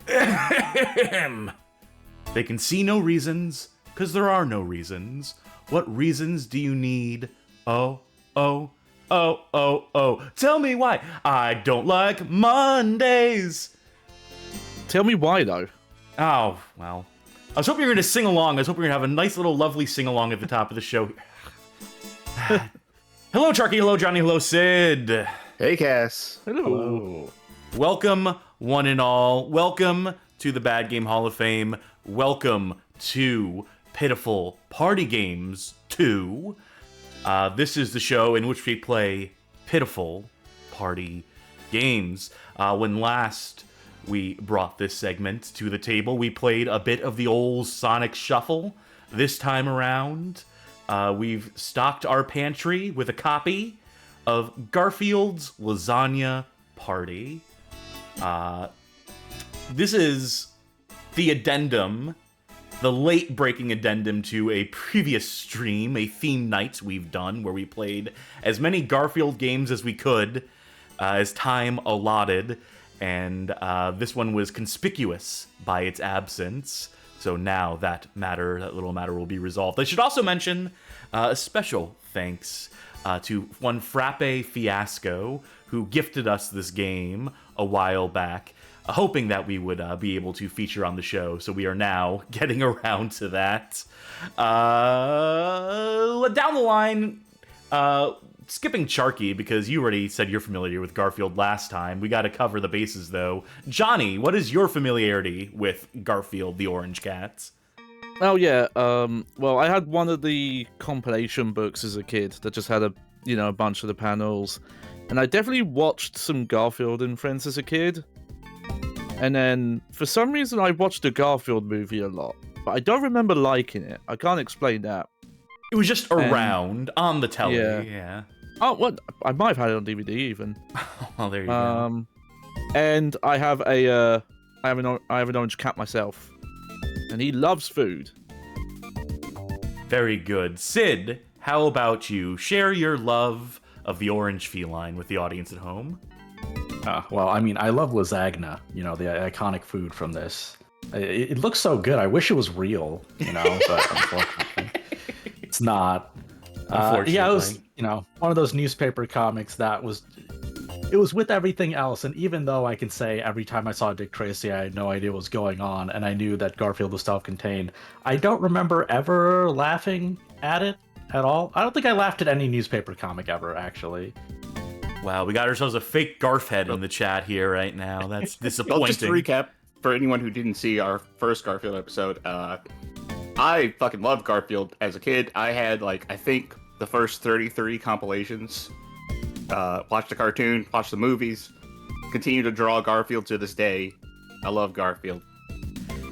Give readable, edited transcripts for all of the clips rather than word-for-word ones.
Ahem. They can see no reasons, because there are no reasons. What reasons do you need? Oh, oh, oh, oh, oh. Tell me why I don't like Mondays. Tell me why, though. Oh, well. I was hoping you were going to sing along. I was hoping you were going to have a nice little lovely sing along at the top of the show. Hello, Charky. Hello, Johnny. Hello, Sid. Hey, Cass. Hello. Welcome, one and all. Welcome to the Bad Game Hall of Fame. Welcome to Pitiful Party Games 2. This is the show in which we play Pitiful Party Games. When last we brought this segment to the table, we played a bit of the old Sonic Shuffle. This time around, we've stocked our pantry with a copy of Garfield's Lasagna Party. This is the addendum, the late-breaking addendum to a previous stream, a theme night we've done, where we played as many Garfield games as we could, as time allotted, and this one was conspicuous by its absence, so now that little matter will be resolved. I should also mention a special thanks to one Frappe Fiasco, who gifted us this game a while back, hoping that we would be able to feature on the show, so we are now getting around to that. Down the line, skipping Charky, because you already said you're familiar with Garfield last time. We got to cover the bases, though. Johnny, what is your familiarity with Garfield the Orange Cat? Oh, yeah. Well, I had one of the compilation books as a kid that just had a bunch of the panels. And I definitely watched some Garfield and Friends as a kid. And then, for some reason, I watched the Garfield movie a lot. But I don't remember liking it. I can't explain that. It was just around, on the telly, yeah. Oh, what? I might have had it on DVD, even. Well, there you go. And I have I have an orange cat myself. And he loves food. Very good. Sid, how about you? Share your love of the orange feline with the audience at home. Well, I mean, I love lasagna, the iconic food from this. It looks so good. I wish it was real, but unfortunately, it's not. Unfortunately. It was, one of those newspaper comics that was with everything else. And even though I can say every time I saw Dick Tracy, I had no idea what was going on, and I knew that Garfield was self-contained, I don't remember ever laughing at it at all. I don't think I laughed at any newspaper comic ever, actually. Wow, we got ourselves a fake Garf head in the chat here right now. That's disappointing. Well, just to recap, for anyone who didn't see our first Garfield episode, I fucking loved Garfield as a kid. I had, I think the first 33 compilations. Watched the cartoon, watched the movies, continue to draw Garfield to this day. I love Garfield.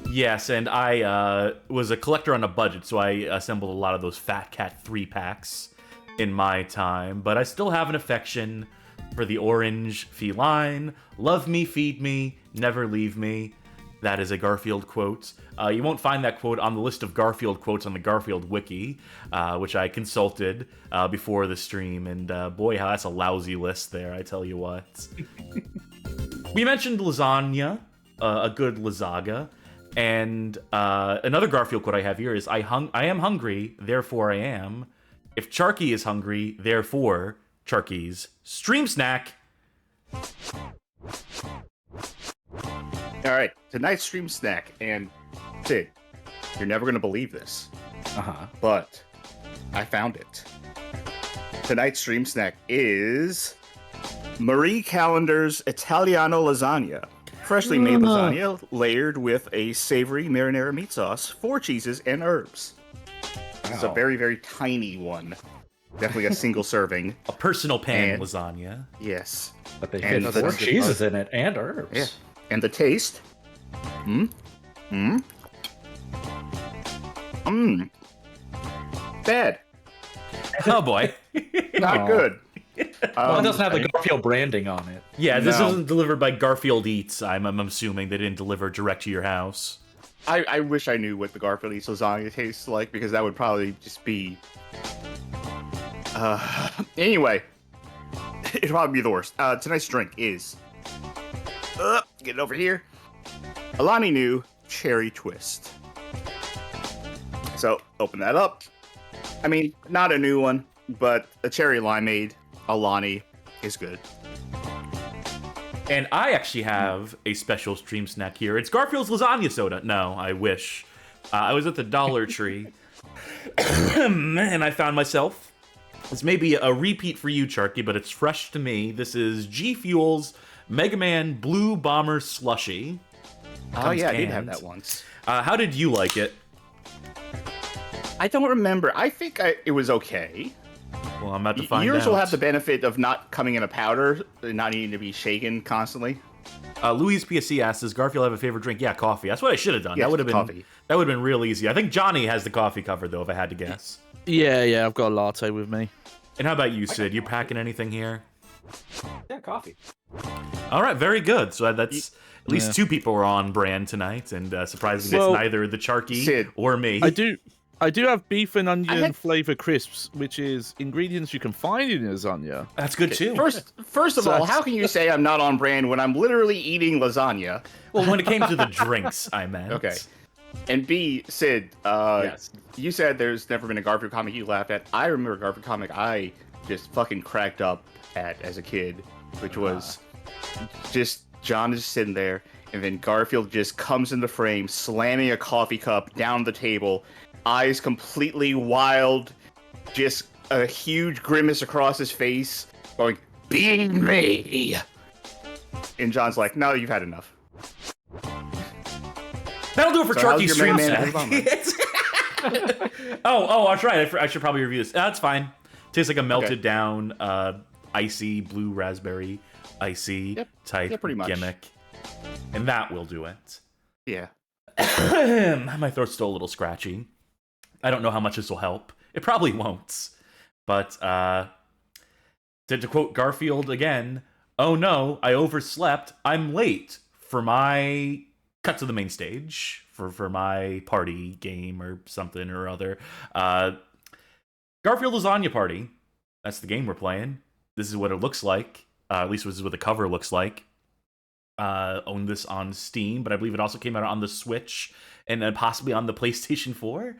Yes, and I was a collector on a budget, so I assembled a lot of those Fat Cat 3-packs in my time, but I still have an affection for the orange feline. Love me, feed me, never leave me. That is a Garfield quote. You won't find that quote on the list of Garfield quotes on the Garfield Wiki, which I consulted before the stream, and boy, how that's a lousy list there, I tell you what. We mentioned lasagna, a good lasagna, and another Garfield quote I have here is, I am hungry, therefore I am. If Charky is hungry, therefore Charky's stream snack. All right, tonight's stream snack, and Sid, you're never gonna believe this, but I found it. Tonight's stream snack is Marie Callender's Italiano lasagna. Freshly made lasagna layered with a savory marinara meat sauce, 4 cheeses, and herbs. It's a very, very tiny one. Definitely a single serving. A personal pan lasagna. Yes. But they fit 4 cheeses in it and herbs. Yeah. And the taste. Bad. Oh boy. Not good. Well, it doesn't have the Garfield branding on it. Yeah, this isn't delivered by Garfield Eats. I'm assuming they didn't deliver direct to your house. I wish I knew what the Garfield Eats lasagna tastes like, because that would probably just be... Anyway. It'd probably be the worst. Tonight's drink is... get it over here. Alani Nu Cherry Twist. So, open that up. I mean, not a new one, but a cherry limeade, Alani, is good. And I actually have a special stream snack here. It's Garfield's Lasagna Soda. No, I wish. I was at the Dollar Tree, and I found myself. This may be a repeat for you, Charky, but it's fresh to me. This is G Fuel's Mega Man Blue Bomber Slushie. Oh yeah, I did have that once. How did you like it? I don't remember. I think it was okay. Well, I'm about to find out. Yours will have the benefit of not coming in a powder, not needing to be shaken constantly. Louise PSC asks, does Garfield have a favorite drink? Yeah, coffee. That's what I should have done. Yes, that would have been coffee. That would have been real easy. I think Johnny has the coffee covered though, if I had to guess. Yeah, I've got a latte with me. And how about you, Sid? You packing anything here? Yeah, coffee. All right, very good. So that's at least two people were on brand tonight, and surprisingly, it's neither the Charky Sid. or me. I do have beef and onion flavor crisps, which is ingredients you can find in lasagna. That's good too. First of all, how can you say I'm not on brand when I'm literally eating lasagna? Well, when it came to the drinks, I meant. Okay. And B, Sid, Yes. you said there's never been a Garfield comic you laughed at. I remember a Garfield comic I just fucking cracked up at as a kid, which was just John is sitting there, and then Garfield just comes into frame, slamming a coffee cup down the table, eyes completely wild, just a huge grimace across his face, going, "Being me!" And John's like, "No, you've had enough." That'll do it for So how's Charky's your stream Mega Man snack. oh, that's right. I should probably review this. That's fine. Tastes like a melted down, icy blue raspberry, icy type pretty much. gimmick, and that will do it. Yeah. My throat's still a little scratchy. I don't know how much this will help. It probably won't. But to quote Garfield again, "Oh no, I overslept. I'm late for my cut to the main stage for my party game or something or other." Garfield Lasagna Party. That's the game we're playing. This is what it looks like. At least this is what the cover looks like. Own this on Steam, but I believe it also came out on the Switch and then possibly on the PlayStation 4.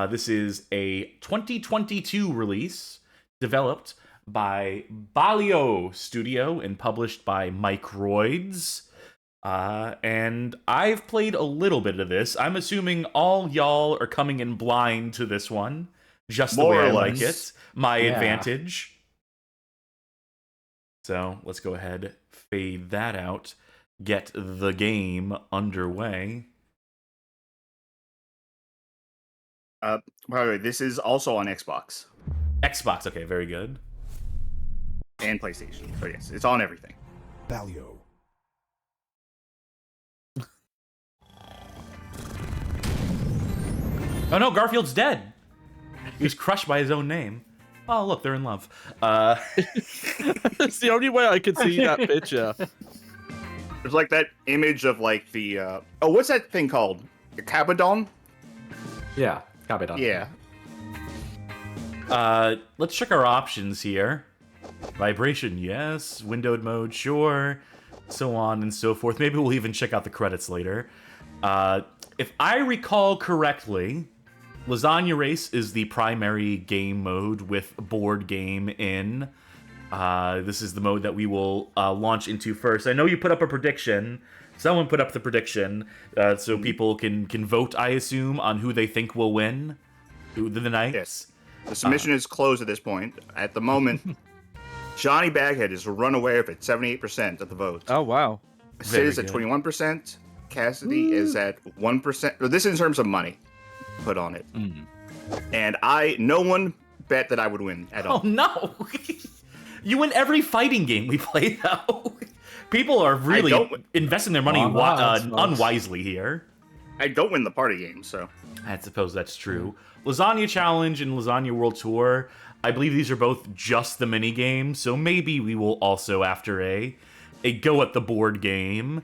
This is a 2022 release developed by Balio Studio and published by Microids. And I've played a little bit of this. I'm assuming all y'all are coming in blind to this one, just the way I like it. My advantage. So let's go ahead, fade that out, get the game underway. By the way, this is also on Xbox Xbox, okay, very good. and PlayStation. So yes, it's on everything. Balio. Oh no, Garfield's dead. He was crushed by his own name. Oh, look, they're in love. It's the only way I could see that picture. There's like that image of like the what's that thing called? The Cabadon? Yeah, copy done. Yeah. Let's check our options here. Vibration, yes. Windowed mode, sure. So on and so forth. Maybe we'll even check out the credits later. If I recall correctly, Lasagna Race is the primary game mode with board game in. This is the mode that we will launch into first. I know you put up a prediction. Someone put up the prediction, so people can vote, I assume, on who they think will win through the night. Yes. The submission is closed at this point. At the moment, Johnny Baghead is run away with it, 78% of the vote. Oh, wow. Sid is at good. 21%. Cassidy is at 1%. This is in terms of money put on it. And no one bet that I would win at all. Oh no! You win every fighting game we play, though. People are really investing their money unwisely here. I don't win the party game, so. I suppose that's true. Lasagna Challenge and Lasagna World Tour, I believe these are both just the mini games, so maybe we will also, after a go at the board game,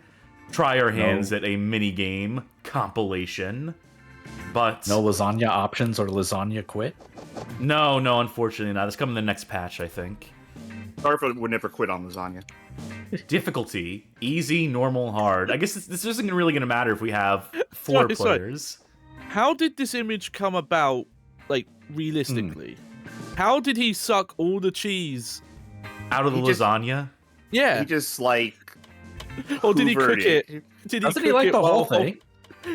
try our hands at a mini game compilation. But No lasagna options or lasagna quit? no, unfortunately not. It's coming in the next patch, I think. Garfield would never quit on lasagna. Difficulty: easy, normal, hard. I guess this isn't really going to matter if we have 4 players. How did this image come about, like, realistically? How did he suck all the cheese out of the lasagna? Yeah. He just, like... Or did he cook it? Did he Doesn't cook he like it the while whole thing?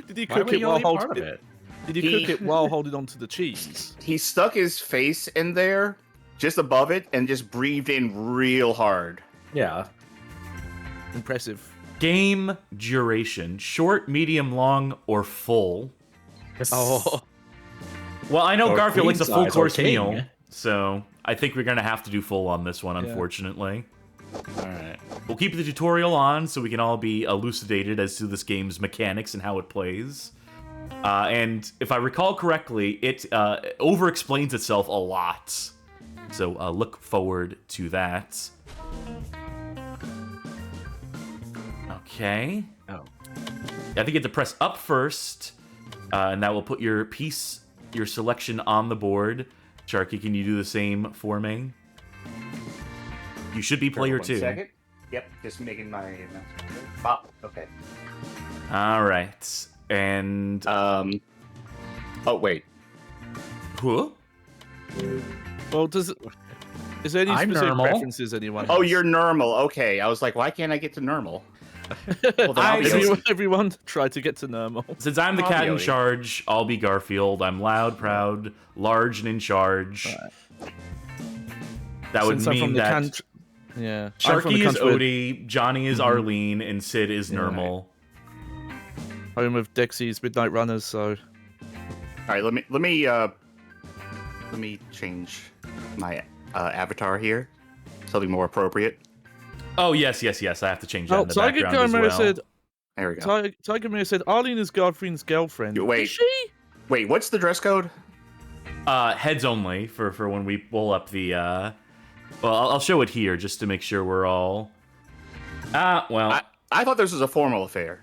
Did he Why cook would it he while only part holding of it? Did he cook it while holding onto the cheese? He stuck his face in there, just above it, and just breathed in real hard. Yeah. Impressive. Game duration: short, medium, long, or full. Oh. Well, I know Or Garfield likes a queen full size, course or king. meal, so I think we're gonna have to do full on this one, unfortunately. All right. We'll keep the tutorial on so we can all be elucidated as to this game's mechanics and how it plays. And if I recall correctly, it over-explains itself a lot. So look forward to that. Okay. Oh. I think you have to press up first, and that will put your selection on the board. Sharky, can you do the same for me? You should be player 2. 1 second. Yep, just making my announcement. Oh, okay. All right. And Oh, wait. huh? Well, is there any I'm specific normal. preferences anyone Oh, has? you're normal. Okay, I was like, why can't I get to normal? Well, then I'll be Everyone try to get to normal. Since I'm the I'll cat be in Odie. charge, I'll be Garfield. I'm loud, proud, large, and in charge. That would Since I'm mean from the that country- Yeah. I'm from the Sharky is country where- Odie, Johnny is Arlene, and Sid is normal. home of Dexy's Midnight Runners, so All right, let me change my avatar here. Something more appropriate. Oh yes. I have to change that in the Tiger background as Chimera well. said There we go. Tiger Chimera said Arlene is Garfield's girlfriend. Wait. Is she? Wait, what's the dress code? Heads only for when we pull up the. Well, I'll show it here just to make sure we're all. Well. I thought this was a formal affair.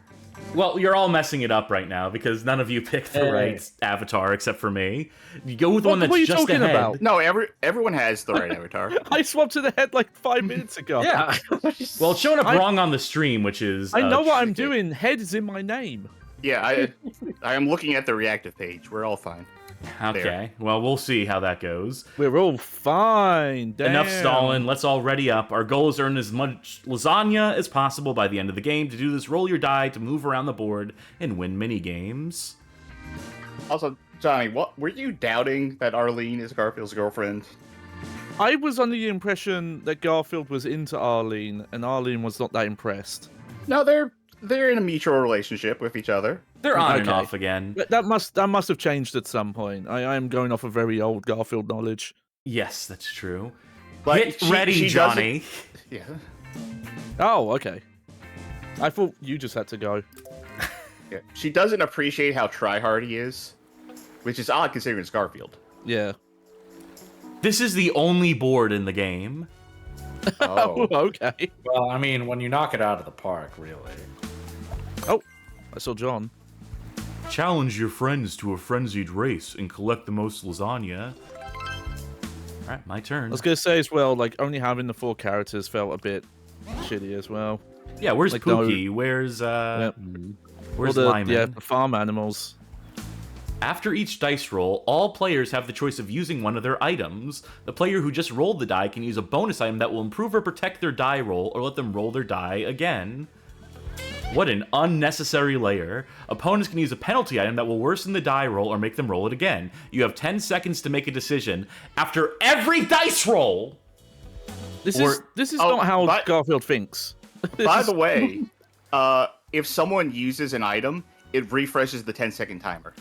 Well, you're all messing it up right now because none of you picked the right avatar except for me. You go with one that's what are you just talking a head. about? No, everyone has the right avatar. I swapped to the head like 5 minutes ago. Yeah. Well, it's showing up wrong on the stream, which is. I know what I'm doing. Head is in my name. Yeah, I am looking at the reactive page. We're all fine. Okay. There. Well, we'll see how that goes. We're all fine. Damn. Enough stalling. Let's all ready up. Our goal is to earn as much lasagna as possible by the end of the game. To do this, roll your die to move around the board and win mini games. Also, Johnny, what were you doubting that Arlene is Garfield's girlfriend? I was under the impression that Garfield was into Arlene, and Arlene was not that impressed. No, they're in a mutual relationship with each other. They're on and Okay. off again. That must have changed at some point. I am going off of very old Garfield knowledge. Yes, that's true. But Get she- ready, she Johnny. Yeah. Oh, okay. I thought you just had to go. Yeah. She doesn't appreciate how tryhard he is, which is odd considering it's Garfield. Yeah. This is the only board in the game. Oh. Okay. Well, I mean, when you knock it out of the park, really. Oh, I saw John. Challenge your friends to a frenzied race and collect the most lasagna. Alright, my turn. I was gonna say as well, like only having the 4 characters felt a bit shitty as well. Yeah, where's like, no- Pookie? Where's Yep. where's All the, Lyman? yeah, the farm animals. After each dice roll, all players have the choice of using one of their items. The player who just rolled the die can use a bonus item that will improve or protect their die roll, or let them roll their die again. What an unnecessary layer. Opponents can use a penalty item that will worsen the die roll or make them roll it again. You have 10 seconds to make a decision after every dice roll. This Or- is Oh, not how but- Garfield thinks. By the way, if someone uses an item, it refreshes the 10-second timer.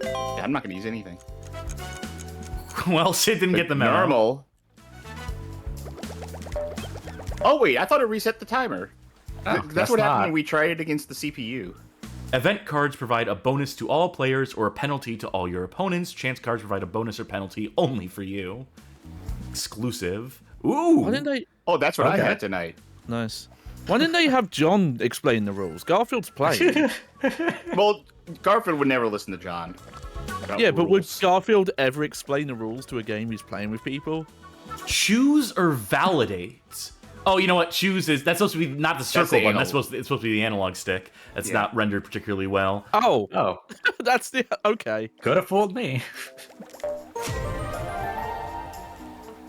Yeah, I'm not going to use anything. Well, Sid didn't get the memo. Normal. Oh, wait, I thought it reset the timer. Oh, That's what happened not. when we tried it against the CPU. Event cards provide a bonus to all players or a penalty to all your opponents. Chance cards provide a bonus or penalty only for you. Exclusive. Ooh! Why didn't they? Oh, that's what Okay. I had tonight. Nice. Why didn't they have John explain the rules? Garfield's playing. Well, Garfield would never listen to John. about Yeah, but would rules. Garfield ever explain the rules to a game he's playing with people? Choose or validate. Oh, you know what? Choose is that's supposed to be not the circle the button. That's analog. it's supposed to be the analog stick. That's Yeah. not rendered particularly well. Oh, Oh, that's the okay. could have fooled me.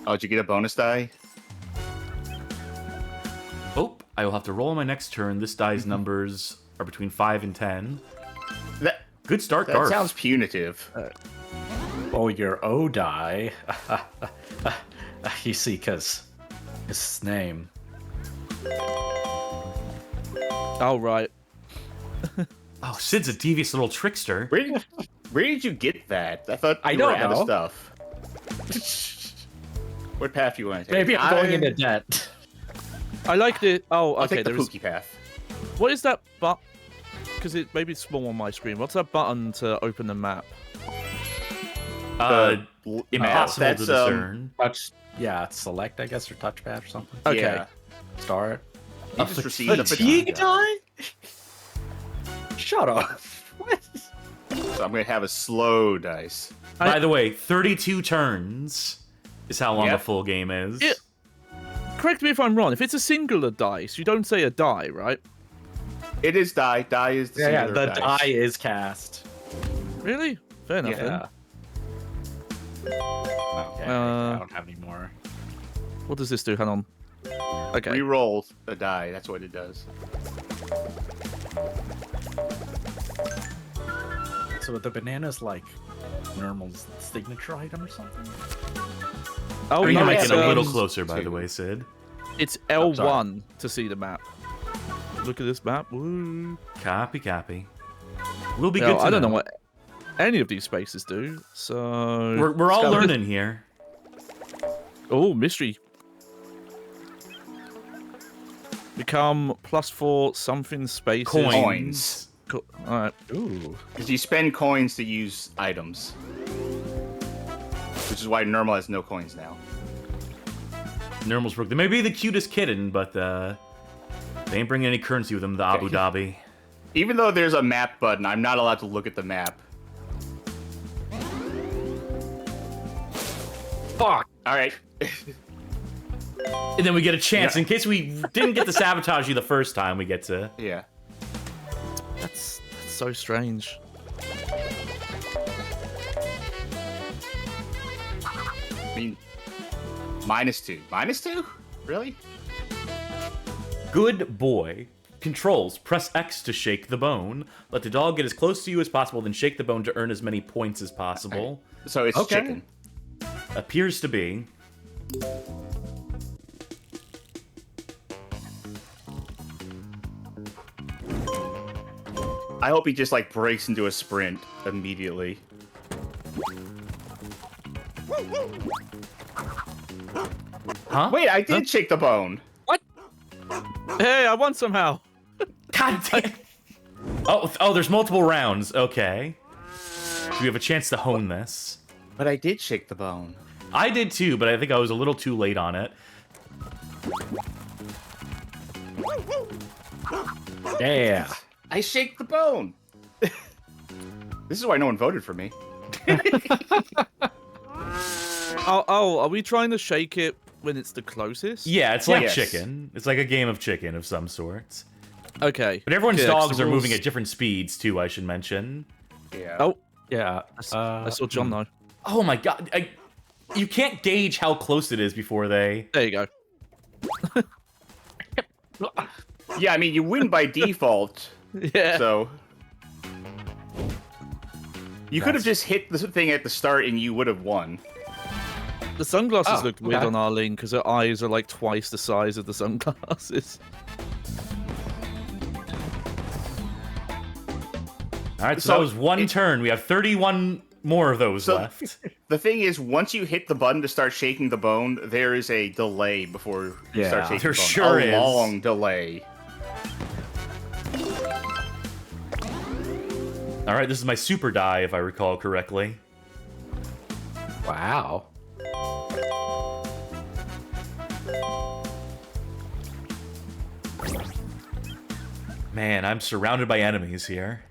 Oh, did you get a bonus die? Oh, I will have to roll on my next turn. This die's numbers are between 5 and 10. That Good start, that Garf. sounds punitive. Oh, your O die. You see, because his name. Oh right. Oh, Sid's a devious little trickster. Where did you get that? I thought I you don't were out know. of stuff. What path you want to take? Maybe I'm going into debt. I like the. Oh, I'll okay. take the There is. Pookie path. What is that but? Because it maybe it's small on my screen. What's that button to open the map? Impossible that's, to discern. Touch. Yeah, it's select, I guess, or touchpad or something. Okay. Yeah. Start. You A just received a Fatigue die. die? Shut up. What? So I'm gonna have a slow dice. By the way, 32 turns is how long Yep. the full game is. Yeah. Correct me if I'm wrong. If it's a singular dice, you don't say a die, right? It is die. Die is the Yeah, singular the dice. die is cast. Really? Fair enough. Yeah. Then. Okay, I don't have any more. What does this do? Hang on. Okay. Reroll a die. That's what it does. So the banana's like Normal's signature item or something? Oh, You're no, making it's, it a little um, closer, by the way, Sid. It's Oh, sorry. L1 to see the map. Look at this map. Woo. Copy. We'll be Now, good to I don't know what any of these spaces do, so... We're all Let's go. learning here. Oh, mystery. Become +4 something spaces. Coins. Alright. Ooh. Because you spend coins to use items. Which is why Normal has no coins now. Normal's broke. They may be the cutest kitten, but they ain't bringing any currency with them, the Abu Dhabi. Even though there's a map button, I'm not allowed to look at the map. Fuck! Alright. And then we get a chance, in case we didn't get to sabotage you the first time, we get to... Yeah. That's so strange. I mean, -2. -2? Really? Good boy. Controls. Press X to shake the bone. Let the dog get as close to you as possible, then shake the bone to earn as many points as possible. So it's Okay. chicken. Appears to be. I hope he just like breaks into a sprint immediately. Huh? Wait, I did shake the bone. Hey, I won somehow! God damn. Oh, there's multiple rounds. Okay. Do we have a chance to hone this? But I did shake the bone. I did too, but I think I was a little too late on it. Yeah. I shake the bone. This is why no one voted for me. Oh, are we trying to shake it when it's the closest? Yeah, it's like Yes. chicken. It's like a game of chicken of some sorts. Okay. But everyone's Yeah, 'cause dogs the are moving rules- at different speeds too, I should mention. Yeah. Oh, Yeah. I saw John though. Oh my god. You can't gauge how close it is before they... There you go. Yeah, I mean, you win by default, Yeah. so... You could have just hit the thing at the start and you would have won. The sunglasses Oh, looked weird okay. on Arlene because her eyes are like twice the size of the sunglasses. Alright, so So that was one turn. We have 31 more of those So- left. The thing is, once you hit the button to start shaking the bone, there is a delay before you start Yeah. shaking There the bone. sure a is. long delay. Alright, this is my super die, if I recall correctly. Wow. Man, I'm surrounded by enemies here.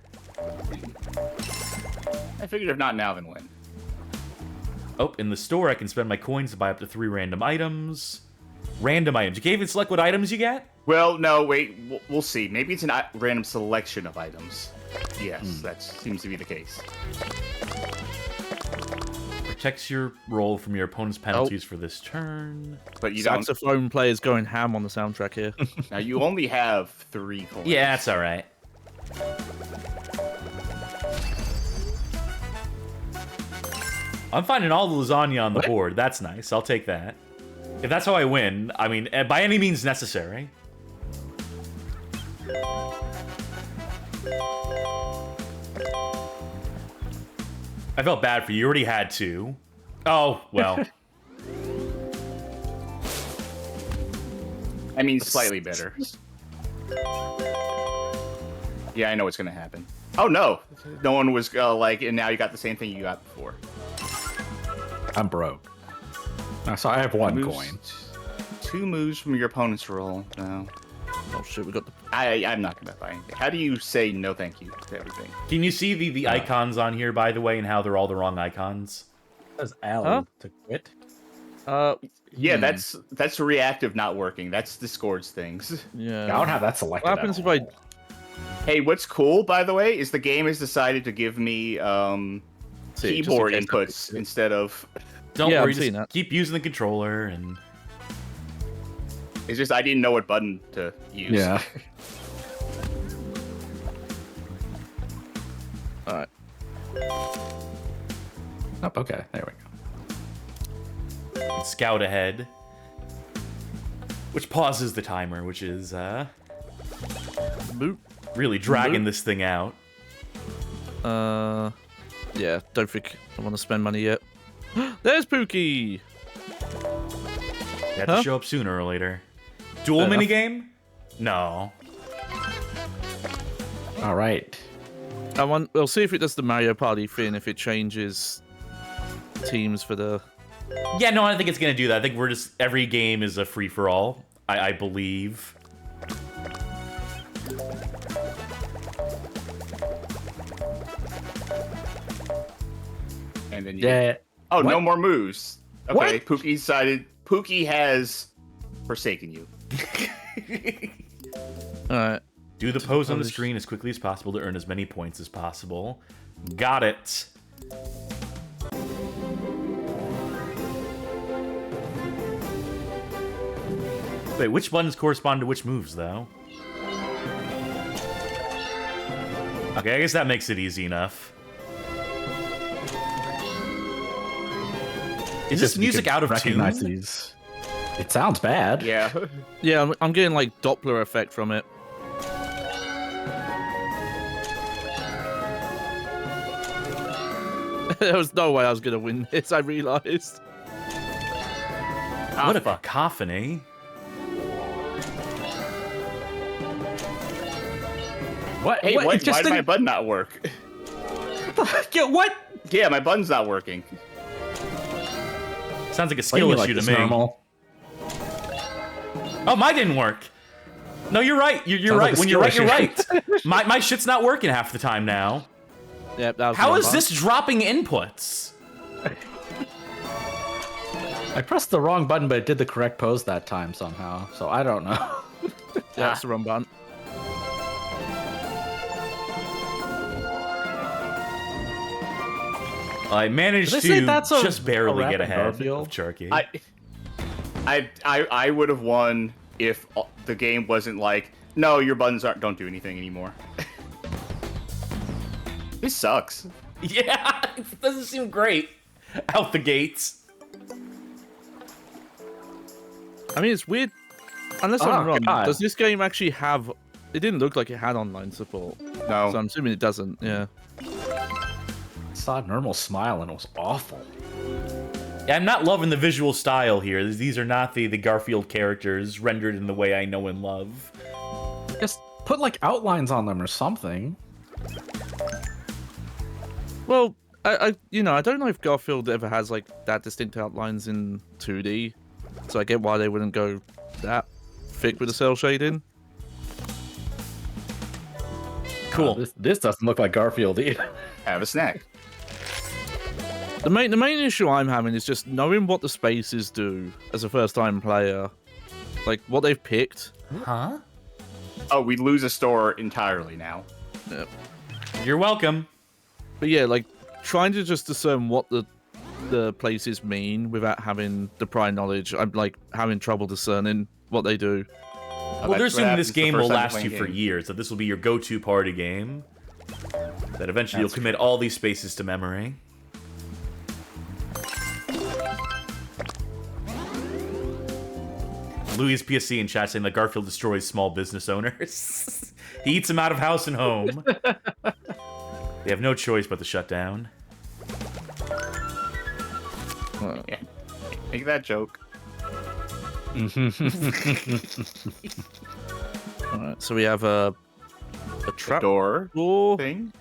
I figured if not now, then when? Oh, in the store, I can spend my coins to buy up to 3 random items. Random items. You can't even select what items you get? Well, no, wait. We'll see. Maybe it's a random selection of items. Yes, that seems to be the case. Protects your roll from your opponent's penalties for this turn. But you don't. Saxophone players going ham on the soundtrack here. Now, you only have 3 coins. Yeah, that's all right. I'm finding all the lasagna on the board. That's nice. I'll take that. If that's how I win, I mean, by any means necessary. I felt bad for you. You already had 2. Oh, well. I mean, slightly better. Yeah, I know what's gonna happen. Oh no! No one was like, and now you got the same thing you got before. I'm broke. So I have 1 coin. 2 moves from your opponent's roll. No. Oh shit, we got the... I'm not gonna buy anything. How do you say no thank you to everything? Can you see the icons on here, by the way, and how they're all the wrong icons? Says L to quit. Yeah, that's reactive not working. That's Discord's things. Yeah. I don't have that selected. What happens if I... Hey, what's cool, by the way, is the game has decided to give me keyboard inputs instead of... Don't worry, just keep using the controller, and... It's just I didn't know what button to use. Yeah. Alright. Oh, okay. There we go. Scout ahead. Which pauses the timer, which is, Boop. really dragging this thing out. Yeah, don't think I want to spend money yet. There's Pookie! They have to show up sooner or later. Duel minigame? No. All right. We'll see if it does the Mario Party thing, if it changes teams for the... Yeah, no, I don't think it's gonna do that. I think we're just... Every game is a free-for-all, I believe. And then Oh, no more moves. Okay, what? Pookie has forsaken you. Alright. Do the pose on the screen as quickly as possible to earn as many points as possible. Got it. Wait, which buttons correspond to which moves, though? Okay, I guess that makes it easy enough. Is this music out of tune? These. It sounds bad. Yeah. Yeah, I'm getting like Doppler effect from it. There was no way I was gonna win this, I realized. What a cacophony. What? Hey, why did my button not work? Yeah, what? Yeah, my button's not working. Sounds like a skill issue to me. Normal? Oh, mine didn't work. No, you're right. You're right. When you're right, you're right. My shit's not working half the time now. Yep, that was How is this dropping inputs? I pressed the wrong button, but it did the correct pose that time somehow. So I don't know. Yeah, that's the wrong button. I managed to just barely get ahead of Charky. I would have won if the game wasn't like, no, your buttons don't do anything anymore. This sucks. Yeah, it doesn't seem great out the gates. I mean, it's weird. Unless I'm wrong, does this game actually have... It didn't look like it had online support. No. So I'm assuming it doesn't, yeah. I saw a normal smile and it was awful. Yeah, I'm not loving the visual style here. These are not the Garfield characters rendered in the way I know and love. Just put like outlines on them or something. Well, I don't know if Garfield ever has like that distinct outlines in 2D, so I get why they wouldn't go that thick with the cell shading. Cool. This doesn't look like Garfield either. Have a snack. The main issue I'm having is just knowing what the spaces do as a first-time player, like what they've picked. Huh? Oh, we lose a store entirely now. Yep. You're welcome. But yeah, like trying to just discern what the places mean without having the prior knowledge, I'm like having trouble discerning what they do. Well, they're assuming this game will last you game. for years, that this will be your go-to party game. That eventually you'll commit all these spaces to memory. Louis PSC in chat saying that Garfield destroys small business owners. He eats them out of house and home. They have no choice but to shut down. Yeah. Make that joke. Alright, so we have a trap Door door thing.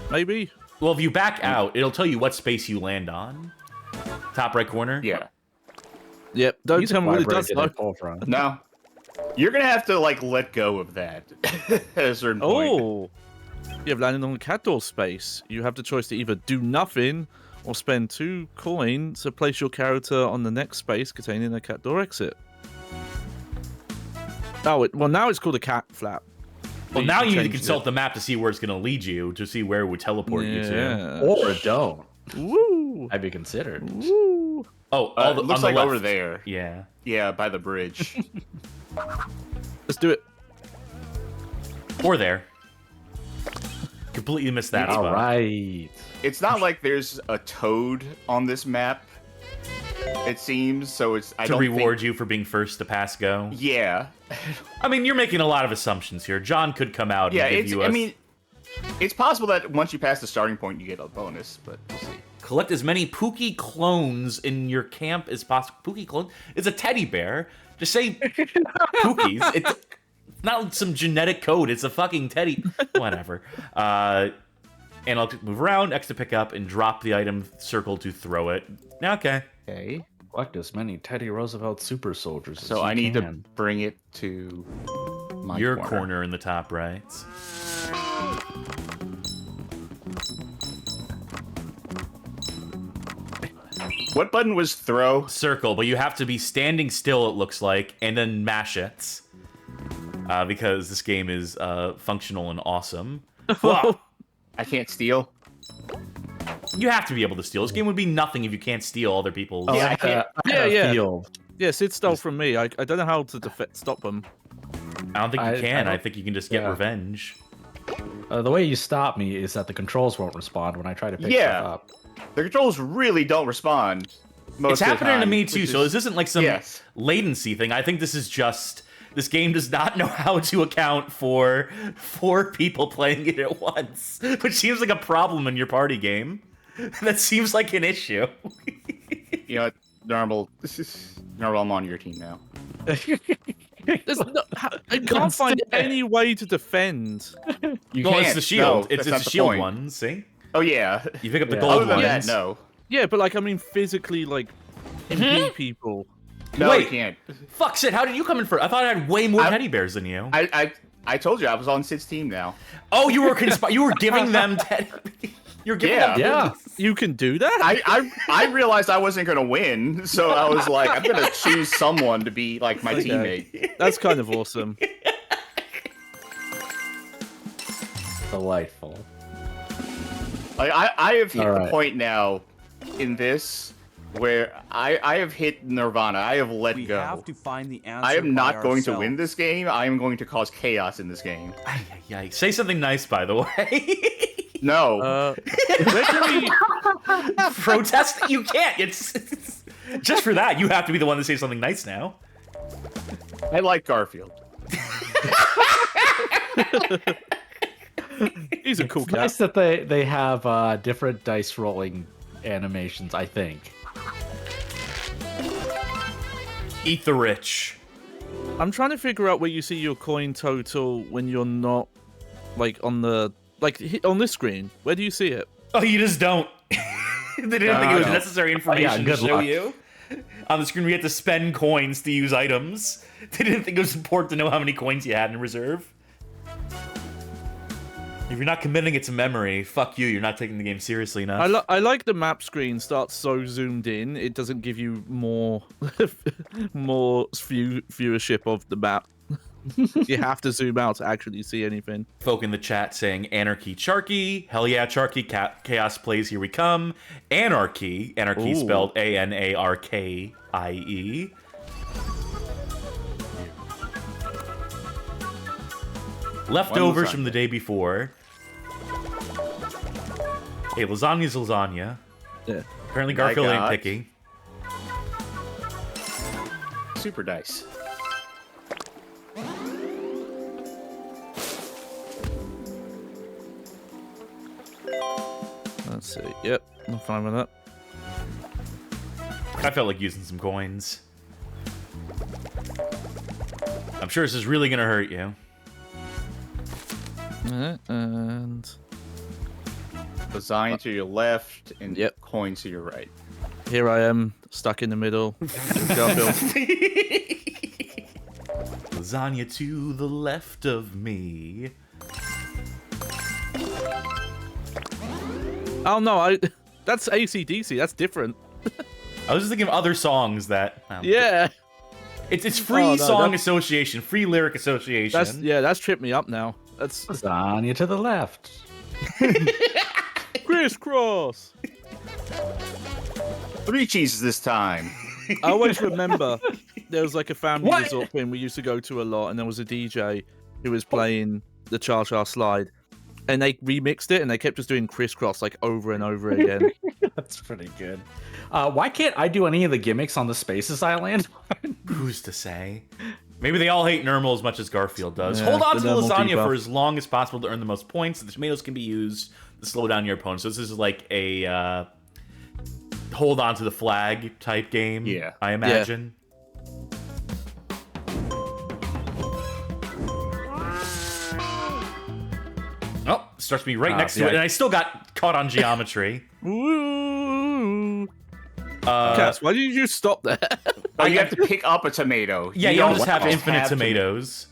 maybe. Well, if you back out, it'll tell you what space you land on. Top right corner. Yeah. Yep. Don't tell me what it does though. No. You're gonna have to like let go of that at a certain point. Oh. You have landed on the cat door space. You have the choice to either do nothing or spend 2 coins to place your character on the next space containing a cat door exit. Oh, well now it's called a cat flap. Well, now you need to changed consult it. the map to see where it's going to lead you, to see where it would teleport you to. Yeah. Or don't. Woo! I'd be considered. Woo! Oh, It looks on the like left. over there. Yeah. Yeah, by the bridge. Let's do it. Or there. Completely missed that All spot. right. It's not like there's a toad on this map. It seems so. It's I To don't reward think... you for being first to pass go. Yeah. I mean, you're making a lot of assumptions here. John could come out Yeah. and give It's. you a... I mean, it's possible that once you pass the starting point, you get a bonus, but we'll see. Collect as many Pookie clones in your camp as possible. Pookie clone? It's a teddy bear. Just say Pookies. It's not some genetic code. It's a fucking teddy. Whatever. And I'll move around, X to pick up, and drop the item, circle to throw it. Okay. Okay. Collect as many Teddy Roosevelt super soldiers as So you I need to can. bring it to my Your corner in the top right. What button was throw? Circle, but you have to be standing still, it looks like, and then mash it. Because this game is functional and awesome. Whoa. I can't steal. You have to be able to steal. This game would be nothing if you can't steal other people's. Yeah, I can't. Yeah. Field. Yeah, Sid stole from me. I don't know how to stop him. I don't think you can. I don't- think you can just get yeah. revenge. The way you stop me is that the controls won't respond when I try to pick Yeah. stuff up. The controls really don't respond. Most It's of the happening to time, me too, which so is- this isn't like some Yes. latency thing. I think this is just this game does not know how to account for 4 people playing it at once, which seems like a problem in your party game. That seems like an issue. You know, normal. Normal. I'm on your team now. There's no, I can't find any way to defend. You Well, can't. it's the shield. No, it's that's not the the shield point. one. See, Oh yeah. you pick up the Yeah. gold Other than ones. that, no. Yeah, but like I mean, physically, like impede people. No, Wait. you can't. Fuck, Sid, how did you come in first? I thought I had way more teddy bears than you. I told you I was on Sid's team now. Oh, you were you were giving them teddy. You're giving Yeah. them. Yeah. You can do that. I realized I wasn't gonna win, so I was like, I'm gonna choose someone to be like my Okay. teammate. That's kind of awesome. Delightful. Like I have hit All the right. point now in this where I have hit Nirvana. I have let We go. have to find the answer. I am not by going to win ourselves. this game. I am going to cause chaos in this game. Ay, ay, ay. Say something nice, by the way. No. Where can we? Protest? You can't. It's just for that. You have to be the one to say something nice now. I like Garfield. He's a cool It's cat. nice that they have different dice rolling animations, I think. Eat the rich. I'm trying to figure out where you see your coin total when you're not like on the on this screen. Where do you see it? Oh, you just don't. They didn't think it was No. necessary information to good show luck. you. On the screen, we had to spend coins to use items. They didn't think it was important to know how many coins you had in reserve. If you're not committing it to memory, fuck you. You're not taking the game seriously enough. I like the map screen starts so zoomed in, it doesn't give you more viewership of the map. You have to zoom out to actually see anything. Folk in the chat saying Anarchy Charky. Hell yeah, Charky. Chaos plays, here we come. Anarchy. Anarchy spelled Anarkie. Leftovers from the day before. Hey, lasagna's lasagna. Yeah. Apparently Garfield ain't picky. Super dice. Let's see. Yep, I'm fine with that. I felt like using some coins. I'm sure this is really gonna hurt you. And Lasagna to your left and coins to your right. here I am, stuck in the middle. Garfield. Lasagna to the left of me. Oh no, that's AC/DC. That's different. I was just thinking of other songs that. Yeah. It's free song association, free lyric association. That's tripped me up now. That's Lasagna to the left. crisscross. 3 cheeses this time. I always remember there was like a family resort thing we used to go to a lot, and there was a DJ who was playing the Cha Cha Slide, and they remixed it, and they kept just doing crisscross like over and over again. That's pretty good. Why can't I do any of the gimmicks on the Spaces Island? Who's to say? Maybe they all hate Nermal as much as Garfield does. Yeah, Hold on to the lasagna debuff for as long as possible to earn the most points. The tomatoes can be used to slow down your opponent. So this is like a hold on to the flag type game. Yeah. I imagine. Oh, starts me right next to it, and I still got caught on geometry. Woo! Cass, why did you stop there? Oh, you have to pick up a tomato. Yeah, you don't just have infinite tomatoes.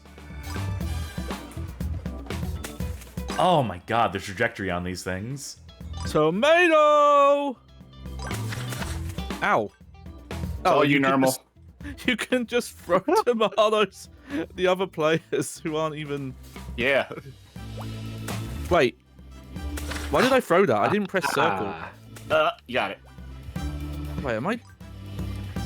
Oh my god, the trajectory on these things. Tomato! Ow. Oh, you normal. You can just throw tomatoes at the other players who aren't even... Yeah. Wait. Why did I throw that? I didn't press circle. You got it. Wait, am I...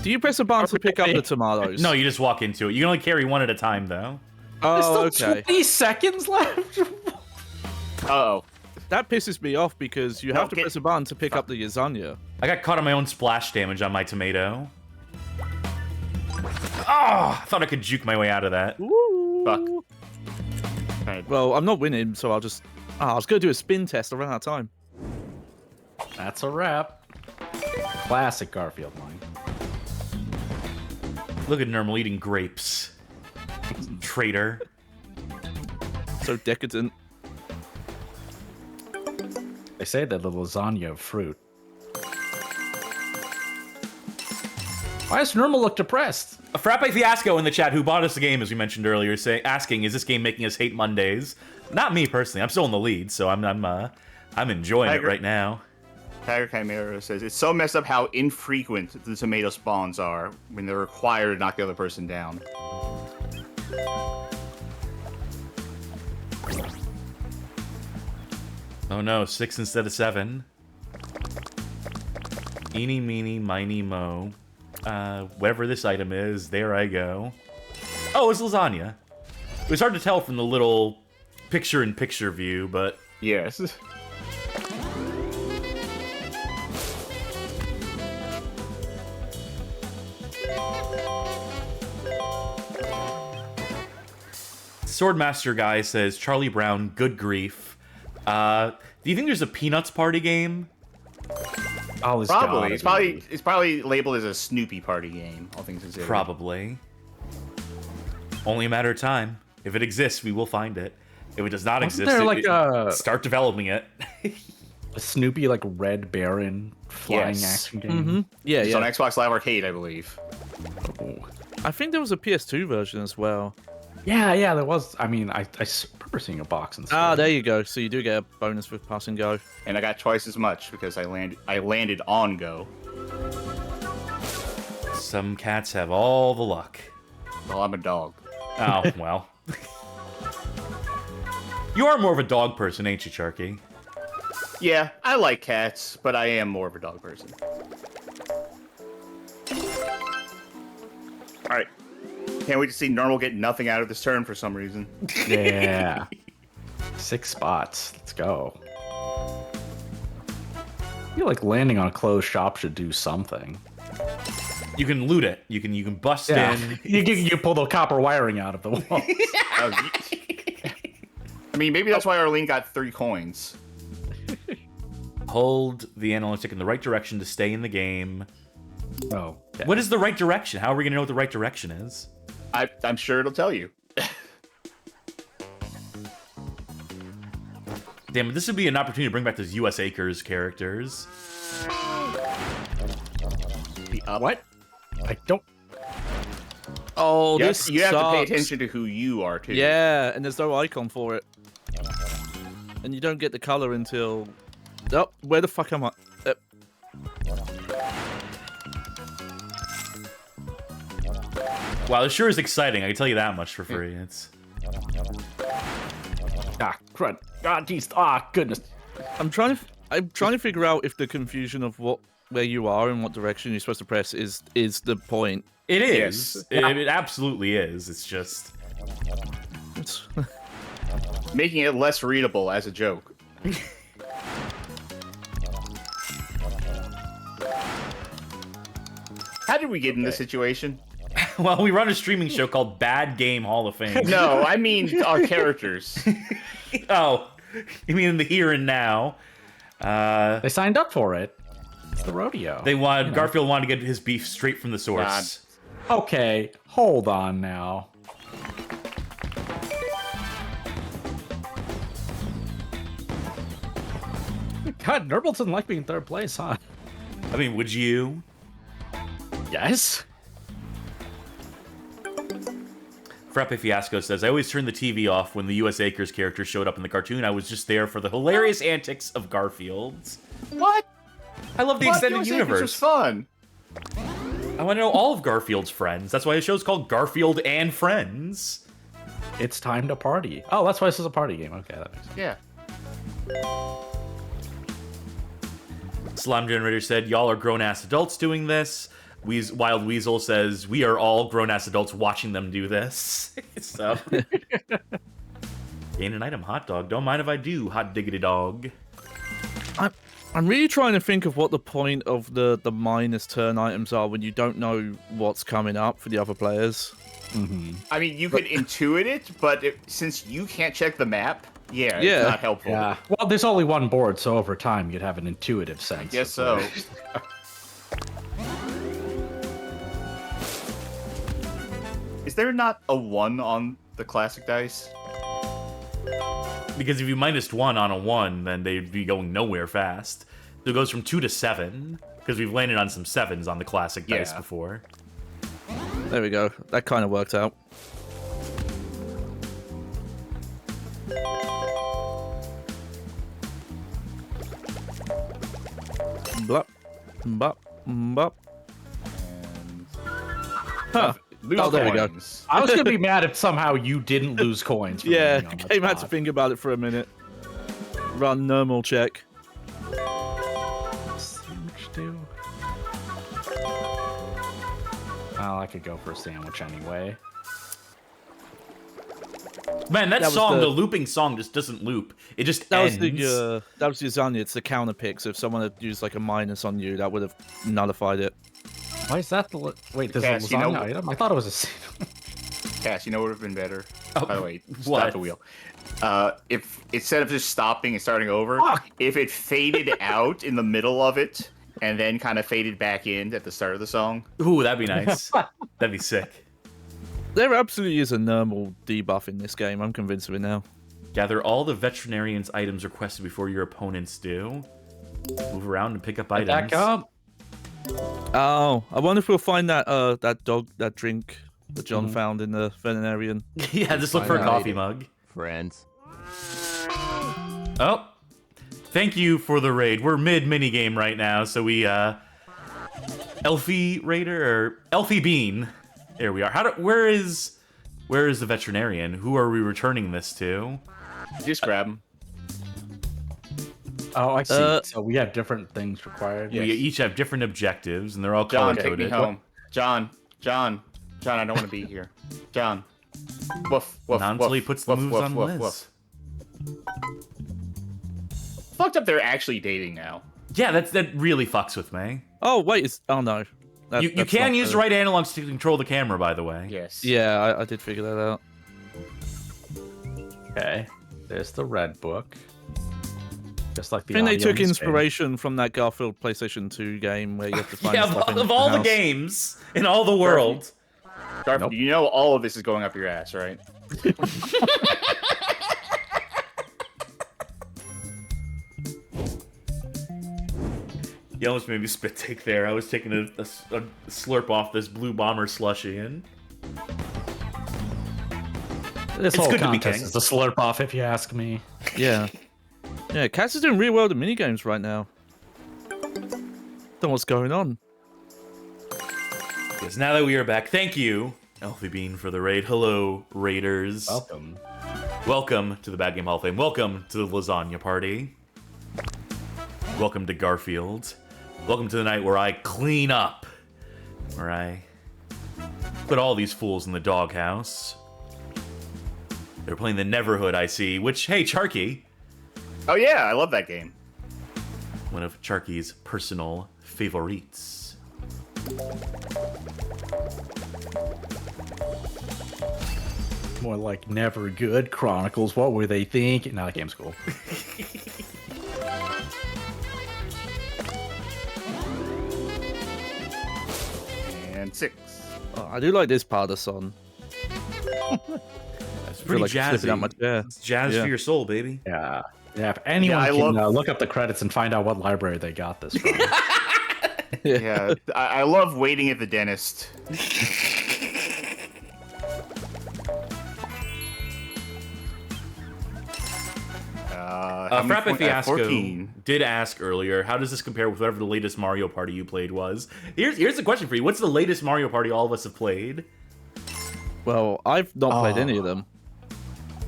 Do you press a button to pick up the tomatoes? No, you just walk into it. You can only carry one at a time, though. Oh, There's still okay. 20 seconds left. Uh-oh. That pisses me off because you have to press a button to pick up the lasagna. I got caught on my own splash damage on my tomato. Oh, I thought I could juke my way out of that. Ooh. Fuck. Right. Well, I'm not winning, so I'll just... I was going to do a spin test. I ran out of time. That's a wrap. Classic Garfield line. Look at Nermal eating grapes. Traitor. So decadent. They say that the lasagna of fruit. Why does Nermal look depressed? A Frappe Fiasco in the chat who bought us the game, as we mentioned earlier, asking, is this game making us hate Mondays? Not me, personally. I'm still in the lead, so I'm enjoying it right now. Tiger Chimera says, it's so messed up how infrequent the tomato spawns are when they're required to knock the other person down. Oh no, 6 instead of 7. Eeny, meeny, miny, mo. Whatever this item is, there I go. Oh, it's lasagna. It was hard to tell from the little picture-in-picture view, but... Yes. Swordmaster guy says, Charlie Brown, good grief. Do you think there's a Peanuts Party game? Oh, probably. It's probably labeled as a Snoopy Party game, all things considered. Probably. Only a matter of time. If it exists, we will find it. If it does not exist, there like start developing it. a Snoopy like Red Baron flying action game? Mm-hmm. Yeah, it's yeah. on Xbox Live Arcade, I believe. I think there was a PS2 version as well. Yeah, there was. I mean, I remember seeing a box in the Ah, store. there you go. So you do get a bonus with pass and go. And I got twice as much because I landed on go. Some cats have all the luck. Well, I'm a dog. Oh, well. You are more of a dog person, ain't you, Charky? Yeah, I like cats, but I am more of a dog person. Alright. Can't wait to see Normal get nothing out of this turn for some reason. Yeah. 6 spots. Let's go. I feel like landing on a closed shop should do something. You can loot it. You can bust in. You pull the copper wiring out of the wall. I mean, maybe that's why Arlene got 3 coins. Hold the analog stick in the right direction to stay in the game. Oh. Okay. What is the right direction? How are we going to know what the right direction is? I'm sure it'll tell you. Damn it, this would be an opportunity to bring back those U.S. Acres characters. What? I don't. Oh, You have, this you have to pay sucks. attention to who you are, too. Yeah, and there's no icon for it. And you don't get the color until... Oh, where the fuck am I? Wow, this sure is exciting. I can tell you that much for free. It's Ah, crud. Ah, jeez. Ah, goodness. I'm trying to figure out if the confusion of where you are and what direction you're supposed to press is the point. It is. Yes. It absolutely is. It's just... It's- Making it less readable as a joke. How did we get in this situation? Well, we run a streaming show called Bad Game Hall of Fame. No, I mean our characters. Oh, you mean in the here and now? They signed up for it. It's the rodeo. They wanted Garfield wanted to get his beef straight from the source. Okay, hold on now. God, Nurble doesn't like being third place, huh? I mean, would you? Yes. Frappe Fiasco says, I always turned the TV off when the U.S. Acres character showed up in the cartoon. I was just there for the hilarious antics of Garfield's. What? I love the extended Yours was universe. fun. I want to know all of Garfield's friends. That's why the show's called Garfield and Friends. It's time to party. Oh, that's why this is a party game. Okay, that makes sense. Yeah. Slime Generator said, y'all are grown-ass adults doing this. Wild Weasel says, we are all grown-ass adults watching them do this. So, gain an item, hot dog. Don't mind if I do, hot diggity dog. I'm really trying to think of what the point of the minus turn items are when you don't know what's coming up for the other players. Mm-hmm. I mean, you could intuit it, but since you can't check the map, Yeah. it's not helpful. Yeah. Well, there's only one board, so over time you'd have an intuitive sense. Guess of so. where- Is there not a 1 on the classic dice? Because if you minus 1 on a 1, then they'd be going nowhere fast. So it goes from 2 to 7, because we've landed on some 7s on the classic dice Yeah. before. There we go. That kind of worked out. Blup. Bop. Bop. Huh. Lose Oh, there we go. coins. I was gonna be mad if somehow you didn't lose coins. For Yeah, landing on that came out to spot. think about it for a minute. Run normal check. Sandwich do. Oh, I could go for a sandwich anyway. Man, that That was song, the- the looping song, just doesn't loop. It just That ends. was the lasagna. It's the counter pick. So if someone had used like a minus on you, that would have nullified it. Why is that the wait? There's Cass, a you know- lasagna item. I thought it was a sandwich. Cass, you know what would have been better? Oh, By the way, what? stop the wheel. If instead of just stopping and starting over, Fuck. if it faded out in the middle of it and then kind of faded back in at the start of the song. Ooh, that'd be nice. That'd be sick. There absolutely is a normal debuff in this game. I'm convinced of it now. Gather all the veterinarian's items requested before your opponents do. Move around and pick up items. Back up. Oh, I wonder if we'll find that drink that John found in the veterinarian. Yeah, just look for a Find coffee item. mug. Friends. Oh, thank you for the raid. We're mid minigame right now, so we Elfie Raider or Elfie Bean. There we are. Where is the veterinarian? Who are we returning this to? Just grab him. Oh, I see. So we have different things required. We each have different objectives, and they're all John, color-coded. take me home. John, I don't want to be here. John. Woof, woof, Until he woof, puts the woof, moves woof, on woof, Liz. woof. Fucked up, they're actually dating now. Yeah, that really fucks with me. Oh wait, oh no. You can use the right analogs to control the camera, by the way. Yes. Yeah, I did figure that out. Okay. There's the red book. Just like the I think they audio took in this game. inspiration from that Garfield PlayStation 2 game where you have to find Yeah, stuff in of all the house. games in all the world. Garfield, you know all of this is going up your ass, right? You almost made me spit take there. I was taking a slurp off this blue bomber slushy, and This It's whole good to be contest king. is a slurp off, if you ask me. Yeah. Yeah, Cass is doing really well at minigames right now. Don't know what's going on. yes, now that we are back, thank you, Elfie Bean, for the raid. Hello, Raiders. Welcome. Welcome to the Bad Game Hall of Fame. Welcome to the Lasagna Party. Welcome to Garfield. Welcome to the night where I clean up. Where I put all these fools in the doghouse. They're playing the Neverhood, I see, which, hey, Charky, Oh yeah, I love that game. one of Charky's personal favorites. More like Never Good Chronicles. What were they thinking? Nah, that game's cool. And 6. Oh, I do like this part of the song. That's I feel pretty like flipping out my jazzy. chair. It's jazz Yeah. for your soul, baby. Yeah. Yeah, if anyone I can love- look up the credits and find out what library they got this from. Yeah, I love waiting at the dentist. How many Frappe points? Fiasco 14. did ask earlier, how does this compare with whatever the latest Mario Party you played was? Here's the question for you. What's the latest Mario Party all of us have played? Well, I've not played any of them.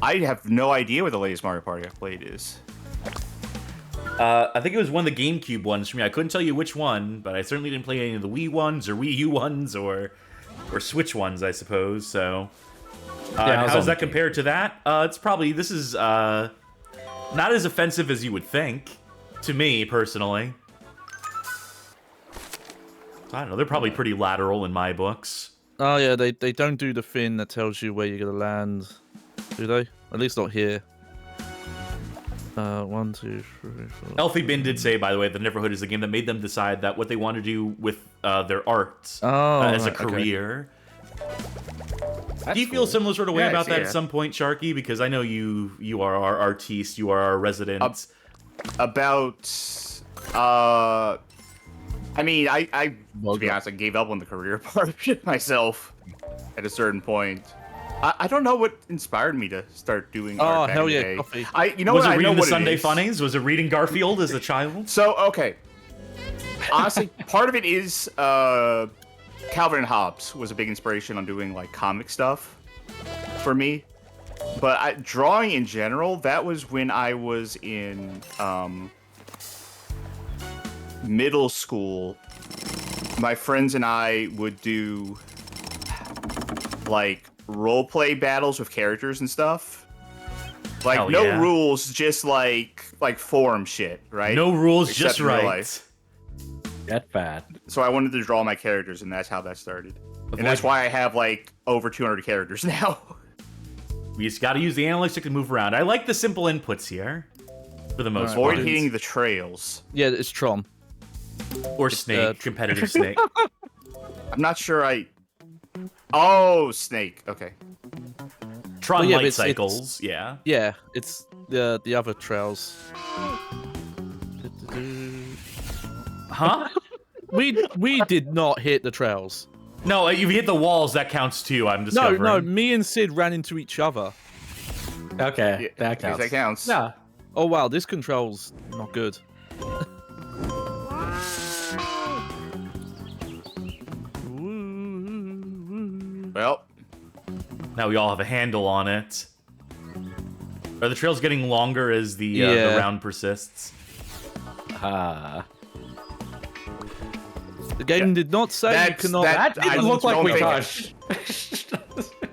I have no idea what the latest Mario Party I've played is. I think it was one of the GameCube ones for me. I couldn't tell you which one, but I certainly didn't play any of the Wii ones or Wii U ones or Switch ones, I suppose. So, I was how does on that the compare to that? It's probably this is not as offensive as you would think to me personally. I don't know. They're probably pretty lateral in my books. Oh yeah, they don't do the thing that tells you where you're gonna land, do they? At least not here. 1, 2, 3, 4. Elfie Bin did say, by the way, that Neverhood is the game that made them decide that what they want to do with their art as a right, okay. career. That's Do you feel cool. similar sort of way Yeah, I about see that it. at some point, Sharky? Because I know you are our artiste, you are our resident. About, I mean, I to be honest, I gave up on the career part of it myself at a certain point. I don't know what inspired me to start doing art Oh back hell in the yeah, day. coffee. You know was what? it I know reading the what it Sunday is. Funnies? Was it reading Garfield as a child? So, okay. Honestly, part of it is Calvin and Hobbes was a big inspiration on doing like comic stuff for me. But drawing in general, that was when I was in middle school. My friends and I would do like role play battles with characters and stuff. Like Hell no yeah. rules, just like forum shit, right? No rules, Except just in real right. life. Get fat. So I wanted to draw my characters, and that's how that started. Avoid- And that's why I have like over 200 characters now. We just got to use the analytics to move around. I like the simple inputs here, for the most Avoid part. hitting the trails. Yeah, it's Tron. Or Snake, competitive Snake. I'm not sure I... Oh, Snake. Okay. Tron Well, yeah, but Light it's- Cycles, yeah. Yeah, it's the other trails. Huh? We did not hit the trails. No, if you hit the walls, that counts too, I'm No, discovering. no, me and Sid ran into each other. Okay, Yeah, that I guess counts. that counts. Yeah. Oh wow, this control's not good. Well, Now we all have a handle on it. Are the trails getting longer as the Yeah. round persists? Ah. The game did not say you That's- cannot. That I didn't look like don't we think- touched.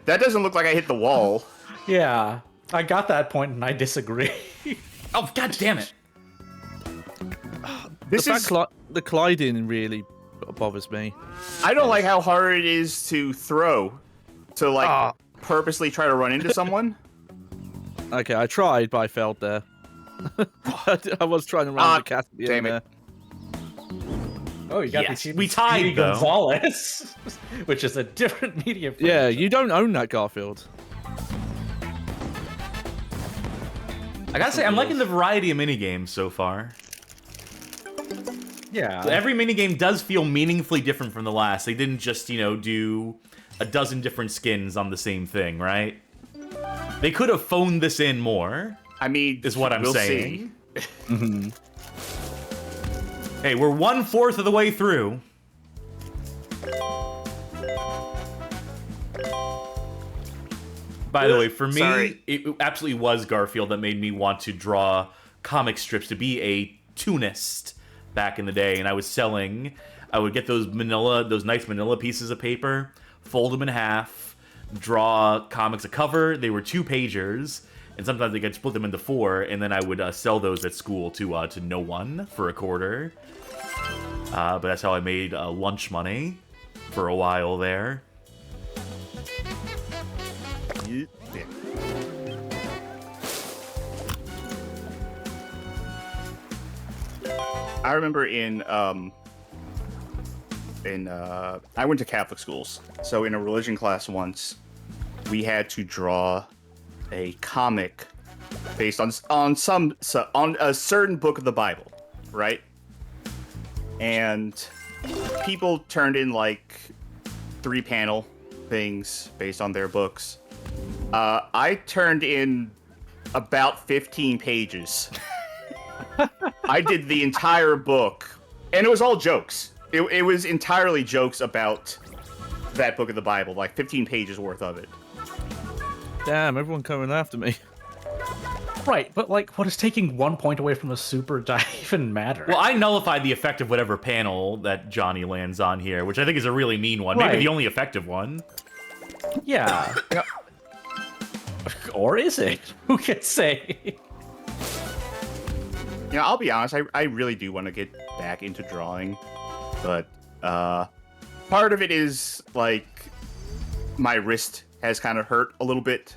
that doesn't look like I hit the wall. Yeah, I got that point and I disagree. Oh, god damn it! This the is. fact the gliding really bothers me. I don't like how hard it is to throw, to like Ah. purposely try to run into someone. Okay, I tried, but I failed there. I was trying to run Ah, the cat at the damn end it. Oh, you got Yes, the we tied, Speedy though. Gonzalez, which is a different media. there. Yeah, franchise. you don't own that, Garfield. I gotta say, I'm liking the variety of minigames so far. Yeah. So every minigame does feel meaningfully different from the last. They didn't just, do a dozen different skins on the same thing, right? They could have phoned this in more, I mean, is what I'm we'll saying. see. Mhm. Hey, we're 1/4 of the way through. By the way, for me, Sorry. it absolutely was Garfield that made me want to draw comic strips, to be a toonist back in the day. And I would get those nice manila pieces of paper, fold them in half, draw comics a cover. They were 2-pagers, and sometimes they could split them into 4, and then I would sell those at school to no one for $0.25. But that's how I made lunch money for a while there. Yeah. I remember I went to Catholic schools, so in a religion class once, we had to draw a comic based on a certain book of the Bible, right? And people turned in like 3-panel things based on their books. I turned in about 15 pages. I did the entire book, and it was all jokes. It was entirely jokes about that book of the Bible, like 15 pages worth of it. Damn, everyone coming after me. Right, but like, what is taking 1 point away from a super die even matter? Well, I nullified the effect of whatever panel that Johnny lands on here, which I think is a really mean one. Maybe Right. the only effective one. Yeah. Or is it? Who can say? I'll be honest, I really do want to get back into drawing, but part of it is like my wrist has kind of hurt a little bit.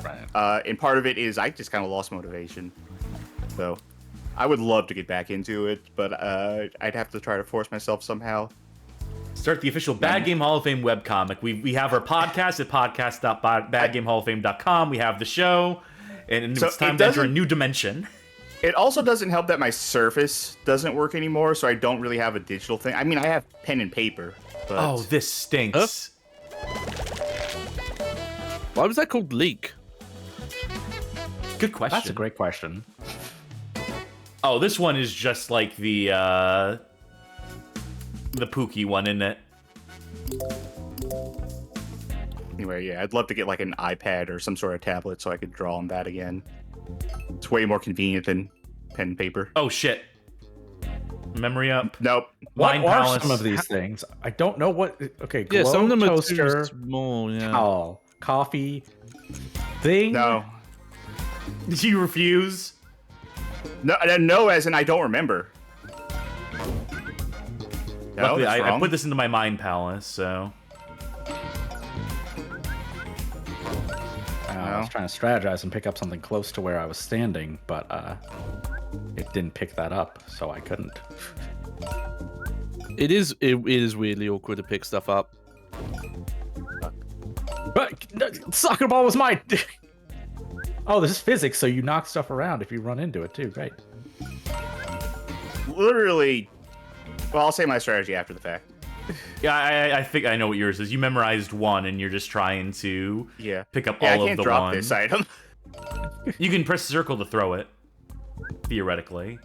Right. And part of it is I just kind of lost motivation. So I would love to get back into it, but I'd have to try to force myself somehow. Start the official Bad Game Hall of Fame webcomic. We have our podcast at podcast.badgamehallofame.com. We have the show, and So it's time it to enter a doesn't- new dimension. It also doesn't help that my Surface doesn't work anymore, so I don't really have a digital thing. I mean, I have pen and paper, but Oh, this stinks. Why was that called leak? Good question. That's a great question. Oh, this one is just like the Pookie one, isn't it? anyway, yeah, I'd love to get like an iPad or some sort of tablet so I could draw on that again. It's way more convenient than pen and paper. Oh shit. Memory up. Nope. What Mind are Palace. some of these things? I don't know what. Okay, glow, Yeah, some of them are toaster, too small. Yeah. towel, coffee, thing. No. Did you refuse? No, as in I don't remember. No, Luckily, that's I wrong. put this into my Mind Palace, so. I was trying to strategize and pick up something close to where I was standing, but it didn't pick that up, so I couldn't. It is weirdly awkward to pick stuff up. But soccer ball was mine. Oh, this is physics, so you knock stuff around if you run into it too. Great. Literally, well, I'll say my strategy after the fact. Yeah, I think I know what yours is. You memorized one, and you're just trying to Yeah. pick up Yeah, all I can't of the drop ones. this item. You can press circle to throw it, theoretically.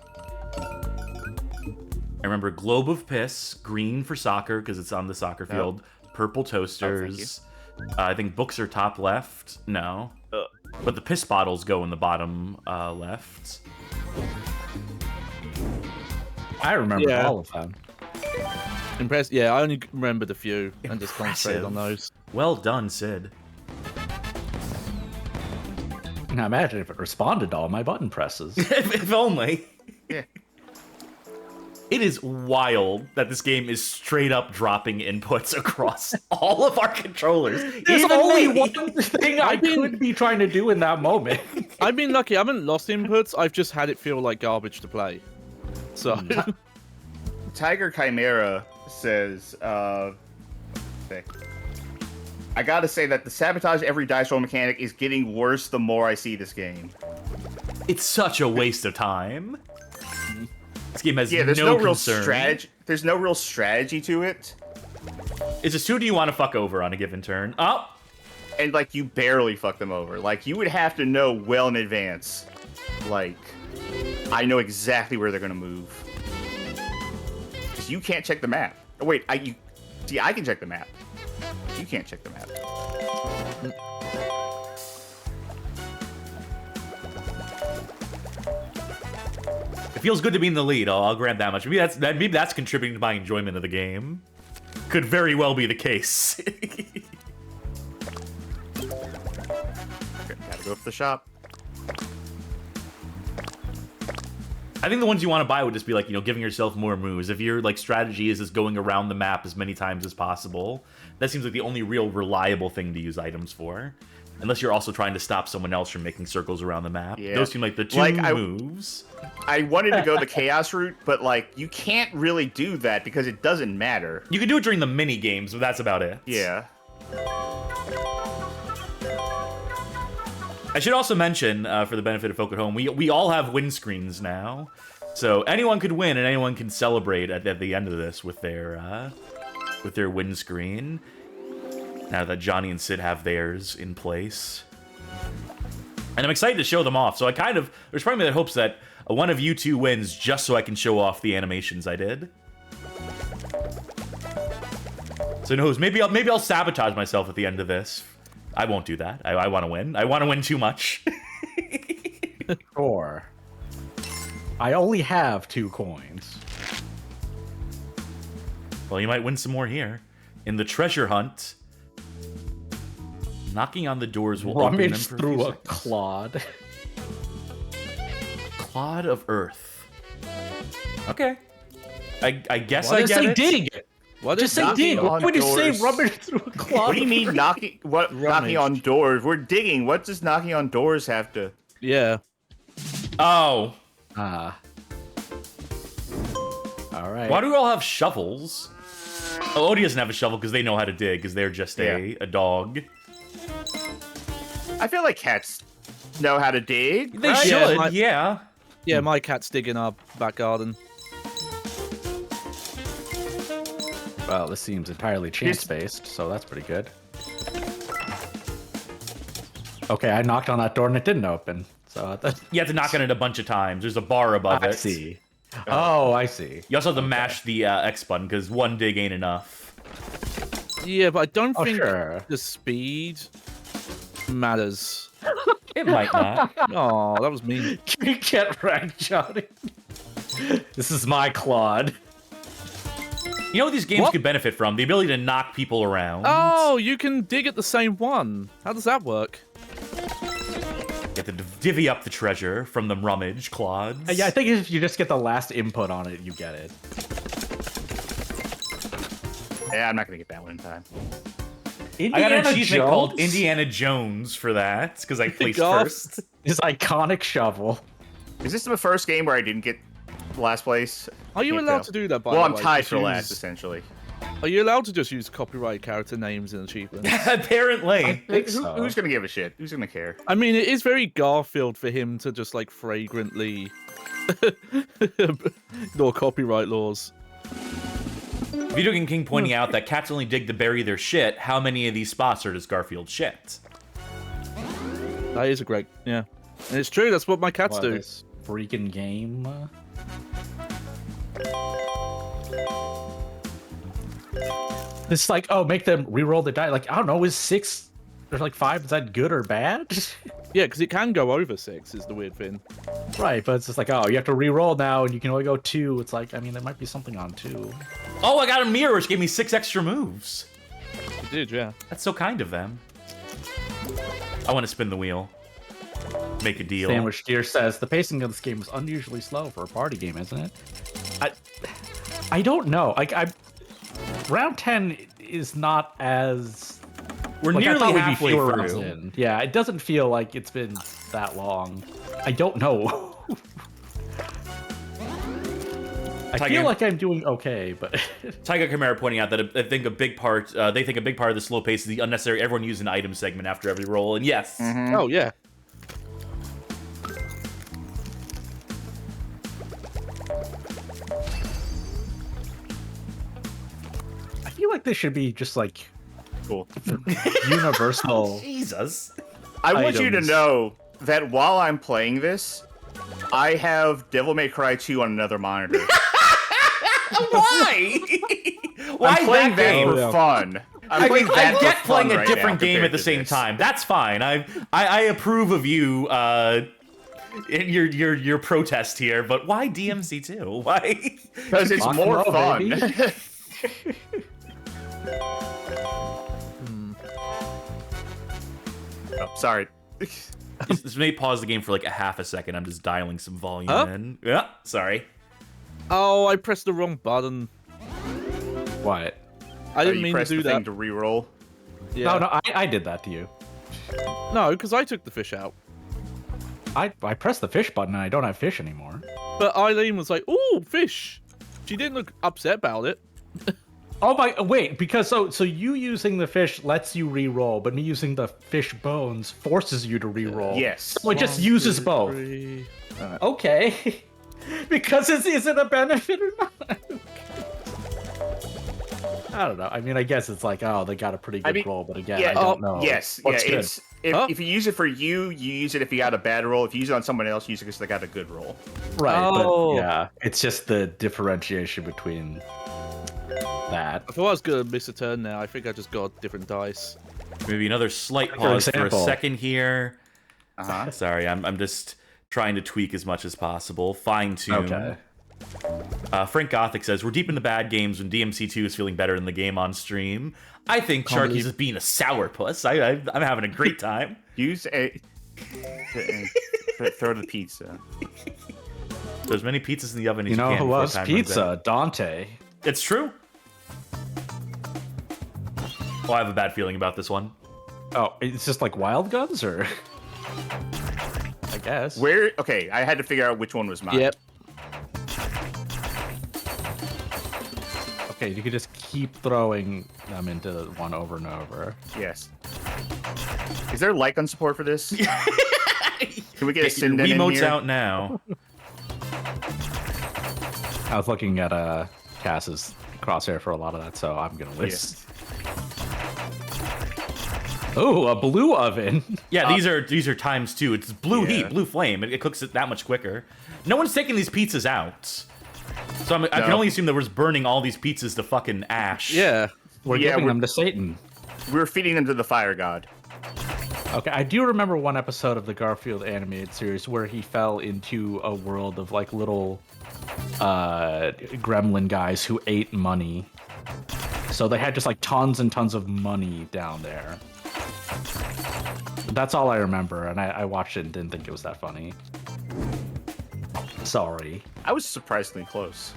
I remember globe of piss, green for soccer because it's on the soccer field, purple toasters. I think books are top left. No. But the piss bottles go in the bottom left. I remember all of them. Impressed. Yeah, I only remembered a few and just concentrated on those. Well done, Sid. Now imagine if it responded to all my button presses. If only. Yeah. It is wild that this game is straight up dropping inputs across all of our controllers. There's Even only me. one thing I could be trying to do in that moment. I've been lucky. I haven't lost inputs. I've just had it feel like garbage to play. So. Tiger Chimera says, okay. I gotta say that the sabotage every dice roll mechanic is getting worse the more I see this game. It's such a waste of time. This game has there's no real concern. strategy. There's no real strategy to it. It's just who do you want to fuck over on a given turn? Oh! And, like, you barely fuck them over. Like, you would have to know well in advance. Like, I know exactly where they're gonna move. Because you can't check the map. Oh, wait, I can check the map. You can't check the map. It feels good to be in the lead. I'll grant that much. Maybe that's contributing to my enjoyment of the game. Could very well be the case. Gotta go for the shop. I think the ones you want to buy would just be like, giving yourself more moves. If your strategy is just going around the map as many times as possible, that seems like the only real reliable thing to use items for. Unless you're also trying to stop someone else from making circles around the map. Yeah. Those seem like the two moves. I wanted to go the chaos route, but you can't really do that because it doesn't matter. You can do it during the mini games, but that's about it. Yeah. I should also mention, for the benefit of folk at home, we all have win screens now. So anyone could win and anyone can celebrate at the end of this with their win screen. Now that Johnny and Sid have theirs in place. And I'm excited to show them off. So there's probably that hopes that one of you two wins just so I can show off the animations I did. So who knows, maybe I'll sabotage myself at the end of this. I won't do that. I want to win. I want to win too much. Sure. I only have 2 coins. Well, you might win some more here. In the treasure hunt, knocking on the doors will open them Rummage for through a seconds. clod. Clod of Earth. Okay. I guess Well, I get it. dig. Just say dig. Why would you say rummage through a clod? What do you mean knocking? Knocking on doors? We're digging. What does knocking on doors have to? Yeah. Oh. All right. Why do we all have shovels? Oh, Odie doesn't have a shovel because they know how to dig, because they're just a dog. I feel like cats know how to dig. They right? should, yeah. Yeah, my cat's digging our back garden. Well, this seems entirely chance-based, so that's pretty good. Okay, I knocked on that door and it didn't open. So You have to knock on it a bunch of times. There's a bar above it. I see. Oh, I see. You also have to mash the X button, because one dig ain't enough. Yeah, but I don't think sure. the speed matters. It might not. Oh, that was mean. Get wrecked, Johnny. This is my clod. You know what these games could benefit from? The ability to knock people around. Oh, you can dig at the same one. How does that work? You have to divvy up the treasure from the rummage clods. Yeah, I think if you just get the last input on it, you get it. Yeah, I'm not gonna get that one in time. I got an achievement called Indiana Jones for that, because I placed first. His iconic shovel. Is this the first game where I didn't get last place? Are you allowed to do that, by Well, the I'm way? tied Just for use- last, essentially. Are you allowed to just use copyright character names in achievements? Apparently. Who's gonna give a shit? Who's gonna care? I mean, it is very Garfield for him to just, like, fragrantly ignore copyright laws. Video Game King pointing out that cats only dig to bury their shit. How many of these spots are just Garfield shit? That is a great, yeah. And it's true, that's what my cats do. This freaking game. It's like, oh, make them re-roll the die. Like, I don't know, is 6 or like 5, is that good or bad? Yeah, because it can go over 6 is the weird thing. Right, but it's just like, oh, you have to re-roll now and you can only go 2. It's like, I mean, there might be something on 2. Oh, I got a mirror, which gave me 6 extra moves. You did, yeah. That's so kind of them. I want to spin the wheel. Make a deal. Sandwich Deer says, the pacing of this game is unusually slow for a party game, isn't it? I don't know. Round 10 is not as... We're like, nearly I thought we'd be halfway fewer rounds through. in. Yeah, it doesn't feel like it's been that long. I don't know. I feel like I'm doing okay, but... Tiger Chimera pointing out that I think a big part, they think a big part of the slow pace is the unnecessary everyone using an item segment after every roll, and yes. Mm-hmm. Oh, yeah. I feel like this should be just like Cool. universal. Jesus. I want you to items. know that while I'm playing this, I have Devil May Cry 2 on another monitor. Why? Why I'm playing that game? for fun. I playing mean, that I for get fun playing a right different now game compared at the to same this. time. That's fine. I approve of you. In your protest here, but why DMC2? Why? Because it's Rock more and roll, fun. baby. Oh, sorry. This may pause the game for like a half a second. I'm just dialing some volume Huh? in. Yeah, sorry. Oh, I pressed the wrong button. What? I didn't you mean to press do the thing that. to re-roll. Yeah. No, I did that to you. No, because I took the fish out. I pressed the fish button and I don't have fish anymore. But Eileen was like, "Ooh, fish." She didn't look upset about it. Oh my! Wait, because so you using the fish lets you re-roll, but me using the fish bones forces you to re-roll. Yes. So it just uses both. 3. Okay. Because is it a benefit or not? I don't know. I mean, I guess it's like, oh, they got a pretty good roll, but again, I don't know. Yes, What's yeah. good? It's if you use it for you use it if you got a bad roll. If you use it on someone else, use it because they got a good roll. Right, Oh. but yeah, it's just the differentiation between that. I thought I was gonna miss a turn now. I think I just got different dice. Maybe another slight pause for a example. second here. Uh-huh. Sorry, I'm just trying to tweak as much as possible, fine tune. Okay. Frank Gothic says, we're deep in the bad games when DMC2 is feeling better than the game on stream. I think Sharky's is being a sourpuss. I'm having a great time. Use a throw the pizza. There's many pizzas in the oven as You know can who before loves time runs out. pizza? Dante. It's true. Oh, I have a bad feeling about this one. Oh, it's just like wild guns, or I guess. Where? Okay, I had to figure out which one was mine. Yep. Okay, you could just keep throwing them into one over and over. Yes. Is there like gun support for this? Can we get a Get your Sinden in Wiimotes here? out now. I was looking at Cass's crosshair for a lot of that, so I'm gonna list. Oh, a blue oven. Yeah, these are times 2. It's blue Yeah. heat, blue flame. It cooks it that much quicker. No one's taking these pizzas out. So I can only assume that we're just burning all these pizzas to fucking ash. Yeah. We're giving them to Satan. We were feeding them to the fire god. Okay, I do remember one episode of the Garfield animated series where he fell into a world of like little gremlin guys who ate money. So they had just like tons and tons of money down there. That's all I remember, and I watched it and didn't think it was that funny. Sorry. I was surprisingly close.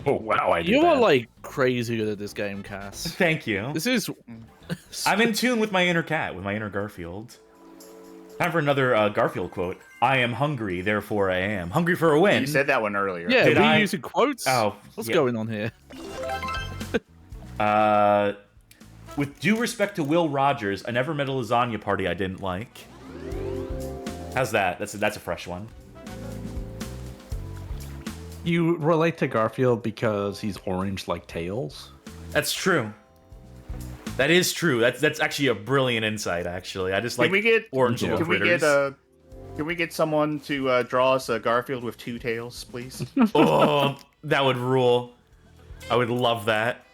Oh wow, I did You that. are like crazy good at this game, Cass. Thank you. This is. I'm in tune with my inner cat, with my inner Garfield. Time for another Garfield quote. I am hungry, therefore I am. Hungry for a win. You said that one earlier. Yeah, Did we I- using quotes. Oh, What's yeah. going on here? With due respect to Will Rogers, I never met a lasagna party I didn't like. How's that? That's a fresh one. You relate to Garfield because he's orange like Tails? That's true. That is true. That's actually a brilliant insight. Actually, I just like orange little critters. Can we get someone to draw us a Garfield with 2 tails, please? Oh, that would rule. I would love that.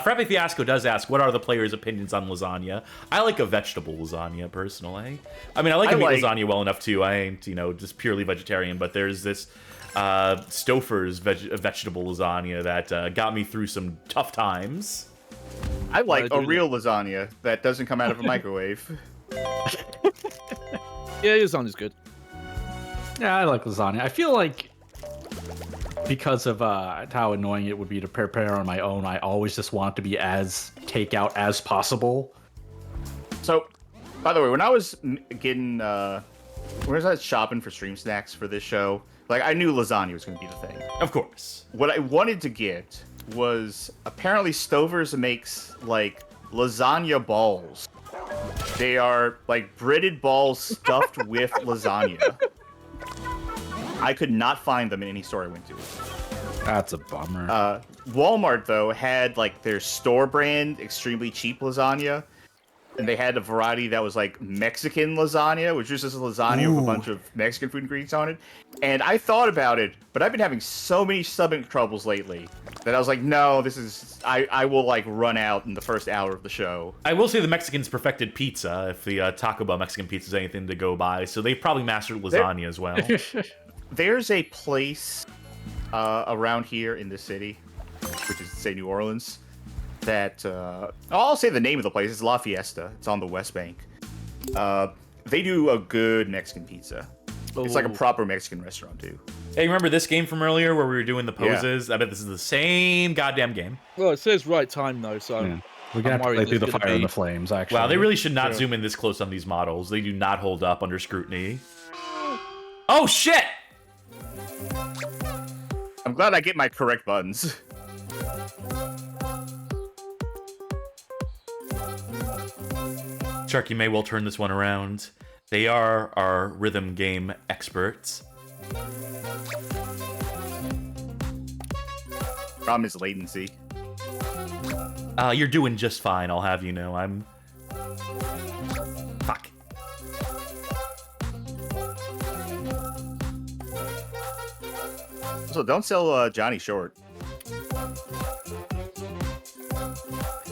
Frappe Fiasco does ask, what are the players' opinions on lasagna? I like a vegetable lasagna, personally. I mean, I like a meat lasagna well enough, too. I ain't, just purely vegetarian, but there's this Stouffer's vegetable lasagna that got me through some tough times. I like a real lasagna that doesn't come out of a microwave. Yeah, lasagna's good. Yeah, I like lasagna. I feel like because of how annoying it would be to prepare on my own, I always just want it to be as takeout as possible. So, by the way, when I was getting, when I was shopping for stream snacks for this show, like, I knew lasagna was going to be the thing. Of course. What I wanted to get was, apparently Stouffer's makes, like, lasagna balls. They are, like, breaded balls stuffed with lasagna. I could not find them in any store I went to. That's a bummer. Walmart, though, had, like, their store brand, extremely cheap lasagna. And they had a variety that was, like, Mexican lasagna, which was just a lasagna with a bunch of Mexican food ingredients on it. And I thought about it, but I've been having so many stomach troubles lately that I was like, no, this is... I will, like, run out in the first hour of the show. I will say the Mexicans perfected pizza, if the Taco Bell Mexican pizza is anything to go by. So they probably mastered lasagna as well. There's a place around here in the city, which is, say, New Orleans, that... I'll say the name of the place. It's La Fiesta. It's on the West Bank. They do a good Mexican pizza. Ooh. It's like a proper Mexican restaurant, too. Hey, remember this game from earlier where we were doing the poses? Yeah. I bet this is the same goddamn game. Well, it says right time, though, so... Yeah. We're going to have to play through the fire and the flames, actually. Wow, they really should not zoom in this close on these models. They do not hold up under scrutiny. Oh, shit! I'm glad I get my correct buttons. Sharky may well turn this one around. They are our rhythm game experts. Problem is latency. You're doing just fine, I'll have you know. Fuck. So don't sell Johnny short.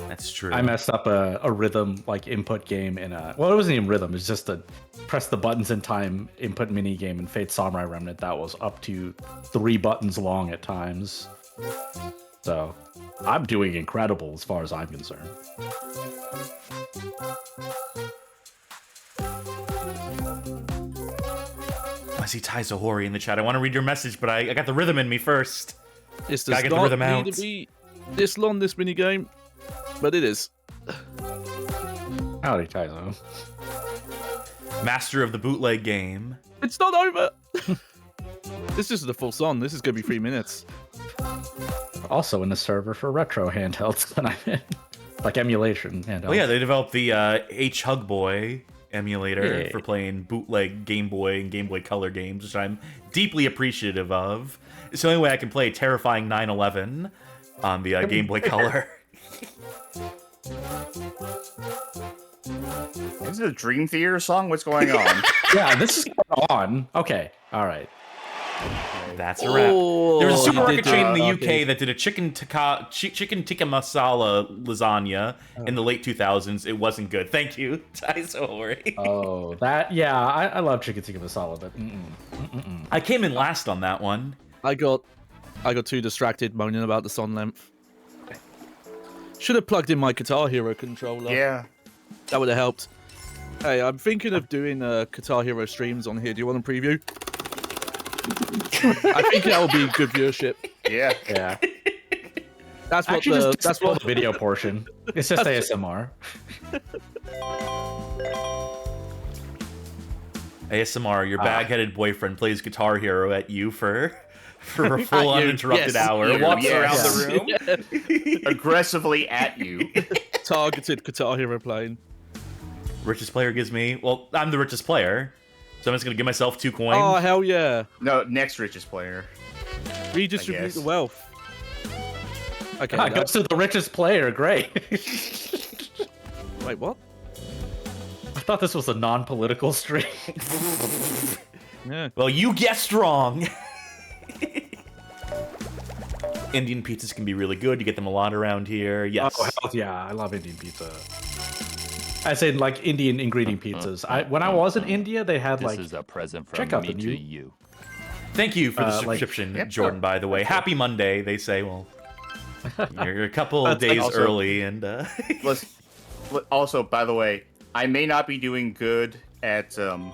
That's true. I messed up a rhythm like input game in a... Well, it wasn't even rhythm. It's just a press the buttons in time input mini game in Fate Samurai Remnant that was up to 3 buttons long at times. So I'm doing incredible as far as I'm concerned. I see Tai Zahori in the chat. I want to read your message, but I got the rhythm in me first. This does not need to be this long, this minigame, but it is. Howdy, Taizo. Master of the bootleg game. It's not over! This is the full song. This is going to be 3 minutes. Also in the server for retro handhelds that I'm in. Like emulation handhelds. Oh yeah, they developed the H-Hug Boy emulator for playing bootleg Game Boy and Game Boy Color games, which I'm deeply appreciative of. It's the only way I can play Terrifying 9/11 on the Game Boy Color. Is it a Dream Theater song? What's going on? Yeah, this is on. Okay, all right. That's a wrap. There was a supermarket chain in the UK that did a chicken tikka masala lasagna in the late 2000s. It wasn't good. Thank you, Tai Zahori. Oh, that, yeah, I love chicken tikka masala, but I came in last on that one. I got too distracted moaning about the song length. Should have plugged in my Guitar Hero controller. Yeah. That would have helped. Hey, I'm thinking of doing Guitar Hero streams on here. Do you want a preview? I think that will be good viewership. Yeah. Yeah. That's what that's what the video portion. It's just ASMR. ASMR, your bag-headed boyfriend plays Guitar Hero at you for a full uninterrupted hour. Walks around the room. Aggressively at you. Targeted Guitar Hero playing. Richest player gives me... Well, I'm the richest player. So I'm just going to give myself 2 coins. Oh, hell yeah. No, next richest player. Redistribute the wealth. Okay. Ah, goes to the richest player. Great. Wait, what? I thought this was a non-political stream. Yeah. Well, you guessed wrong. Indian pizzas can be really good. You get them a lot around here. Yes. Oh, hell yeah. I love Indian pizza. I say like Indian ingredient pizzas. When I was in India, they had like... This is a present from check out me the to new... you. Thank you for the like- subscription, Jordan, by the way. Happy Monday, they say. Well, you're a couple That's days also- early, and... Also, by the way, I may not be doing good at Garfield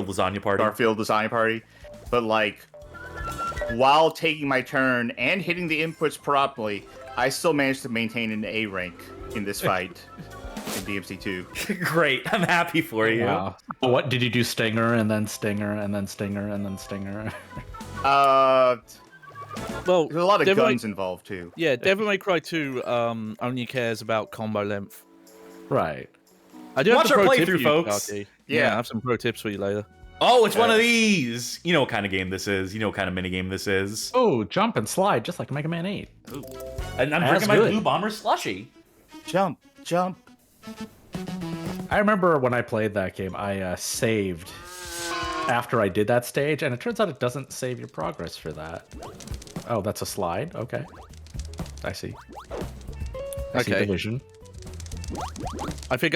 Lasagna Party. Garfield Lasagna Party, but like while taking my turn and hitting the inputs properly, I still managed to maintain an A rank in this fight in DMC2. Great, I'm happy for you. Wow. What did you do? Stinger and then stinger and then stinger and then stinger. Well, There's a lot of Devil May- guns involved too. Yeah, Devil May Cry 2 only cares about combo length. Right. I do Watch have a our pro tip playthrough, for you, folks. Darky. Yeah. I have some pro tips for you later. Oh, it's one of these! You know what kind of game this is. You know what kind of minigame this is. Oh, jump and slide just like Mega Man 8. And I'm That's drinking my good. Blue Bomber slushy. Jump, jump. I remember when I played that game, I saved after I did that stage, and it turns out it doesn't save your progress for that. Oh, that's a slide? Okay. I see. I see Okay. the vision. I think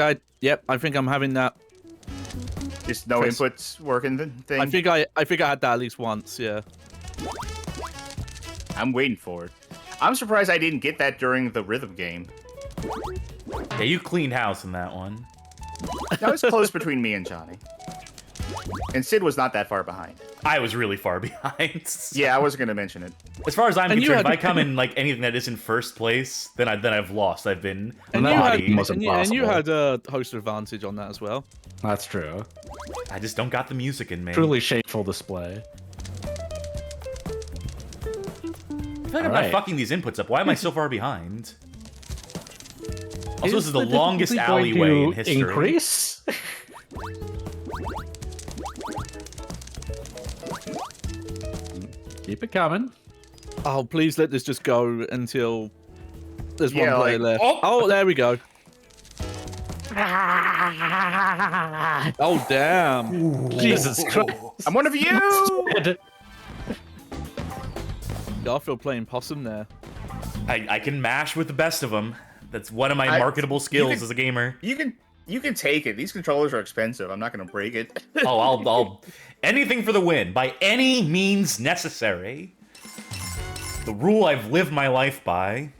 I'm having that. Just no Chris. inputs working thing. I think I had that at least once, yeah. I'm waiting for it. I'm surprised I didn't get that during the rhythm game. Yeah, you cleaned house in that one. That was close between me and Johnny. And Sid was not that far behind. I was really far behind. Yeah, I wasn't going to mention it. As far as I'm And you concerned, if had- I come in like anything that isn't first place, then I've lost. I've been And that you, had, bodied. was and, you, and you impossible. had a host advantage on that as well. That's true. I just don't got the music in me. Truly shameful display. I feel like I'm not Alright. fucking these inputs up. Why am I so far behind? Also, Is this is the difficulty longest going alleyway to in history. Increase? Keep it coming. Oh, please let this just go until there's one Yeah, player like- left. Oh, there we go. Oh, damn. Jesus Christ. I'm one of you! Garfield playing possum there. I can mash with the best of them. That's one of my I- marketable skills you can- as a gamer. You can take it. These controllers are expensive. I'm not going to break it. Oh, I'll anything for the win by any means necessary. The rule I've lived my life by.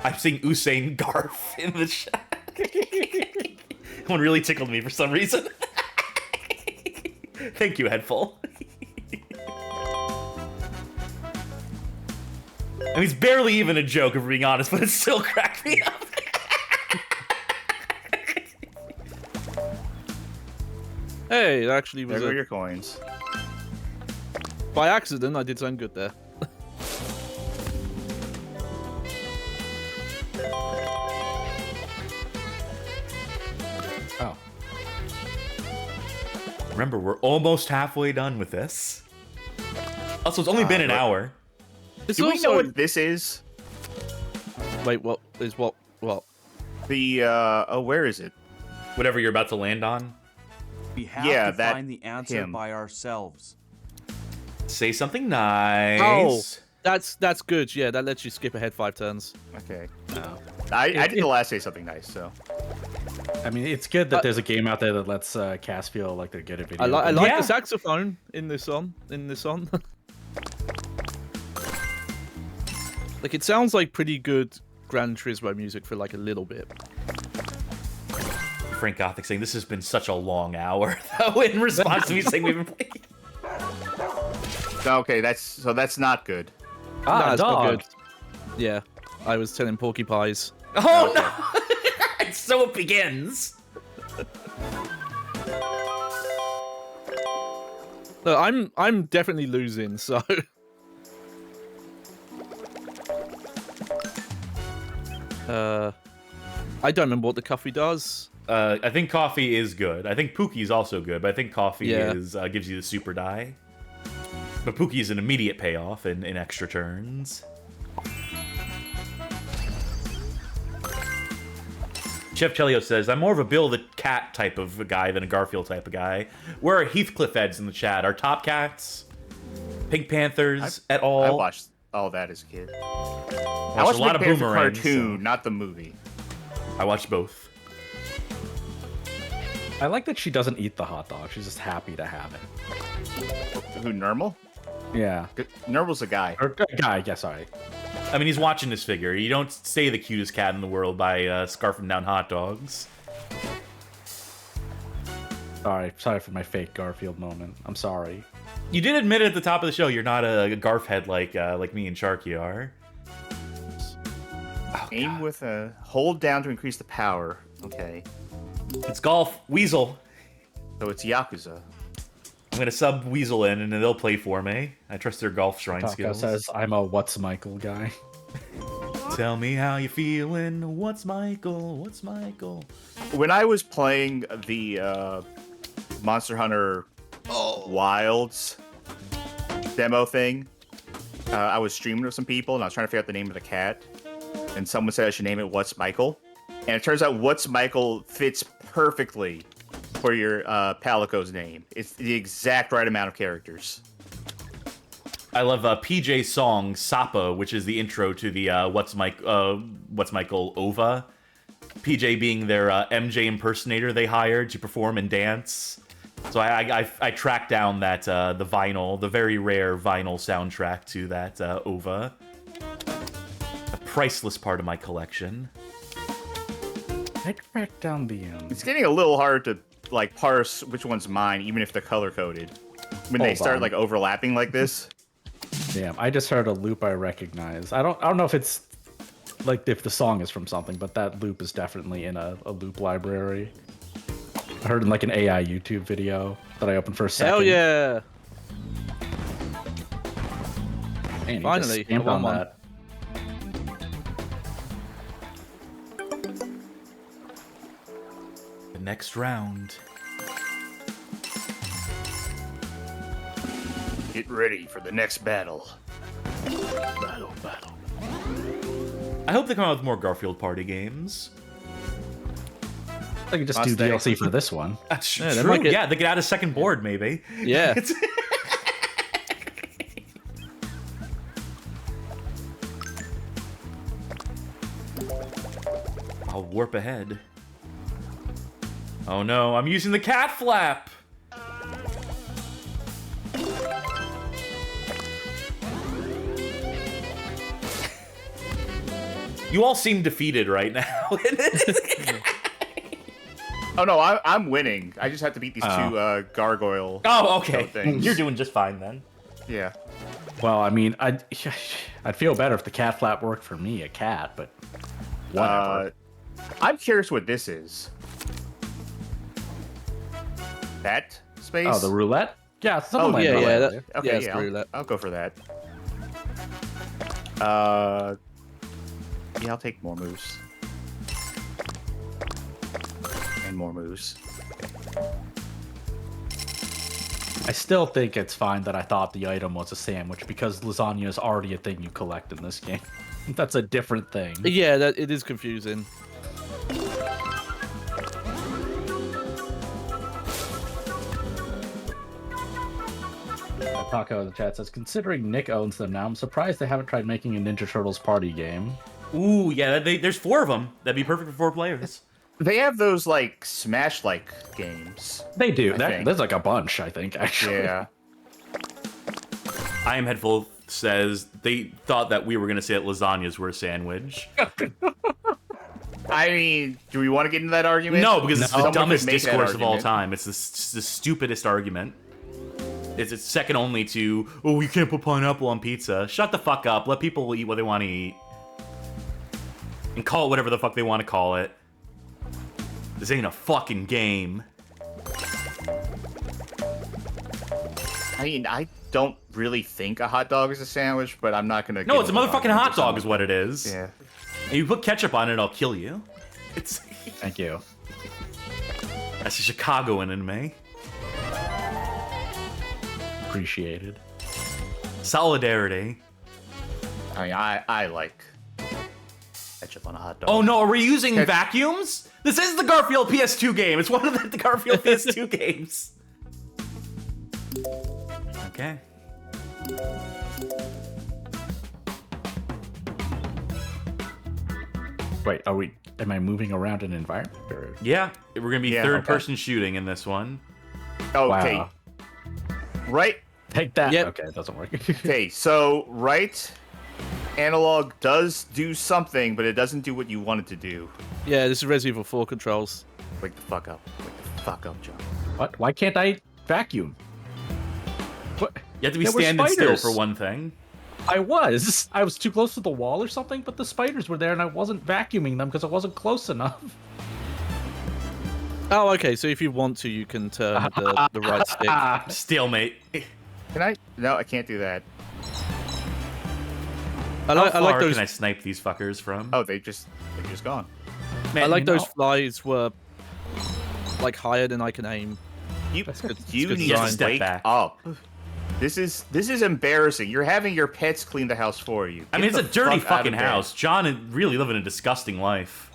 I'm seeing Usain Garf in the chat. That one really tickled me for some reason. Thank you, Headful. I mean, it's barely even a joke, if we're being honest, but it still cracked me up. Hey, it actually There was go a, your coins. by accident. I did something good there. Oh. Remember, we're almost halfway done with this. Also, it's only been an right. hour. It's Do we also... know what this is? Wait, what is what? What? The, where is it? Whatever you're about to land on. We have Yeah, to that find the answer him. by ourselves. Say something nice. That's good. Yeah, that lets you skip ahead 5 turns. Okay. No. I did the last say something nice, so. I mean, it's good that there's a game out there that lets Cass feel like they're good at video. I like Yeah. the saxophone in this song. Like, it sounds like pretty good Gran Turismo music for like a little bit. Frank Gothic saying this has been such a long hour, though, in response to me saying we've been playing. Okay, that's not good. Ah, Nah, it's not dog. good. Yeah, I was telling Porcupines. Oh no! So it begins. Look, I'm definitely losing, so I don't remember what the coffee does. I think coffee is good. I think Pookie is also good, but I think coffee Yeah. is gives you the super die. But Pookie is an immediate payoff in extra turns. Chef Chelio says, I'm more of a Bill the Cat type of a guy than a Garfield type of guy. Where are Heathcliff Eds in the chat? Are Top Cats, Pink Panthers at all? I watched all that as a kid. I watched watched a lot of Pink Panther Boomerang, cartoon, so- not the movie. I watched both. I like that she doesn't eat the hot dog. She's just happy to have it. Who, Nermal? Yeah. Nermal's a guy. Or guy, yeah, sorry. I mean, he's watching this figure. You don't stay the cutest cat in the world by scarfing down hot dogs. Sorry for my fake Garfield moment. I'm sorry. You did admit at the top of the show you're not a Garf head like me and Sharky are. Oh, Aim God. with a hold down to increase the power. Okay. It's Golf Weasel. So it's Yakuza. I'm gonna sub Weasel in and they'll play for me. I trust their golf shrine Taco skills. says, I'm a What's Michael guy. Tell me how you feeling. What's Michael? What's Michael? When I was playing the Monster Hunter Wilds demo thing, I was streaming with some people and I was trying to figure out the name of the cat. And someone said I should name it What's Michael. And it turns out What's Michael fits perfectly for your Palico's name. It's the exact right amount of characters. I love PJ's song Sapa, which is the intro to the What's Michael OVA. PJ being their MJ impersonator they hired to perform and dance. So I tracked down that the vinyl, the very rare vinyl soundtrack to that OVA. A priceless part of my collection. I tracked down the It's getting a little hard to like parse which one's mine, even if they're color coded. When they Hold start on. like overlapping like this. Damn, I just heard a loop I recognize. I don't know if it's like if the song is from something, but that loop is definitely in a loop library. I heard in like an AI YouTube video that I opened for a second. Hell yeah! Man, you just Finally, stamped I on won one. that. The next round. Get ready for the next battle. Battle. I hope they come out with more Garfield Party games. I could just do Mustang. DLC for this one. That's Yeah, they true. might get- Yeah, they could add a second board, maybe. Yeah. I'll warp ahead. Oh no, I'm using the cat flap! You all seem defeated right now. Oh no, I'm winning. I just have to beat these two gargoyle. Oh, okay. things. You're doing just fine then. Yeah. Well, I mean, I'd feel better if the cat flap worked for me, a cat, but whatever. I'm curious what this is. That space? Oh, the roulette? Yeah, something Oh, like yeah, that. yeah. Okay, Yeah, it's yeah, roulette. I'll go for that. Yeah, I'll take more moves. And more moves. I still think it's fine that I thought the item was a sandwich because lasagna is already a thing you collect in this game. That's a different thing. Yeah, it is confusing. Taco in the chat says, considering Nick owns them now, I'm surprised they haven't tried making a Ninja Turtles party game. Ooh, yeah, there's 4 of them. That'd be perfect for 4 players. They have those like Smash-like games. They do. I think. There's like a bunch, I think, actually. Yeah. I Am Headful says they thought that we were going to say that lasagnas were a sandwich. I mean, do we want to get into that argument? No, because it's the Someone could dumbest make that discourse of all argument. time. It's the stupidest argument. It's second only to, oh, you can't put pineapple on pizza. Shut the fuck up. Let people eat what they want to eat. And call it whatever the fuck they want to call it. This ain't a fucking game. I mean, I don't really think a hot dog is a sandwich, but I'm not gonna. No, get it's a into an motherfucking argument hot with dog someone. is what it is. Yeah. And you put ketchup on it, I'll kill you. It's Thank you. That's a Chicagoan in me. Appreciated. Solidarity. I mean, I like Ketchup on a hot dog. Oh no, are we using vacuums? This is the Garfield PS2 game. It's one of the Garfield PS2 games. Okay. Wait, am I moving around an environment? Or... Yeah, we're gonna be Yeah, third-person shooting in this one. Okay. Wow. Right. Take that. Yep. Okay, it doesn't work. Okay, so right analog does do something, but it doesn't do what you want it to do. Yeah, this is Resident Evil 4 controls. Wake the fuck up. Wake the fuck up, John. What? Why can't I vacuum? What? You have to be There were standing still spiders. for one thing. I was too close to the wall or something, but the spiders were there and I wasn't vacuuming them because I wasn't close enough. Oh, okay. So if you want to, you can turn the right stick. Stalemate. Can I? No, I can't do that. I How like far those. can I snipe these fuckers from? Oh, they're just gone. Man, I like you those know- flies were like higher than I can aim. You good- you good need design. to Step wake back. up. This is embarrassing. You're having your pets clean the house for you. I Get mean, it's a the dirty fuck out of fucking bed. house. John is really living a disgusting life.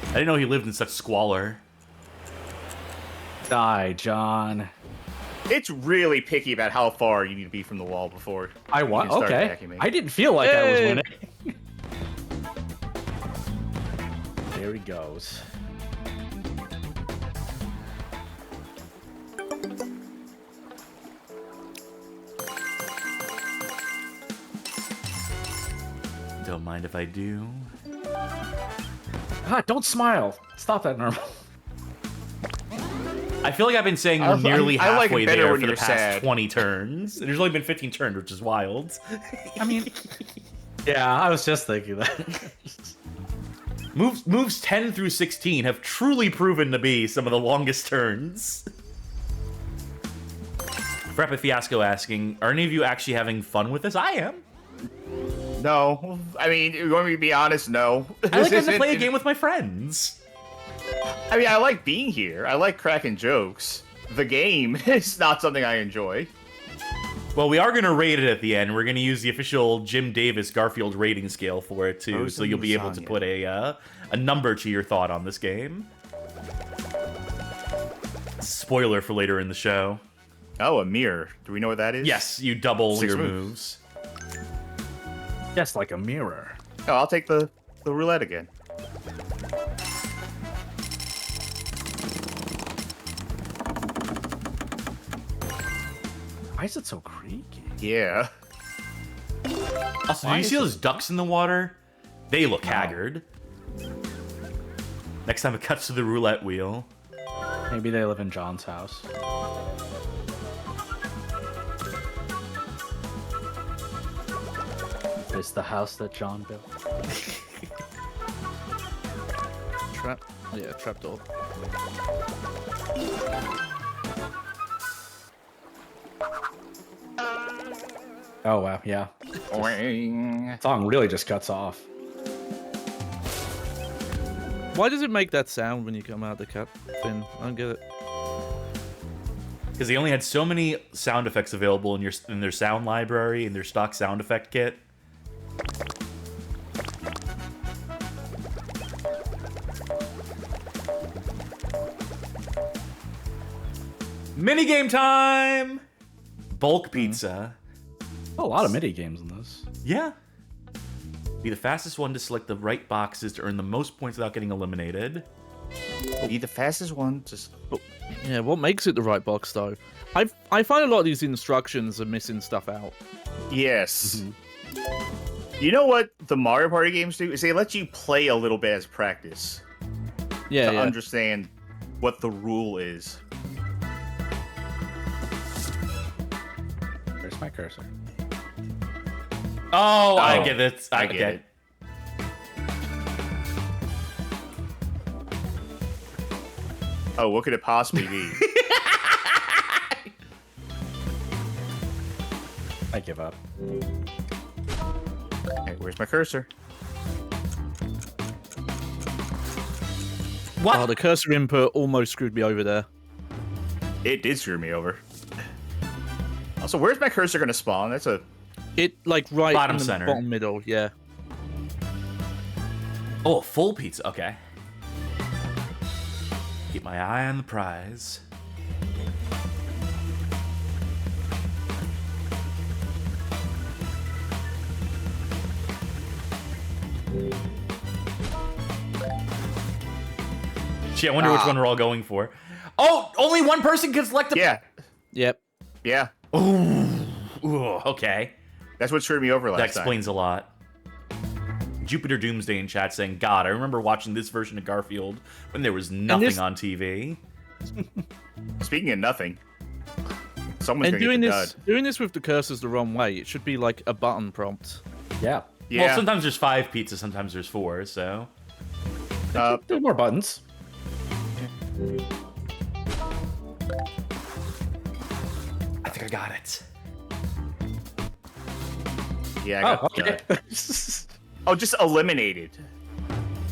I didn't know he lived in such squalor. Die, John. It's really picky about how far you need to be from the wall before I you want. can start Okay. vacuuming. I didn't feel like I was Hey! winning. There he goes. Don't mind if I do. God, don't smile. Stop that, Normal. I feel like I've been saying we're nearly I like it halfway better there when for the you're past sad. 20 turns. There's only been 15 turns, which is wild. I mean, yeah, I was just thinking that. Moves 10 through 16 have truly proven to be some of the longest turns. Frappa Fiasco asking, are any of you actually having fun with this? I am. No, I mean, you want me to be honest? No. I like This to play a isn't- game with my friends. I mean, I like being here. I like cracking jokes. The game is not something I enjoy. Well, we are going to rate it at the end. We're going to use the official Jim Davis Garfield rating scale for it, too. So Frozen you'll be able to lasagna. put a number to your thought on this game. Spoiler for later in the show. Oh, a mirror. Do we know what that is? Yes, you double 6 your moves. moves. Just like a mirror. Oh, I'll take the roulette again. Why is it so creaky? Yeah. Also, do you see those ducks in the water? They look haggard. Next time it cuts to the roulette wheel. Maybe they live in John's house. Is this the house that John built? Trap. Yeah, trapdoor. Oh wow, yeah. Oing. Song really just cuts off. Why does it make that sound when you come out the cut thing? I don't get it. Because they only had so many sound effects available in their sound library, in their stock sound effect kit. Minigame time! Bulk pizza. Oh, a lot of mini games in this. Yeah. Be the fastest one to select the right boxes to earn the most points without getting eliminated. Be the fastest one. Just Yeah, what makes it the right box though? I find a lot of these instructions are missing stuff out. yes. You know what the Mario Party games do? Is they let you play a little bit as practice Yeah, to yeah. understand what the rule is. Where's my cursor? Oh, I Oh, get it. I get it. Oh, what could it possibly be? I give up. Hey, where's my cursor? What? Oh, the cursor input almost screwed me over there. It did screw me over. Also, where's my cursor going to spawn? That's a... It like right Bottom in the center. bottom middle, yeah. Oh, a full pizza. Okay. Keep my eye on the prize. Gee, I wonder which one we're all going for. Oh, only one person can select a... Yeah. Yep. Yeah. Ooh, okay. That's what screwed me over last That time. explains a lot. Jupiter Doomsday in chat saying, God, I remember watching this version of Garfield when there was nothing on TV. Speaking of nothing, someone's And gonna get the dud. doing this with the cursors the wrong way, it should be like a button prompt. Yeah. Yeah. Well, sometimes there's 5 pizzas, sometimes there's 4, so... There are more buttons. I think I got it. Yeah, I got Oh, the okay. dud. Oh, just eliminated.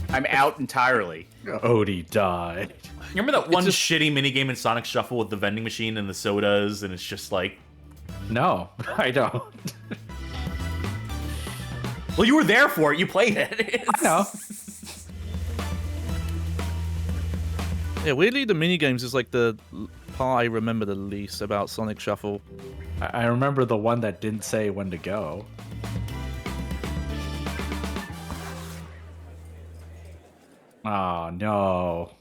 I'm out entirely. Odie died. You remember that one shitty minigame in Sonic Shuffle with the vending machine and the sodas, and it's just like... No, I don't. Well, you were there for it. You played it. I know. Yeah, weirdly, the minigames is like the part I remember the least about Sonic Shuffle. I remember the one that didn't say when to go. Oh, no.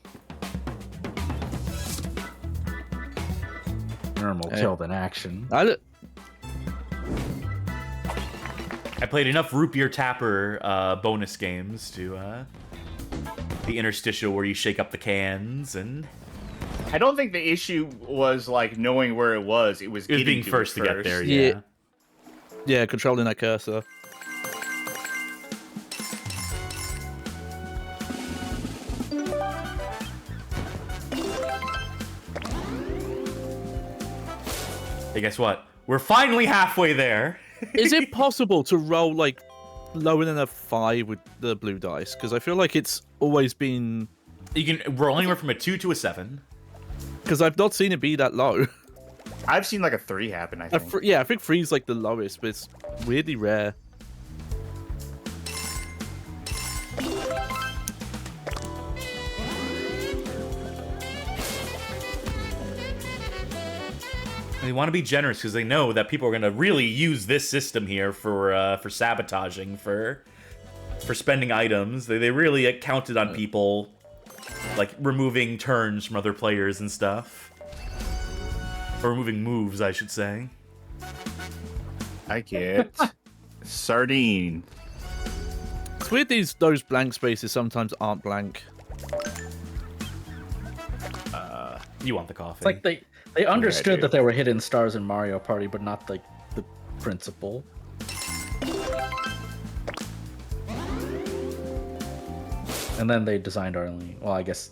Normal killed in action. I played enough Root Beer Tapper bonus games to the interstitial where you shake up the cans and... I don't think the issue was like knowing where it was. It was being getting first to get there, Yeah. Yeah, controlling that cursor. Hey, guess what? We're finally halfway there. Is it possible to roll like lower than a 5 with the blue dice? Because I feel like it's always been... You can roll anywhere from a 2 to a 7. Because I've not seen it be that low. I've seen like a 3 happen, I think. Yeah, I think 3 is like the lowest, but it's weirdly rare. They want to be generous because they know that people are going to really use this system here for sabotaging, for spending items. They really counted on people like removing turns from other players and stuff, or removing moves, I should say. I get sardine. It's weird those blank spaces sometimes aren't blank. You want the coffee? It's like they understood do. that there were hidden stars in Mario Party, but not like the principle. And then they designed Arlene. Well, I guess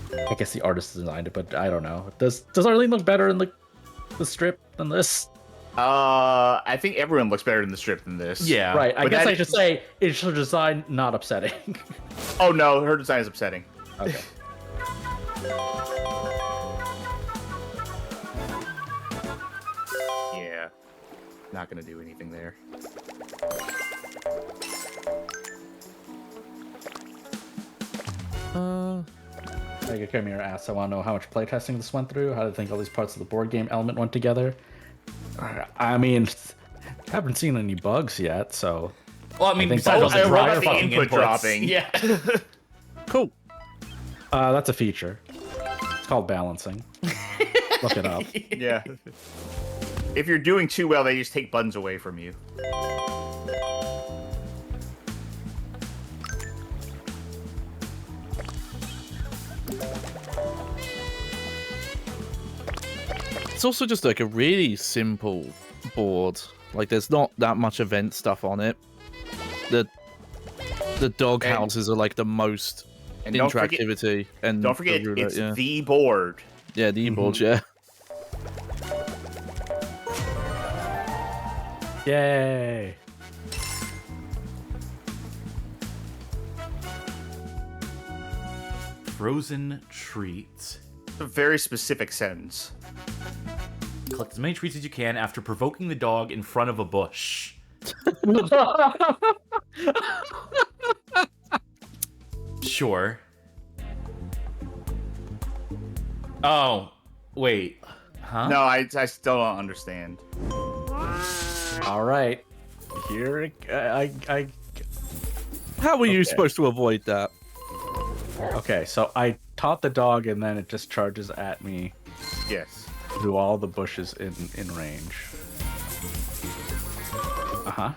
the artist designed it, but I don't know. Does Arlene look better in the strip than this? I think everyone looks better in the strip than this. Yeah. Right. I But guess that I should say it's her design not upsetting. Oh no, her design is upsetting. Okay. Yeah. Not gonna do anything there. Camera asks, I want to know how much playtesting this went through. How do you think all these parts of the board game element went together? I mean, haven't seen any bugs yet, so... Well, I mean, I think besides all that the was- I wrote driver about the fucking input inputs. dropping. Yeah. Cool. That's a feature. It's called balancing. Look it up. Yeah. If you're doing too well, they just take buttons away from you. It's also just like a really simple board. Like there's not that much event stuff on it. The dog And- houses are like the most And don't forget, interactivity. And don't forget, the roulette, it's yeah. the board. Yeah, the e-boards, yeah. Yay! Frozen treat. It's a very specific sentence. Collect as many treats as you can after provoking the dog in front of a bush. Sure. Oh, wait. Huh? No, I still don't understand. All right. Here, I. How were you Okay. supposed to avoid that? Okay, so I taunt the dog, and then it just charges at me Yes. through all the bushes in range. Uh-huh.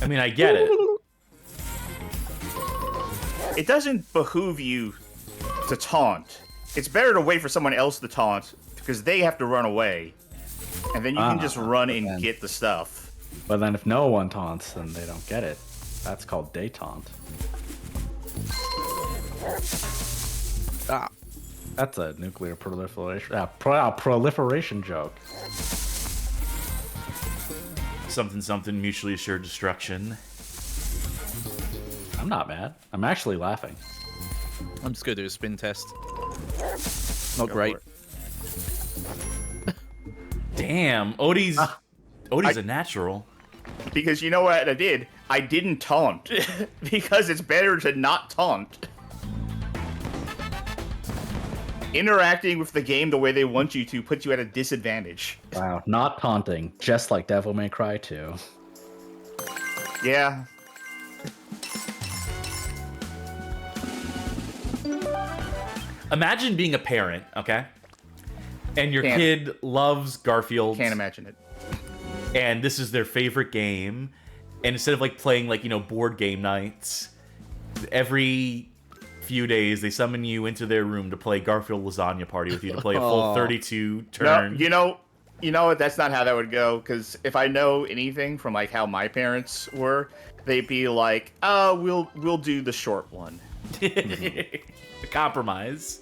I mean, I get it. It doesn't behoove you to taunt. It's better to wait for someone else to taunt because they have to run away, and then you can just run and then- get the stuff. But then if no one taunts, then they don't get it. That's called detaunt. Ah, That's a nuclear proliferation joke. Something, something, mutually assured destruction. I'm not mad. I'm actually laughing. I'm just gonna do a spin test. Not Go great. for it. Damn, Odie's a natural. Because you know what I did? I didn't taunt. Because it's better to not taunt. Interacting with the game the way they want you to puts you at a disadvantage. Wow, not taunting, just like Devil May Cry 2. Yeah. Imagine being a parent, okay? And your Can't. kid loves Garfield. Can't imagine it. And this is their favorite game. And instead of like playing like, board game nights, every few days they summon you into their room to play Garfield Lasagna Party with you to play a full 32 No, turn. you know what? That's not how that would go. Because if I know anything from like how my parents were, they'd be like, "Oh, we'll do the short one." A compromise.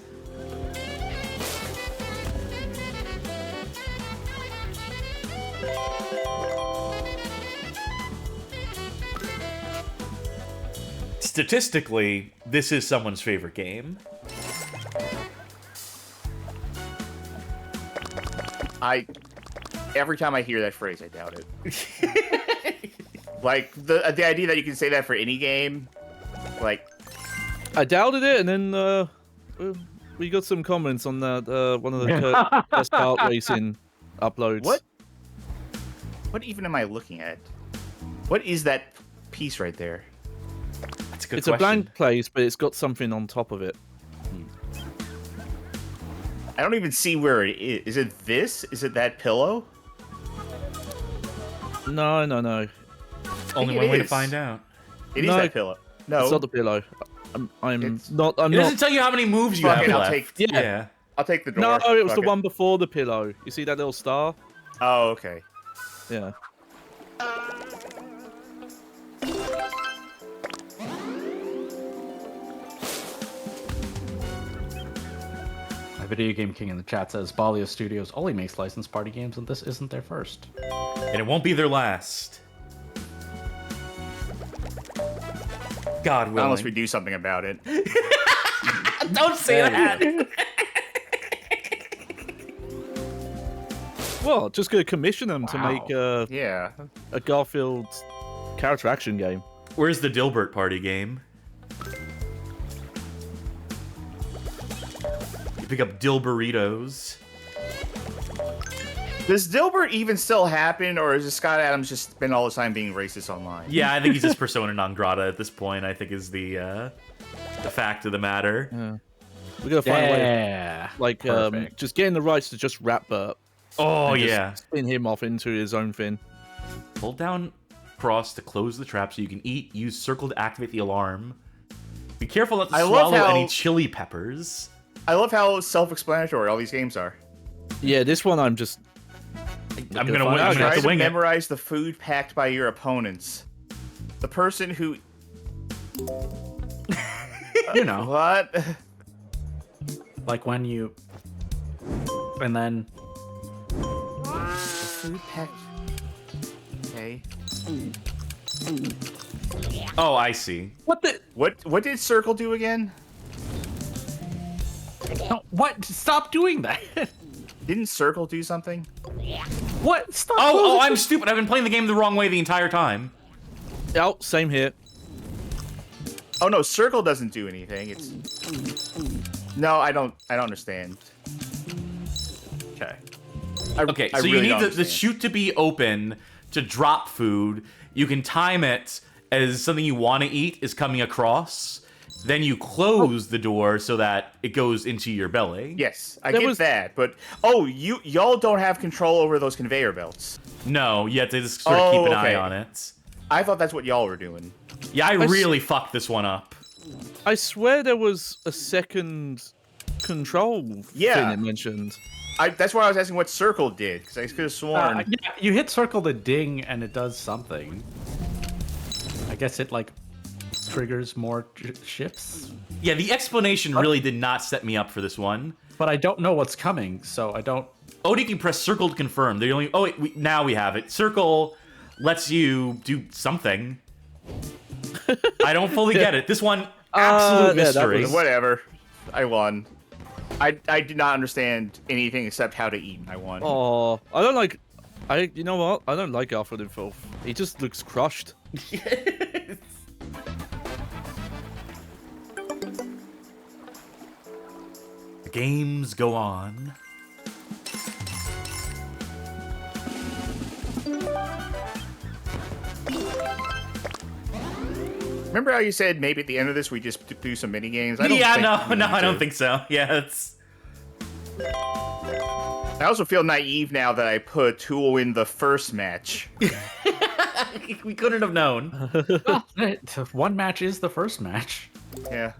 Statistically, this is someone's favorite game. Every time I hear that phrase, I doubt it. Like the idea that you can say that for any game, like I doubted it, and then we got some comments on that one of the best kart racing uploads. what even am I looking at? What is that piece right there? That's a good It's question. a blank place, but it's got something on top of it. I don't even see where it is. Is it this? Is it that pillow? No. Only it one way to is. find out. It is No, that pillow. No, It's not the pillow. I'm It's- not. I'm It doesn't not. tell you how many moves you Fuck have it, I'll left. take- Yeah. I'll take the door. No, it was Fuck the one before the pillow. You see that little star? Oh, okay. Yeah. My Video Game King in the chat says Balio Studios only makes licensed party games, and this isn't their first. And it won't be their last. God willing. Unless we do something about it. Don't say that. Well, just gonna commission them to make Yeah. a Garfield character action game. Where's the Dilbert party game? You pick up Dilburritos. Does Dilbert even still happen, or is Scott Adams just spend all the time being racist online? Yeah, I think he's just persona non grata at this point. I think is the fact of the matter. Yeah. We gotta find a way, Yeah. like, Perfect. just getting the rights to just rap Burt. Oh and just yeah. spin him off into his own thing. Hold down cross to close the trap so you can eat. Use circle to activate the alarm. Be careful not to I love swallow how- any chili peppers. I love how self-explanatory all these games are. Yeah, this one I'm just. I'm find gonna out. have Try to to wing it. memorize the food packed by your opponents. The person who... You know, What? like when you... And then... Food packed... Okay. Oh, I see. What the... What did Circle do again? What? Stop doing that. Didn't Circle do something? What? Stop. Oh, closing I'm stupid. I've been playing the game the wrong way the entire time. Oh, same here. Oh no, circle doesn't do anything. It's no, I don't understand. Okay. I So really you need don't the understand. chute to be open to drop food. You can time it as something you want to eat is coming across. Then you close the door so that it goes into your belly. Yes, I There get was- that, but y'all don't have control over those conveyor belts. No, you have to just sort of keep an eye okay. on it. I thought that's what y'all were doing. Yeah, I really fucked this one up. I swear there was a second control Yeah. thing it mentioned. That's why I was asking what circle did, because I could have sworn. Yeah, you hit circle to ding and it does something. I guess it like triggers more ships, Yeah, the explanation really did not set me up for this one. but I don't know what's coming, so I don't. Oh, you can press circle to confirm. The only now we have it. Circle lets you do something. I don't fully get it. This one, absolute yeah, that mystery. was- Whatever. I won. I did not understand anything except how to eat. I won. Oh, I don't like. You know what? I don't like Garfield in Filth. He just looks crushed. The games go on. Remember how you said maybe at the end of this we just do some mini games? I I need don't to. think so. Yeah, it's I also feel naive now that I put Tool in the first match. we couldn't have known. One match is the first match. Yeah.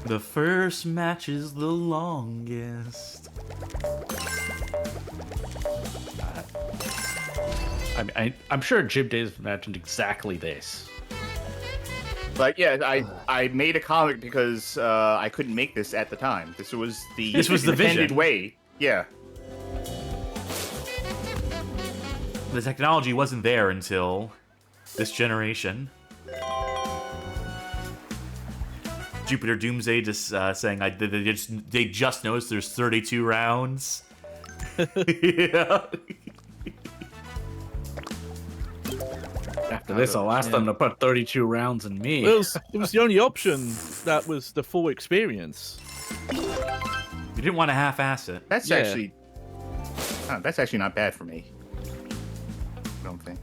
The first match is the longest. I'm sure Jib Days imagined exactly this. But yeah, I made a comic because I couldn't make this at the time. This was the vision. intended way. Yeah. The technology wasn't there until this generation. Jupiter Doomsday just saying they just noticed there's 32 rounds. Yeah. After this, I'll ask them to put 32 rounds in me. It was the only option that was the full experience. You didn't want to half-ass it. That's Yeah. that's actually not bad for me. I don't think.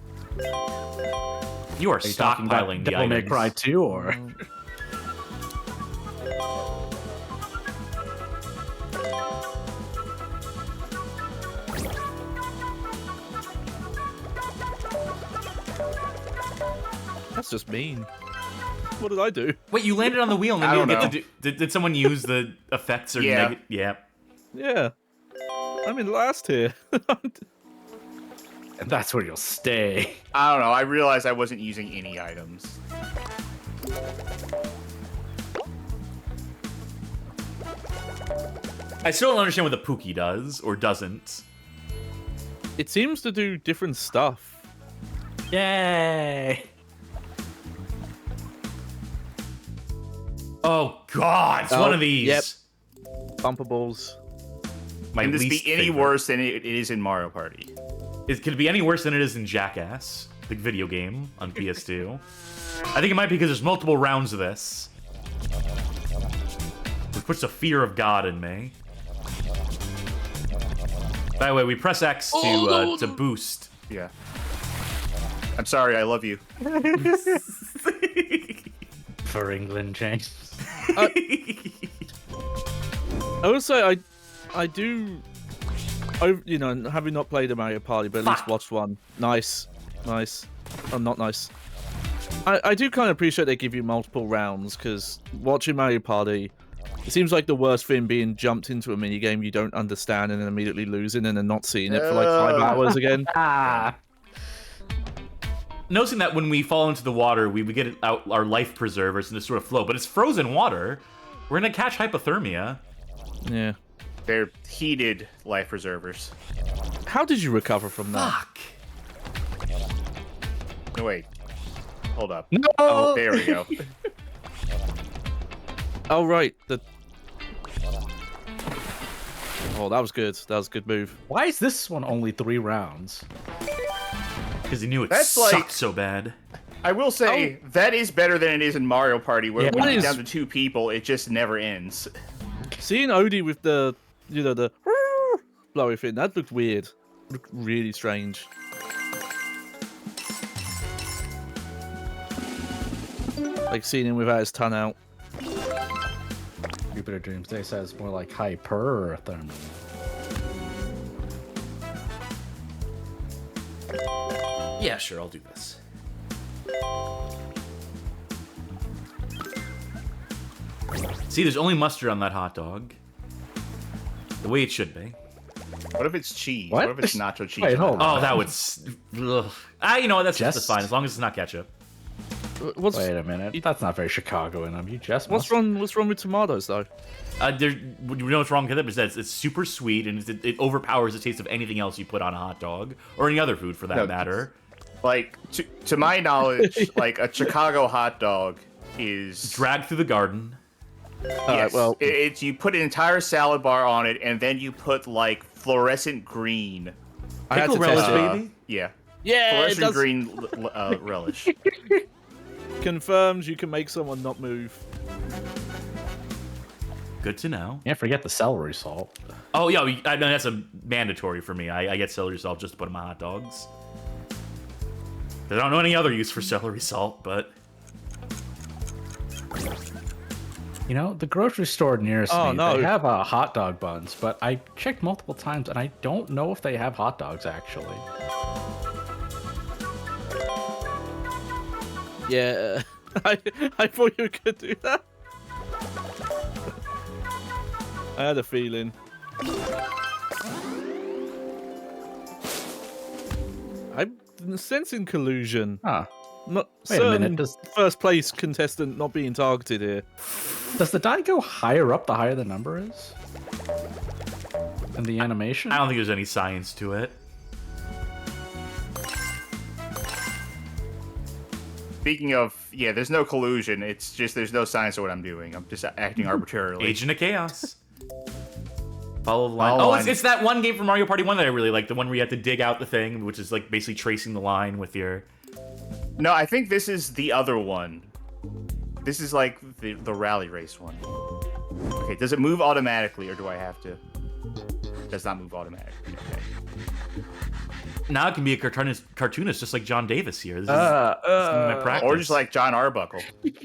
You are Are you talking about stockpiling the Devil May items. Cry 2 or? That's just mean. What did I do? Wait, you landed on the wheel and then I you don't didn't get to do... Did someone use the effects or Yeah. Yeah. Yeah. I'm in last here. And that's where you'll stay. I don't know. I realized I wasn't using any items. I still don't understand what the Pookie does or doesn't. It seems to do different stuff. Yay! Oh God, it's one Oh, of these. yep. Bumpables. My Can this least be any favorite. worse than it is in Mario Party? Could it be any worse than it is in Jackass, the video game on PS2? I think it might be because there's multiple rounds of this. Which puts a fear of God in me. By the way, we press X to boost. Yeah. I'm sorry. I love you. For England, James. I would say I do. You know, having not played a Mario Party, but at least watched one. Nice. Oh, not nice. I do kind of appreciate they give you multiple rounds, because watching Mario Party, it seems like the worst thing being jumped into a minigame you don't understand and then immediately losing and then not seeing it for like 5 hours again. Noticing that when we fall into the water, we would get out our life preservers and just sort of flow, but it's frozen water. We're gonna catch hypothermia. Yeah. They're heated life preservers. How did you recover from that? Fuck. No, wait. Hold up. No! Oh, there we go. Oh, right. Oh, that was good. That was a good move. Why is this one only 3 rounds? Because he knew it That's sucked like- so bad. I will say that is better than it is in Mario Party, where when you get down to 2 people, it just never ends. Seeing Odie with the, the blowy thing, that looked weird. Looked really strange. Like seeing him without his tongue out. Jupiter Doomsday says more like hyperthermia. Yeah, sure, I'll do this. See, there's only mustard on that hot dog. The way it should be. What if it's cheese? What? What if it's nacho cheese? Wait, hold on. Oh, that would... you know what? That's just Just- fine, as long as it's not ketchup. What's Wait a minute. That's not very Chicago in them. You just what's wrong with tomatoes though? You know what's wrong with it? Is that it's super sweet and it overpowers the taste of anything else you put on a hot dog. Or any other food, for that No, matter. Like, to my knowledge, like, a Chicago hot dog is... Dragged through the garden. Yes, well, it's you put an entire salad bar on it, and then you put, like, fluorescent green. I had to Pickle relish, test it. baby. Yeah. Yeah, it Fluorescent does. green relish. Confirms you can make someone not move. Good to know. Can't forget the celery salt. Oh, yeah, I know that's a mandatory for me. I get celery salt just to put in my hot dogs. I don't know any other use for celery salt, but... You know, the grocery store nearest Oh, me, no. they have hot dog buns, but I checked multiple times and I don't know if they have hot dogs actually. Yeah, I thought you could do that. I had a feeling. I'm sensing collusion. Huh. Not Wait a minute, certain does- first place contestant not being targeted here. Does the die go higher up the higher the number is? In the animation? I don't think there's any science to it. Speaking of, yeah, there's no collusion. It's just there's no science to what I'm doing. I'm just acting arbitrarily. Agent of Chaos. Follow the line. Follow the Oh, line. it's that one game from Mario Party 1 that I really like. The one where you have to dig out the thing, which is like basically tracing the line with your... No, I think this is the other one. This is like the rally race one. Okay, does it move automatically, or do I have to? It does not move automatically. Okay. Now it can be a cartoonist just like John Davis here. This is my practice. Or just like John Arbuckle.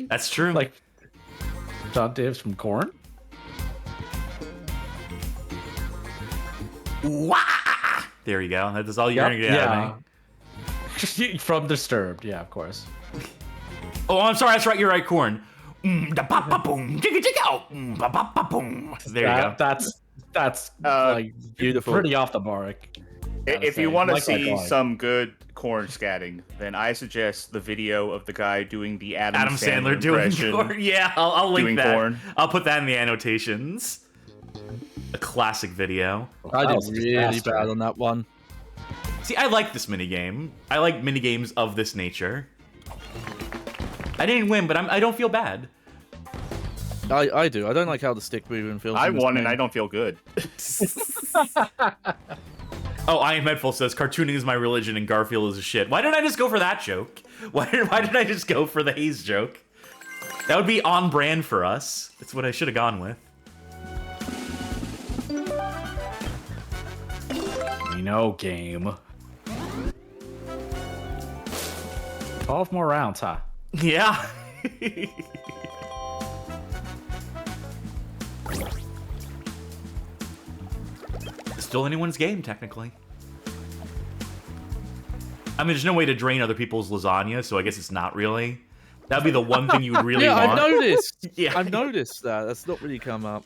That's true. Like John Davis from Korn? Wah! There you go. That's all you're gonna get out of me. From Disturbed, yeah, of course. Oh, I'm sorry. That's right. You're right, Corn. Da ba ba boom, jigga jigga. Ba ba ba boom. There you go. That's like Beautiful. pretty off the mark. If you say. want to Like that see drawing. some good corn scatting, then I suggest the video of the guy doing the Adam Sandler doing impression. corn. Yeah, I'll link doing that. corn. I'll put that in the annotations. A classic video. I That did was a really disaster. bad on that one. See, I like this minigame. I like minigames of this nature. I didn't win, but I don't feel bad. I do. I don't like how the stick moving feels. I in this won and game. I don't feel good. Oh, I Am Medful says, cartooning is my religion and Garfield is a shit. Why didn't I just go for that joke? Why did I just go for the Hayes joke? That would be on brand for us. That's what I should have gone with. We know, game. 12 more rounds, huh? Yeah. Still anyone's game, technically. I mean, there's no way to drain other people's lasagna, so I guess it's not really. That'd be the one thing you would really Yeah, want. I've noticed. Yeah. I've noticed that. That's not really come up.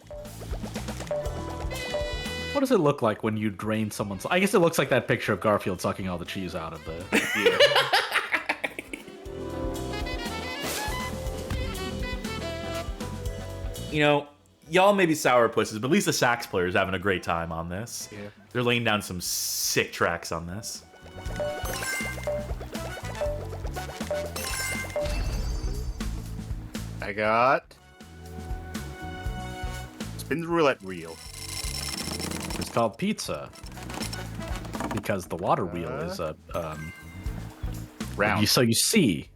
What does it look like when you drain someone's... I guess it looks like that picture of Garfield sucking all the cheese out of the... You know, y'all may be sourpusses, but at least the sax player's having a great time on this. Yeah. They're laying down some sick tracks on this. I got spin the roulette wheel. It's called pizza. Because the water wheel is a... Round. so you see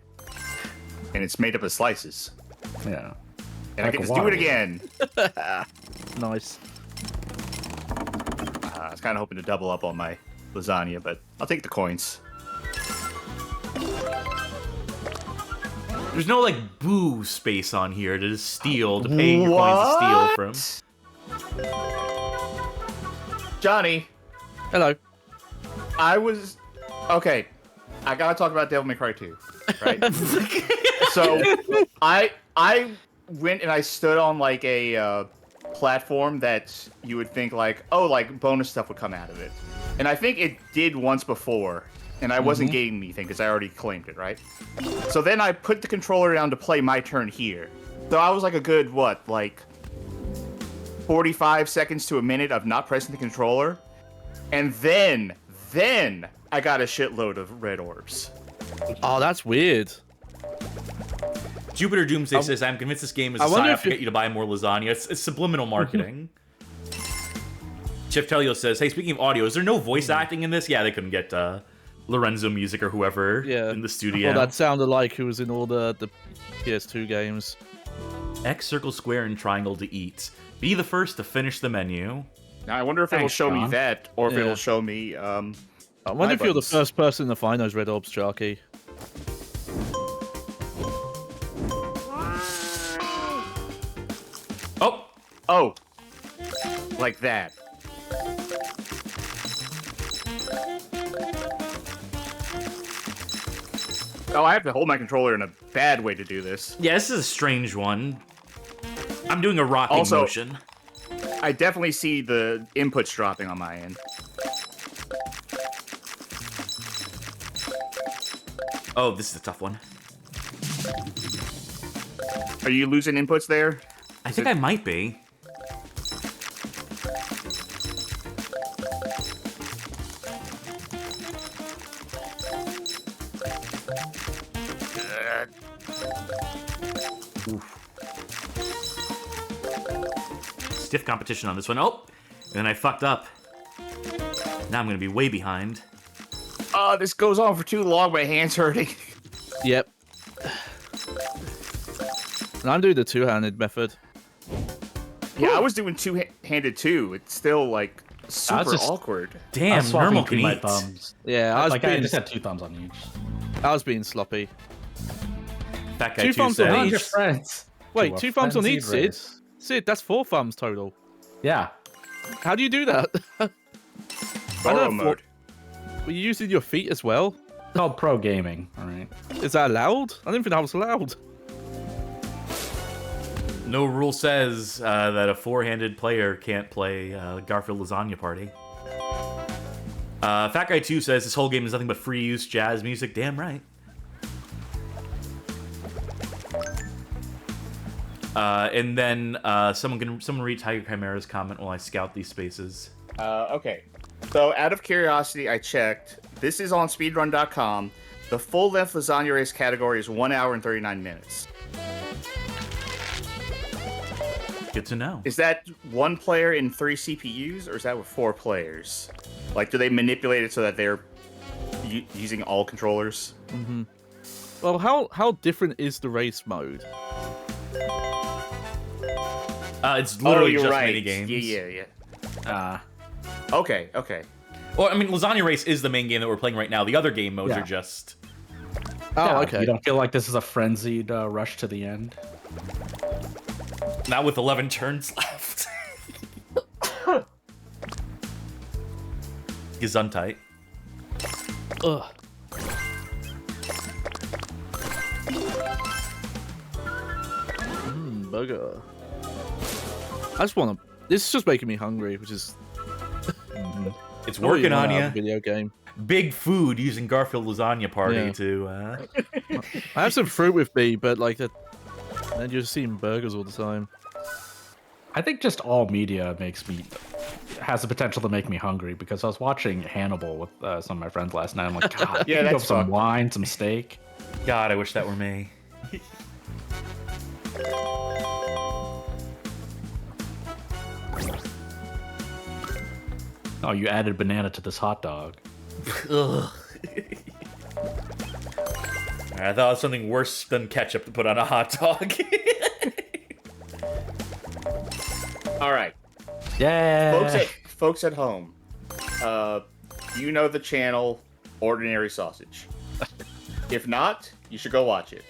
and it's made up of slices. Yeah. And I Like can a just do it watermelon. again. Nice. I was kind of hoping to double up on my lasagna, but I'll take the coins. There's no like boo space on here to just steal, to pay your coins to steal from. Johnny, Hello. okay. I gotta talk about Devil May Cry 2, right? So I went and I stood on like a platform that you would think like, oh, like bonus stuff would come out of it, and I think it did once before, and I wasn't getting anything because I already claimed it, right? So then I put the controller down to play my turn here. So I was like a good like 45 seconds to a minute of not pressing the controller, and then I got a shitload of red orbs. Oh, that's weird. Jupiter Doomsday says, I'm convinced this game is a I wonder sign-up if to get you to buy more lasagna. It's subliminal marketing. Chip Telio says, hey, speaking of audio, is there no voice acting in this? Yeah, they couldn't get Lorenzo Music or whoever in the studio. Well, that sounded like who was in all the PS2 games. X, circle, square, and triangle to eat. Be the first to finish the menu. Now I wonder if it'll Thanks, show me John. that, or if Yeah. it'll show me. I wonder if you're the buttons. first person to find those red orbs, Sharky. Oh, like that. Oh, I have to hold my controller in a bad way to do this. Yeah, this is a strange one. I'm doing a rocking Also- motion. I definitely see the inputs dropping on my end. Oh, this is a tough one. Are you losing inputs there? I think I might be. Stiff competition on this one. Oh, and then I fucked up. Now I'm gonna be way behind. Oh, this goes on for too long. My hand's hurting. Yep. And I'm doing the two-handed method. Yeah, I was doing two-handed too. It's still like super just- awkward. I Damn, was swapping normal between can my eat. thumbs. Yeah, I was Like I being just had 2 thumbs on each. I was being sloppy. Fat guy Two two thumbs on said. each. Your friends. Wait, To a 2 thumbs on each, frenzied Sid? race. Sid, that's 4 thumbs total. Yeah. How do you do that? Borrow know, mode. Were you using your feet as well? It's called pro gaming. All right. Is that allowed? I didn't think that was allowed. No rule says that a four-handed player can't play Garfield Lasagna Party. Fat Guy 2 says this whole game is nothing but free use jazz music. Damn right. And then someone read Tiger Chimera's comment while I scout these spaces. Okay. So, out of curiosity, I checked. This is on speedrun.com. The full-length lasagna race category is 1 hour and 39 minutes. Good to know. Is that 1 player in 3 CPUs, or is that with 4 players? Like, do they manipulate it so that they're using all controllers? Well, how different is the race mode? It's literally you're just right. mini games. Yeah. Okay. Well, I mean, Lasagna Race is the main game that we're playing right now. The other game modes Yeah. are just. Oh, Yeah, okay. You don't feel like this is a frenzied rush to the end? Not with 11 turns left. Gesundheit. Ugh. Burger. I just want to. This is just making me hungry, which is It's not really working on one hour you. Video game. Big food using Garfield Lasagna Party Yeah. to. I have some fruit with me, but like that, and you're just eating burgers all the time. I think just all media has the potential to make me hungry, because I was watching Hannibal with some of my friends last night. I'm like, God, Yeah, you that's some fucked. wine, some steak. God, I wish that were me. Oh, you added banana to this hot dog. Ugh. All I thought it was something worse than ketchup to put on a hot dog. All right, Yeah. folks at home, you know the channel Ordinary Sausage. If not, you should go watch it.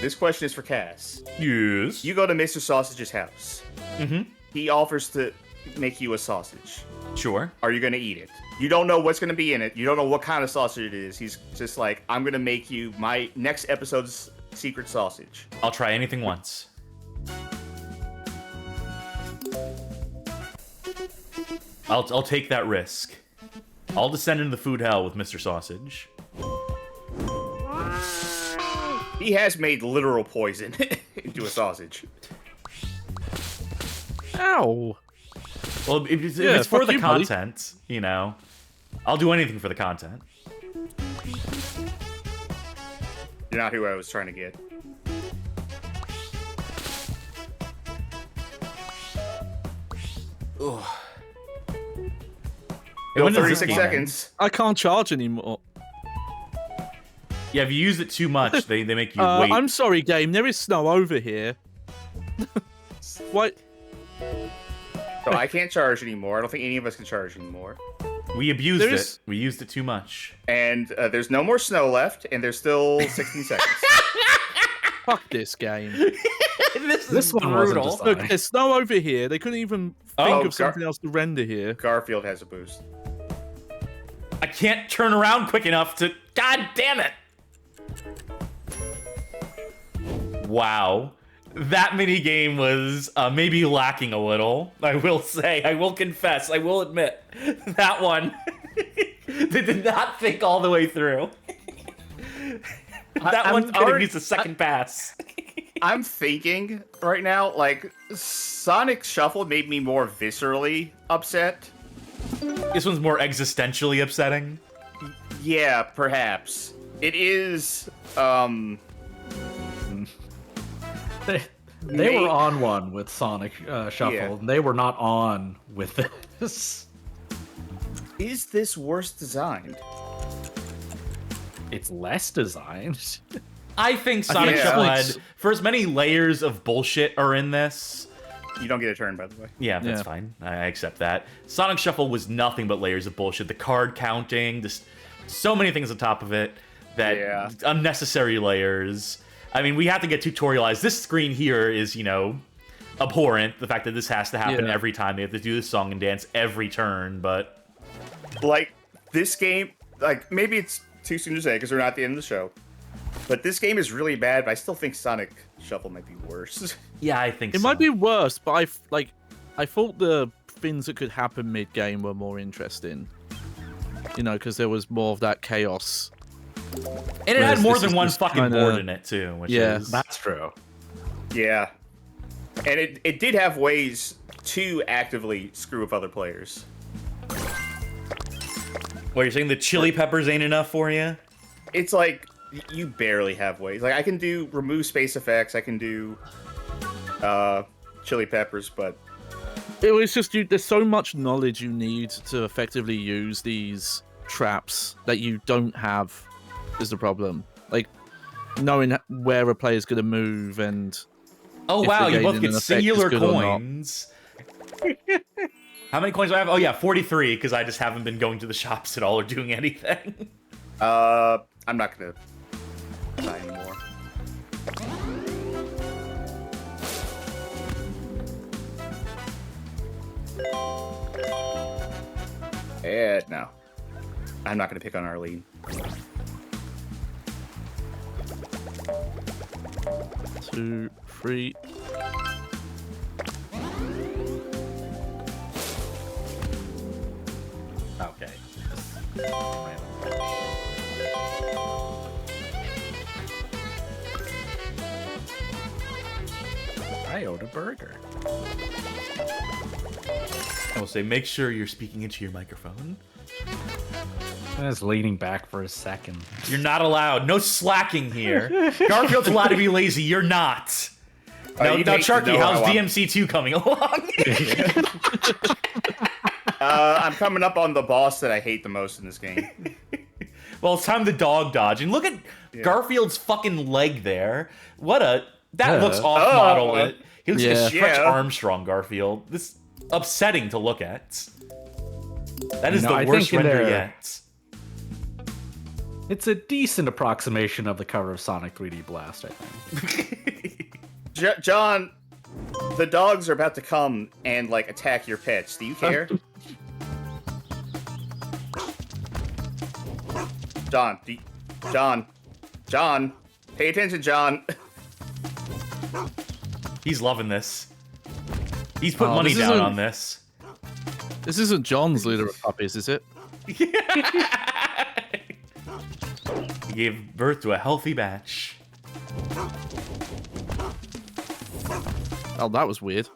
This question is for Cass. Yes. You go to Mr. Sausage's house. Mm-hmm. He offers to make you a sausage. Sure. Are you going to eat it? You don't know what's going to be in it. You don't know what kind of sausage it is. He's just like, I'm going to make you my next episode's secret sausage. I'll try anything once. I'll take that risk. I'll descend into the food hell with Mr. Sausage. He has made literal poison into a sausage. Ow! Well, if Yeah, it's for fuck the you, buddy. content, you know, I'll do anything for the content. You're not who I was trying to get. Ugh. Bill, when does 36 this game end? seconds. I can't charge anymore. Yeah, if you use it too much, they make you wait. I'm sorry, game. There is snow over here. What? So I can't charge anymore. I don't think any of us can charge anymore. We abused There it. is- We used it too much. And there's no more snow left, and there's still 16 seconds. Fuck this game. This one wasn't Look, designed. there's snow over here. They couldn't even think of something else to render here. Garfield has a boost. I can't turn around quick enough to... God damn it! Wow. That mini game was maybe lacking a little. I will say. I will confess. I will admit. That one. They did not think all the way through. That one could have used a second pass. I'm thinking right now, like, Sonic Shuffle made me more viscerally upset. This one's more existentially upsetting. Yeah, perhaps. It is, They were on one with Sonic Shuffle. Yeah. And they were not on with this. Is this worse designed? It's less designed. I think Sonic Yeah. Shuffle It's- had, for as many layers of bullshit are in this. You don't get a turn, by the way. Yeah, that's Yeah. fine. I accept that. Sonic Shuffle was nothing but layers of bullshit. The card counting, just so many things on top of it that Yeah. unnecessary layers. I mean, we have to get tutorialized. This screen here is, you know, abhorrent. The fact that this has to happen Yeah. every time. They have to do this song and dance every turn, but Like, this game, like, maybe it's too soon to say because we're not at the end of the show. But this game is really bad, but I still think Sonic Shuffle might be worse. yeah, I think It so. might be worse, but I thought the things that could happen mid-game were more interesting. You know, because there was more of that chaos. And it had Whereas more this than is one just fucking kinda- board in it, too. Which Yeah. is... That's true. Yeah. And it did have ways to actively screw with other players. What, you're saying the chili peppers ain't enough for you? It's like, you barely have ways. Like, I can do remove space effects, I can do chili peppers, but It was just there's so much knowledge you need to effectively use these traps that you don't have is the problem. Like knowing where a player's going to move and Oh, if wow, the you both gaining get an effect is singular good or not. coins. How many coins do I have? Oh, yeah, 43, because I just haven't been going to the shops at all or doing anything. I'm not gonna buy anymore. No. I'm not gonna pick on Arlene. 2, 3. Okay. I owed a burger. I will say, make sure you're speaking into your microphone. I was leaning back for a second. You're not allowed. No slacking here. Garfield's allowed to be lazy. You're not. Now, you'd now hate to Sharky, know how's how I'm- DMC2 coming along? I'm coming up on the boss that I hate the most in this game. Well, it's time to dog dodge. And look at Garfield's fucking leg there. That looks off-model. He looks like a Stretch Armstrong, Garfield. This upsetting to look at. That is the worst render yet. It's a decent approximation of the cover of Sonic 3D Blast, I think. John, the dogs are about to come and like attack your pets. Do you care? John, pay attention, John. He's loving this. He's put money down on this. This isn't John's litter of puppies, is it? He gave birth to a healthy batch. Oh, that was weird.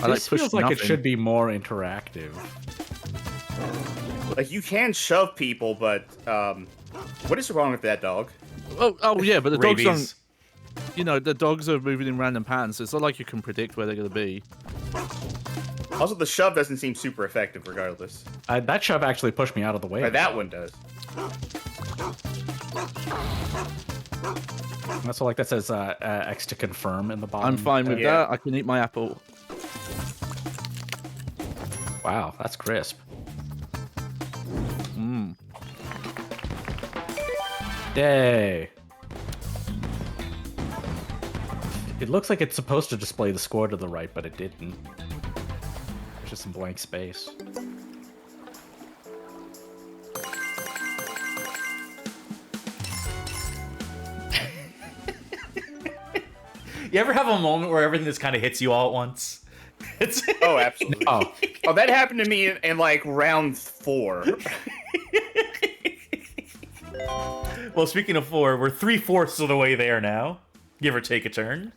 This feels like it should be more interactive. Like, you can shove people, but what is wrong with that dog? Oh yeah, but the dogs Rabies. don't. You know, the dogs are moving in random patterns. So it's not like you can predict where they're going to be. Also, the shove doesn't seem super effective, regardless. That shove actually pushed me out of the way. Or that one does. So, like, that says X to confirm in the bottom. I'm fine with that. I can eat my apple. Wow, that's crisp. Mmm. Yay. It looks like it's supposed to display the score to the right, but it didn't. There's just some blank space. You ever have a moment where everything just kind of hits you all at once? Oh, absolutely. Oh, that happened to me in like round 4. Well, speaking of 4, we're 3/4 of the way there now. Give or take a turn.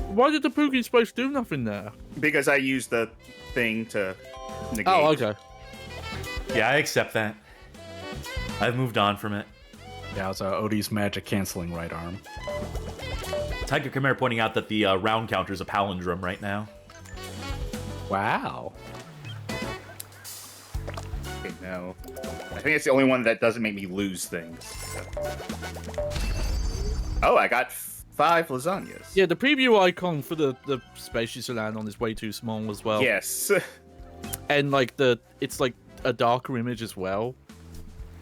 Why did the Pookie Space do nothing there? Because I used the thing to negate. Oh, okay. Yeah, I accept that. I've moved on from it. Yeah, it was Odie's magic canceling right arm. Tiger Khmer pointing out that the round counter is a palindrome right now. Wow. Okay, no. I think it's the only one that doesn't make me lose things. So. Oh, I got 5 lasagnas. Yeah, the preview icon for the space you land on is way too small as well. Yes. And like it's like a darker image as well.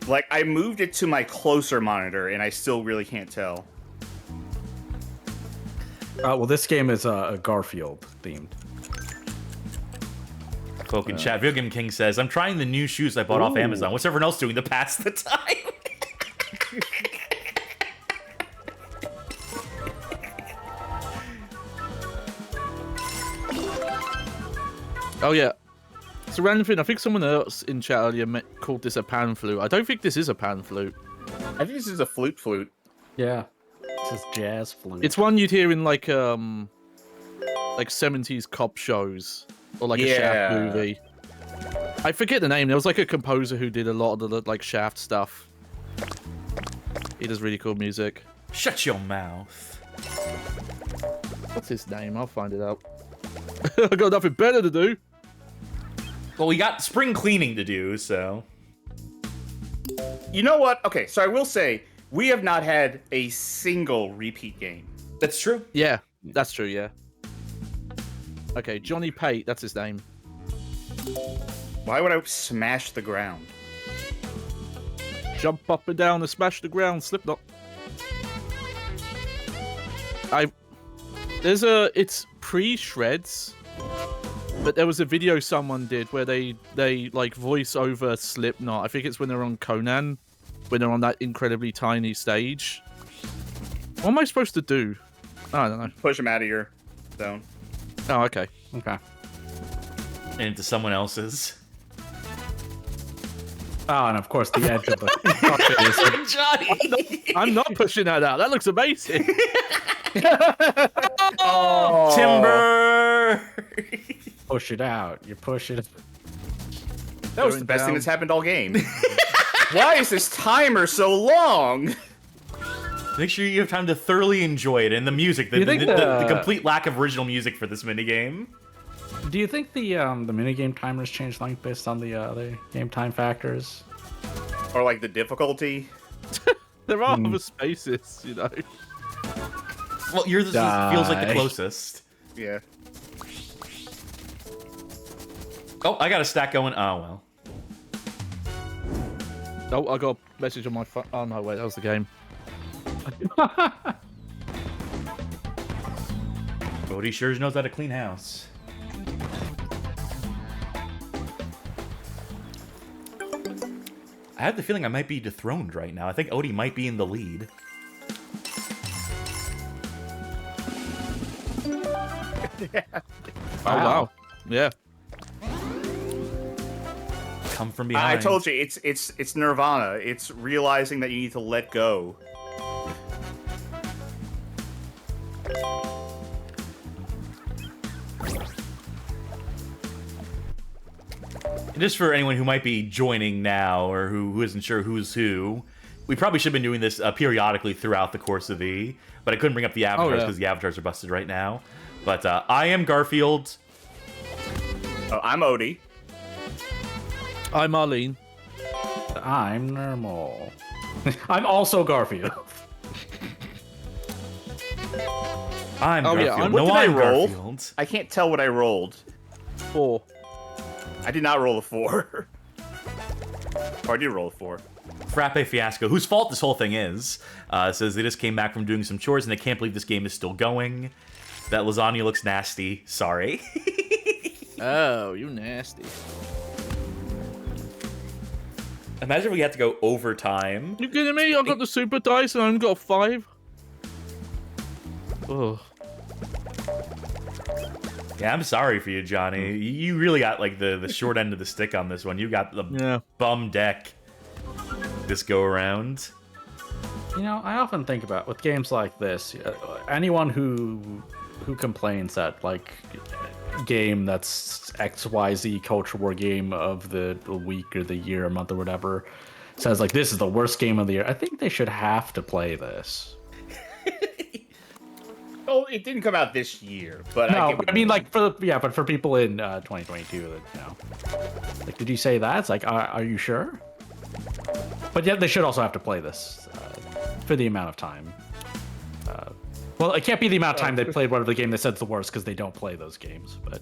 Like, I moved it to my closer monitor, and I still really can't tell. Well, this game is Garfield themed. Folk in chat. Video Game King says, I'm trying the new shoes I bought off Amazon. What's everyone else doing to pass the time? Oh yeah. It's a random thing. I think someone else in chat earlier called this a pan flute. I don't think this is a pan flute. I think this is a flute. Yeah. This is jazz flute. It's one you'd hear in like 70s cop shows or like a Shaft movie. I forget the name. There was like a composer who did a lot of the like Shaft stuff. He does really cool music. Shut your mouth. What's his name? I'll find it out. I got nothing better to do. Well, we got spring cleaning to do, so... You know what? Okay, so I will say, we have not had a single repeat game. That's true. Yeah, that's true, yeah. Okay, Johnny Pate, that's his name. Why would I smash the ground? Jump up and down and smash the ground, Slipknot. It's pre-shreds, but there was a video someone did where they like voice over Slipknot. I think it's when they're on Conan, when they're on that incredibly tiny stage. What am I supposed to do? I don't know. Push him out of your zone. Oh, okay. Okay. And into someone else's. Oh, and of course the edge of the Johnny! I'm not pushing that out. That looks amazing. Oh, Timber! Push it out. You push it. That was the best thing that's happened all game. Why is this timer so long? Make sure you have time to thoroughly enjoy it. And the music, the complete lack of original music for this minigame. Do you think the minigame timers change length based on the game time factors? Or like the difficulty? There are other spaces, you know. Well, yours feels like the closest. Yeah. Oh, I got a stack going. Oh, well. Oh, I got a message on my phone. Oh, no, wait, that was the game. Bodhi sure knows how to clean house. I have the feeling I might be dethroned right now. I think Odie might be in the lead. Oh, wow. Yeah. Come from behind. I told you, it's Nirvana. It's realizing that you need to let go. Just for anyone who might be joining now or who isn't sure who's who, we probably should have been doing this periodically throughout the course of but I couldn't bring up the avatars because the avatars are busted right now. But I am Garfield. Oh, I'm Odie. I'm Arlene. I'm normal. I'm also Garfield. I'm Garfield. Yeah, What no, did I I'm roll? Garfield. I can't tell what I rolled. 4. I did not roll a 4. Or I did roll a 4. Frappe Fiasco, whose fault this whole thing is, says they just came back from doing some chores and they can't believe this game is still going. That lasagna looks nasty. Sorry. Oh, you nasty. Imagine if we had to go overtime. You kidding me? I got the super dice and I only got a 5. Oh. Yeah, I'm sorry for you, Johnny. You really got like the short end of the stick on this one. You got the bum deck this go around. You know, I often think about with games like this, anyone who complains that like game that's XYZ Culture War game of the week or the year or month or whatever says like this is the worst game of the year. I think they should have to play this. Oh, it didn't come out this year, but No, I mean like but for people in 2022 that like did you say that? It's like are you sure? But yeah, they should also have to play this for the amount of time. Well, it can't be the amount of time they played whatever the game they said's the worst because they don't play those games. But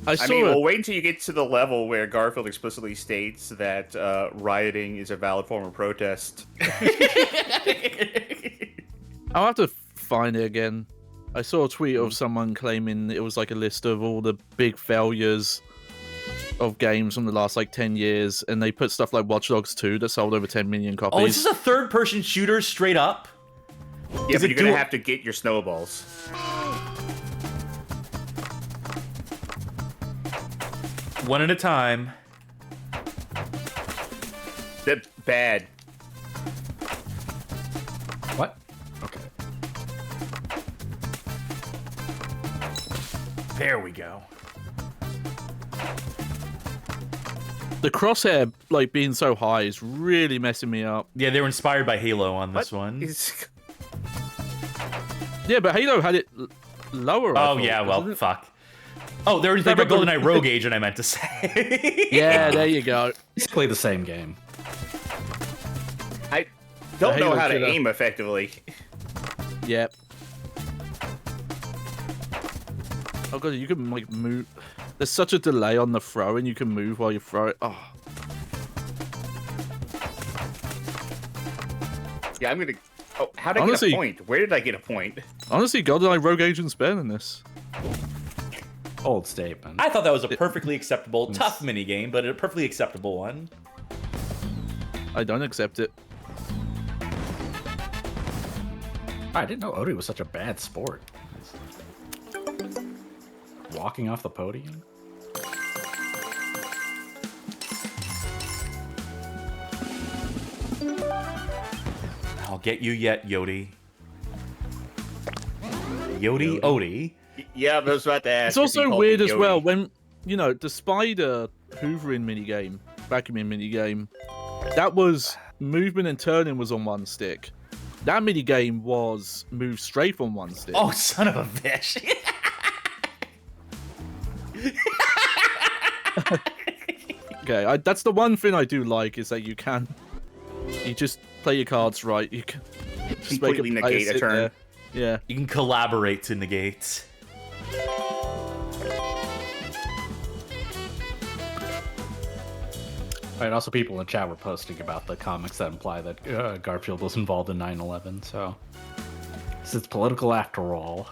I mean, well, wait until you get to the level where Garfield explicitly states that rioting is a valid form of protest. I'll have to find it again. I saw a tweet of someone claiming it was like a list of all the big failures of games from the last like 10 years, and they put stuff like Watch Dogs 2 that sold over 10 million copies. Oh, is this a third-person shooter straight up? Yeah, but you're gonna have to get your snowballs. One at a time. That's bad. what? Okay. There we go. The crosshair like being so high is really messing me up. Yeah, they were inspired by Halo on this one. Yeah, but Halo had it lower. I Oh, thought, yeah, well, wasn't it? fuck. Oh, they were GoldenEye Rogue Agent, I meant to say. Yeah, there you go. Basically the same game. I don't know Halo how to killer. aim effectively. Yep. Oh god, you can like move. There's such a delay on the throw, and you can move while you throw it. Oh. Yeah, I'm gonna. Oh, how did I Honestly- get a point? Where did I get a point? Honestly, GoldenEye Rogue Agent's better than this. Old statement. I thought that was a perfectly acceptable, tough minigame, but a perfectly acceptable one. I don't accept it. I didn't know Odie was such a bad sport. Walking off the podium. I'll get you yet, Yodi. Yodi Odie. Yeah, I was about to ask. It's if also you called weird me as Yodi. well when, you know, the spider hoovering minigame, vacuuming minigame, that was movement and turning was on one stick. that mini game was move strafe on one stick. Oh, son of a bitch. Okay, that's the one thing I do like is that you just play your cards right. You can just make Completely a player negate a sit turn. there. Yeah. You can collaborate to negate. Right, also people in chat were posting about the comics that imply that Garfield was involved in 9/11, so it's political after all.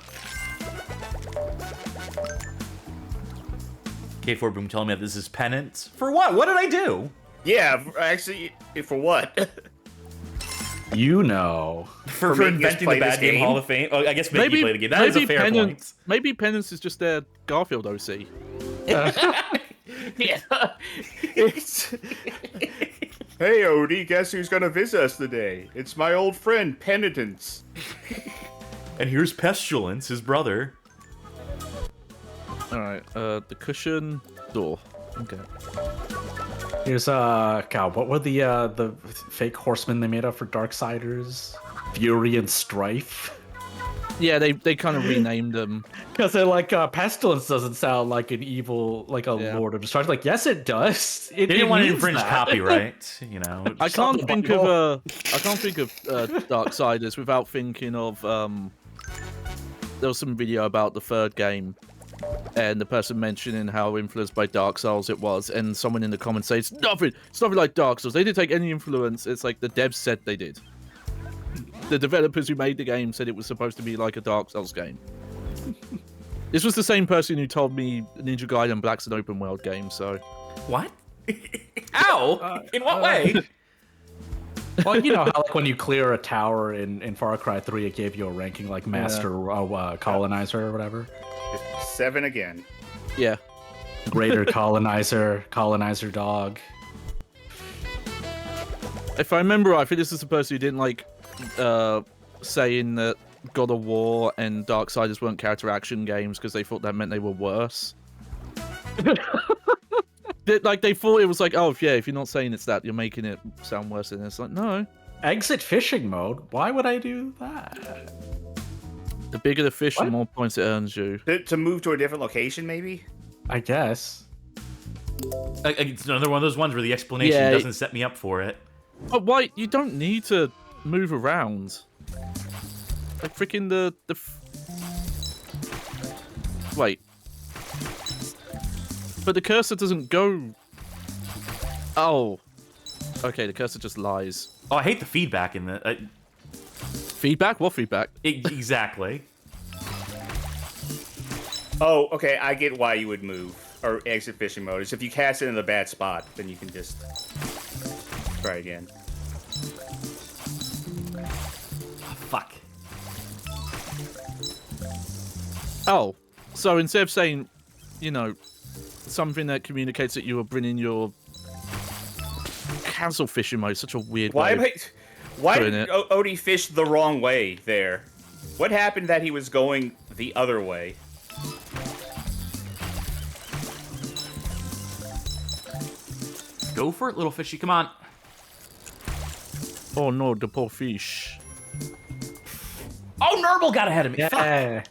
K4 Boom telling me that this is penance. For what? What did I do? Yeah, actually, for what? You know. For making us inventing play the this Bad Game game? Hall of Fame? Oh, I guess maybe you play the game. That is a fair point. Maybe penance is just their Garfield OC. Yeah. Hey, Odie, guess who's gonna visit us today? It's my old friend, Penitence. And here's Pestilence, his brother. Alright, the cushion door. Okay. Here's God, what were the fake horsemen they made up for Darksiders? Fury and Strife. Yeah, they kind of renamed them. Because they're like, Pestilence doesn't sound like an evil, like a Lord of Destruction. Like, yes, it does. They didn't want to means infringe that. copyright, you know. I can't think of Darksiders without thinking of there was some video about the third game, and the person mentioning how influenced by Dark Souls it was, and someone in the comments says it's nothing like Dark Souls. They didn't take any influence. It's like the devs said they did. The developers who made the game said it was supposed to be like a Dark Souls game. This was the same person who told me Ninja Gaiden Black's an open world game, so... What? Ow! In what way? Well, you know how like when you clear a tower in Far Cry 3, it gave you a ranking like Master Colonizer or whatever? 7 again. Yeah. Greater Colonizer, Colonizer Dog. If I remember right, I think this is the person who didn't like saying that God of War and Darksiders weren't character action games because they thought that meant they were worse. They thought it was like, oh yeah, if you're not saying it's that, you're making it sound worse. And it's like, no. Exit fishing mode? Why would I do that? The bigger the fish, What? the more points it earns you. To move to a different location, maybe? I guess. It's another one of those ones where the explanation doesn't set me up for it. But why? You don't need to move around. Like freaking Wait. But the cursor doesn't go... Oh. Okay, the cursor just lies. Oh, I hate the feedback in the... Feedback? What feedback? Exactly. Oh, okay, I get why you would move. Or exit fishing mode. Is if you cast it in a bad spot, then you can just try again. Fuck. Oh. So instead of saying, you know, something that communicates that you are bringing your... Cancel fishing mode, such a weird Why way. Why did Odie fish the wrong way there? What happened that he was going the other way? Go for it, little fishy. Come on. Oh no, the poor fish. Oh, Nurble got ahead of me. Fuck. Yeah.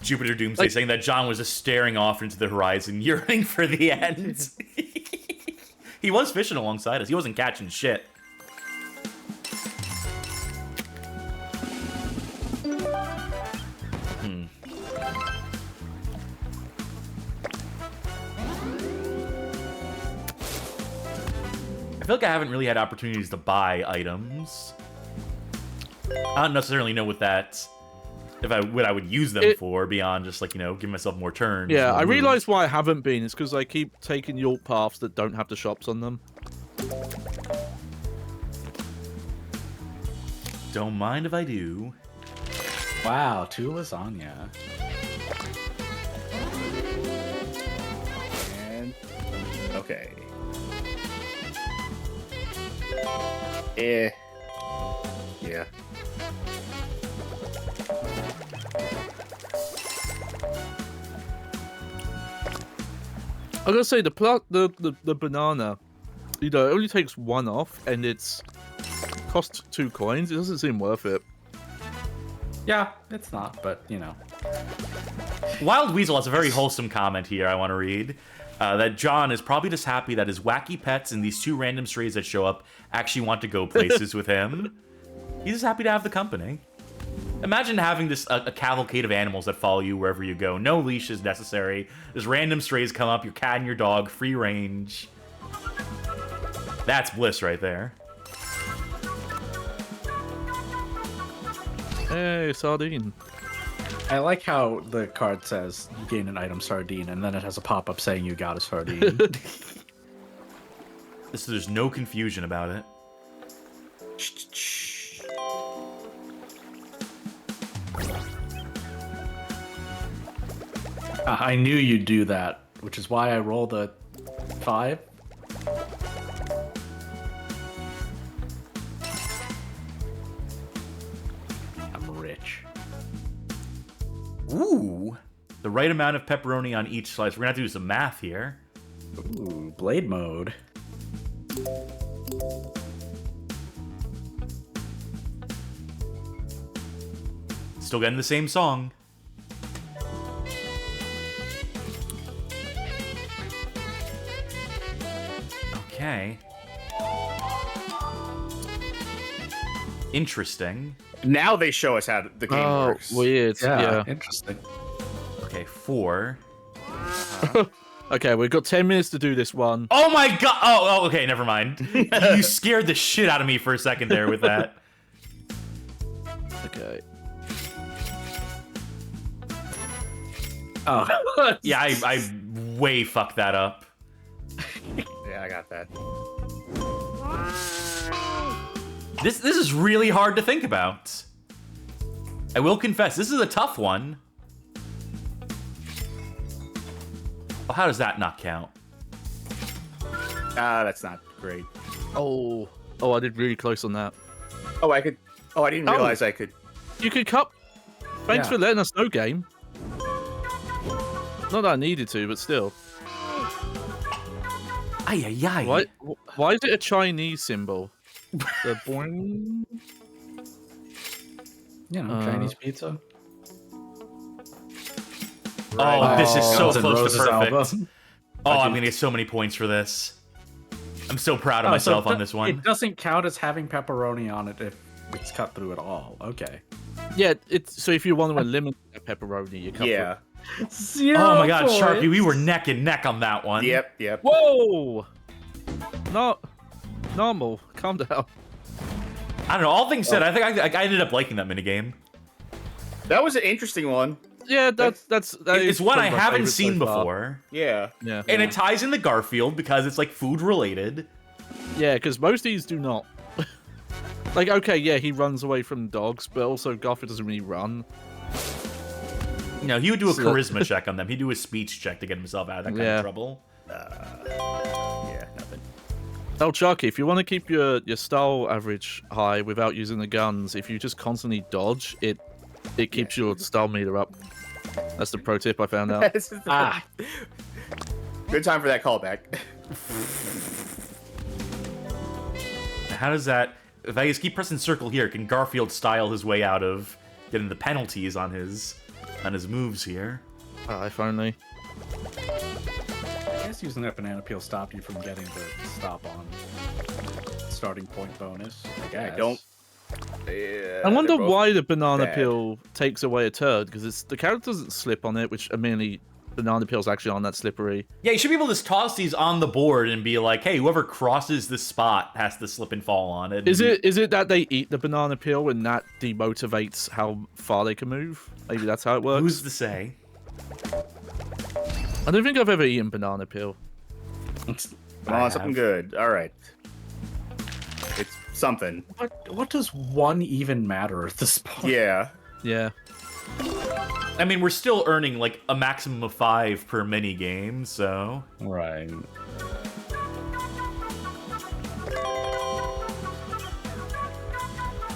Jupiter Doomsday saying that John was just staring off into the horizon, yearning for the end. He was fishing alongside us. He wasn't catching shit. I feel like I haven't really had opportunities to buy items. I don't necessarily know what I would use them for beyond just like, you know, give myself more turns. Yeah, I moves. realize why I haven't been. It's because I keep taking York paths that don't have the shops on them. Don't mind if I do. Wow, 2 lasagna. And okay. Yeah. I gotta say the banana, it only takes one off, and it's costs 2 coins. It doesn't seem worth it. Yeah, it's not, but Wild Weasel has a very wholesome comment here I want to read. That John is probably just happy that his wacky pets and these 2 random strays that show up actually want to go places with him. He's just happy to have the company. Imagine having this a cavalcade of animals that follow you wherever you go. No leash is necessary. Just random strays come up, your cat and your dog, free range. That's bliss right there. Hey, sardine. I like how the card says you gain an item sardine, and then it has a pop-up saying you got a sardine. So there's no confusion about it. I knew you'd do that, which is why I rolled a 5. I'm rich. Ooh. The right amount of pepperoni on each slice. We're gonna have to do some math here. Ooh, blade mode. Still getting the same song. Okay. Interesting. Now they show us how the game works. Weird. Yeah. Interesting. Okay, 4. Okay, we've got 10 minutes to do this one. Oh my god! Oh, okay, never mind. You scared the shit out of me for a second there with that. Okay. Oh. Yeah, I way fucked that up. Yeah, I got that. This is really hard to think about. I will confess, this is a tough one. Well, how does that not count? That's not great. Oh, I did really close on that. Oh, I could. Oh, I didn't realize I could. You could cut. Thanks Yeah. for letting us know, game. Not that I needed to, but still. Ay, ay, ay. Why is it a Chinese symbol? The boing. Chinese pizza. Oh, this is so Guns N' close to Roses perfect. album. Oh, I'm gonna get so many points for this. I'm so proud of myself on this one. It doesn't count as having pepperoni on it if it's cut through at all. Okay. Yeah, it's so if you want to eliminate that pepperoni, you cut Yeah. 0 Oh my god, points. Sharpie, we were neck and neck on that one. Yep. Whoa! Not normal. Calm down. I don't know, all things said, I think I ended up liking that minigame. That was an interesting one. Yeah, that It's is one I probably my haven't favorite seen so far. before. Yeah. Yeah, And it ties into Garfield because it's like food related. yeah, because most of these do not. Like, okay, yeah, he runs away from dogs, but also Garfield doesn't really run. No, he would do a So- charisma check on them. He'd do a speech check to get himself out of that kind Yeah. of trouble. Yeah. Nothing. Oh, Chucky, if you want to keep your style average high without using the guns, if you just constantly dodge, it keeps your style meter up. That's the pro tip I found out. This is Good time for that callback. How does that... If I just keep pressing circle here, can Garfield style his way out of getting the penalties on his moves here? If only. I guess using that banana peel stopped you from getting the stop on starting point bonus. I guess. Don't. Yeah, I wonder they're both why the banana bad. peel takes away a turd, because the character doesn't slip on it, which immediately banana peel's actually on that slippery. Yeah, you should be able to just toss these on the board and be like, hey, whoever crosses this spot has to slip and fall on it. Is it that they eat the banana peel and that demotivates how far they can move? Maybe that's how it works. Who's to say? I don't think I've ever eaten banana peel. Come on, something good. All right. It's something. What does 1 even matter at this point? Yeah. Yeah. I mean, we're still earning like a maximum of 5 per mini game, so... Right.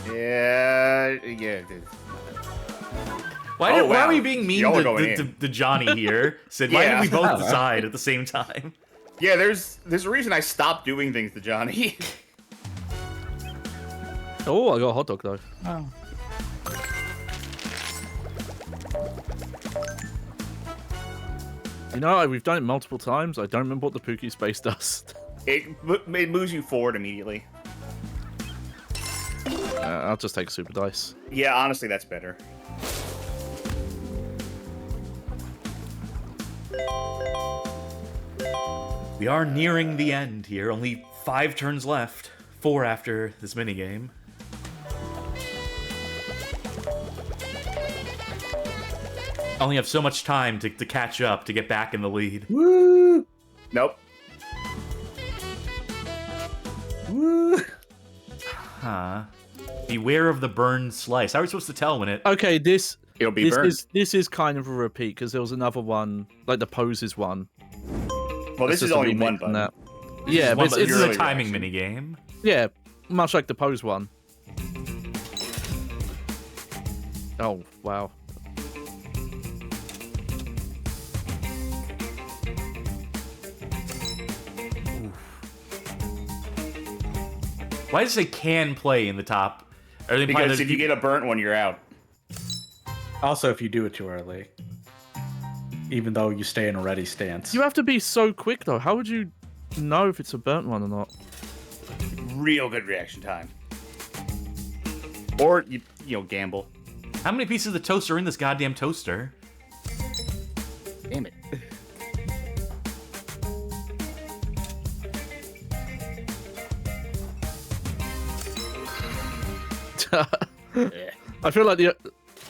Yeah. Yeah. Why Oh, why are wow. we being mean Y'all are to, going to, in. to Johnny here? Sid, why Yeah. did we both decide at the same time? Yeah, there's a reason I stopped doing things to Johnny. Oh, I got a hot dog though. Oh. You know, we've done it multiple times. I don't remember what the Pookie space does. It moves you forward immediately. I'll just take a super dice. Yeah, honestly, that's better. We are nearing the end here. Only 5 turns left. 4 after this minigame. I only have so much time to catch up, to get back in the lead. Woo! Nope. Woo! Huh. Beware of the burned slice. How are we supposed to tell when it... Okay, this It'll be burned. this is kind of a repeat because there was another one, like the poses one. Well, this That's is just a only remake one from button. that. Yeah, One, but this it's is a early timing reaction. minigame. yeah, much like the pose one. Oh wow. Why does it say can play in the top? Are they implying Because that if you get a burnt one, you're out. Also, if you do it too early, even though you stay in a ready stance. You have to be so quick though. How would you know if it's a burnt one or not? Real good reaction time. Or, you know, gamble. How many pieces of the toast are in this goddamn toaster? Damn it. I feel like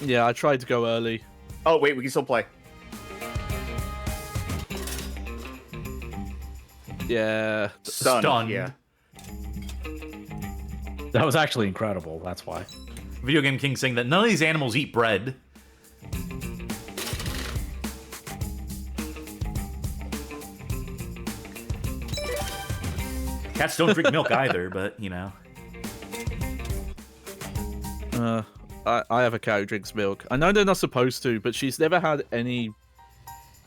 yeah, I tried to go early. Oh, wait, we can still play. Yeah. Stunned. Yeah. That was actually incredible. That's why. Video Game King saying that none of these animals eat bread. Cats don't drink milk either, but, you know. I have a cow who drinks milk. I know they're not supposed to, but she's never had any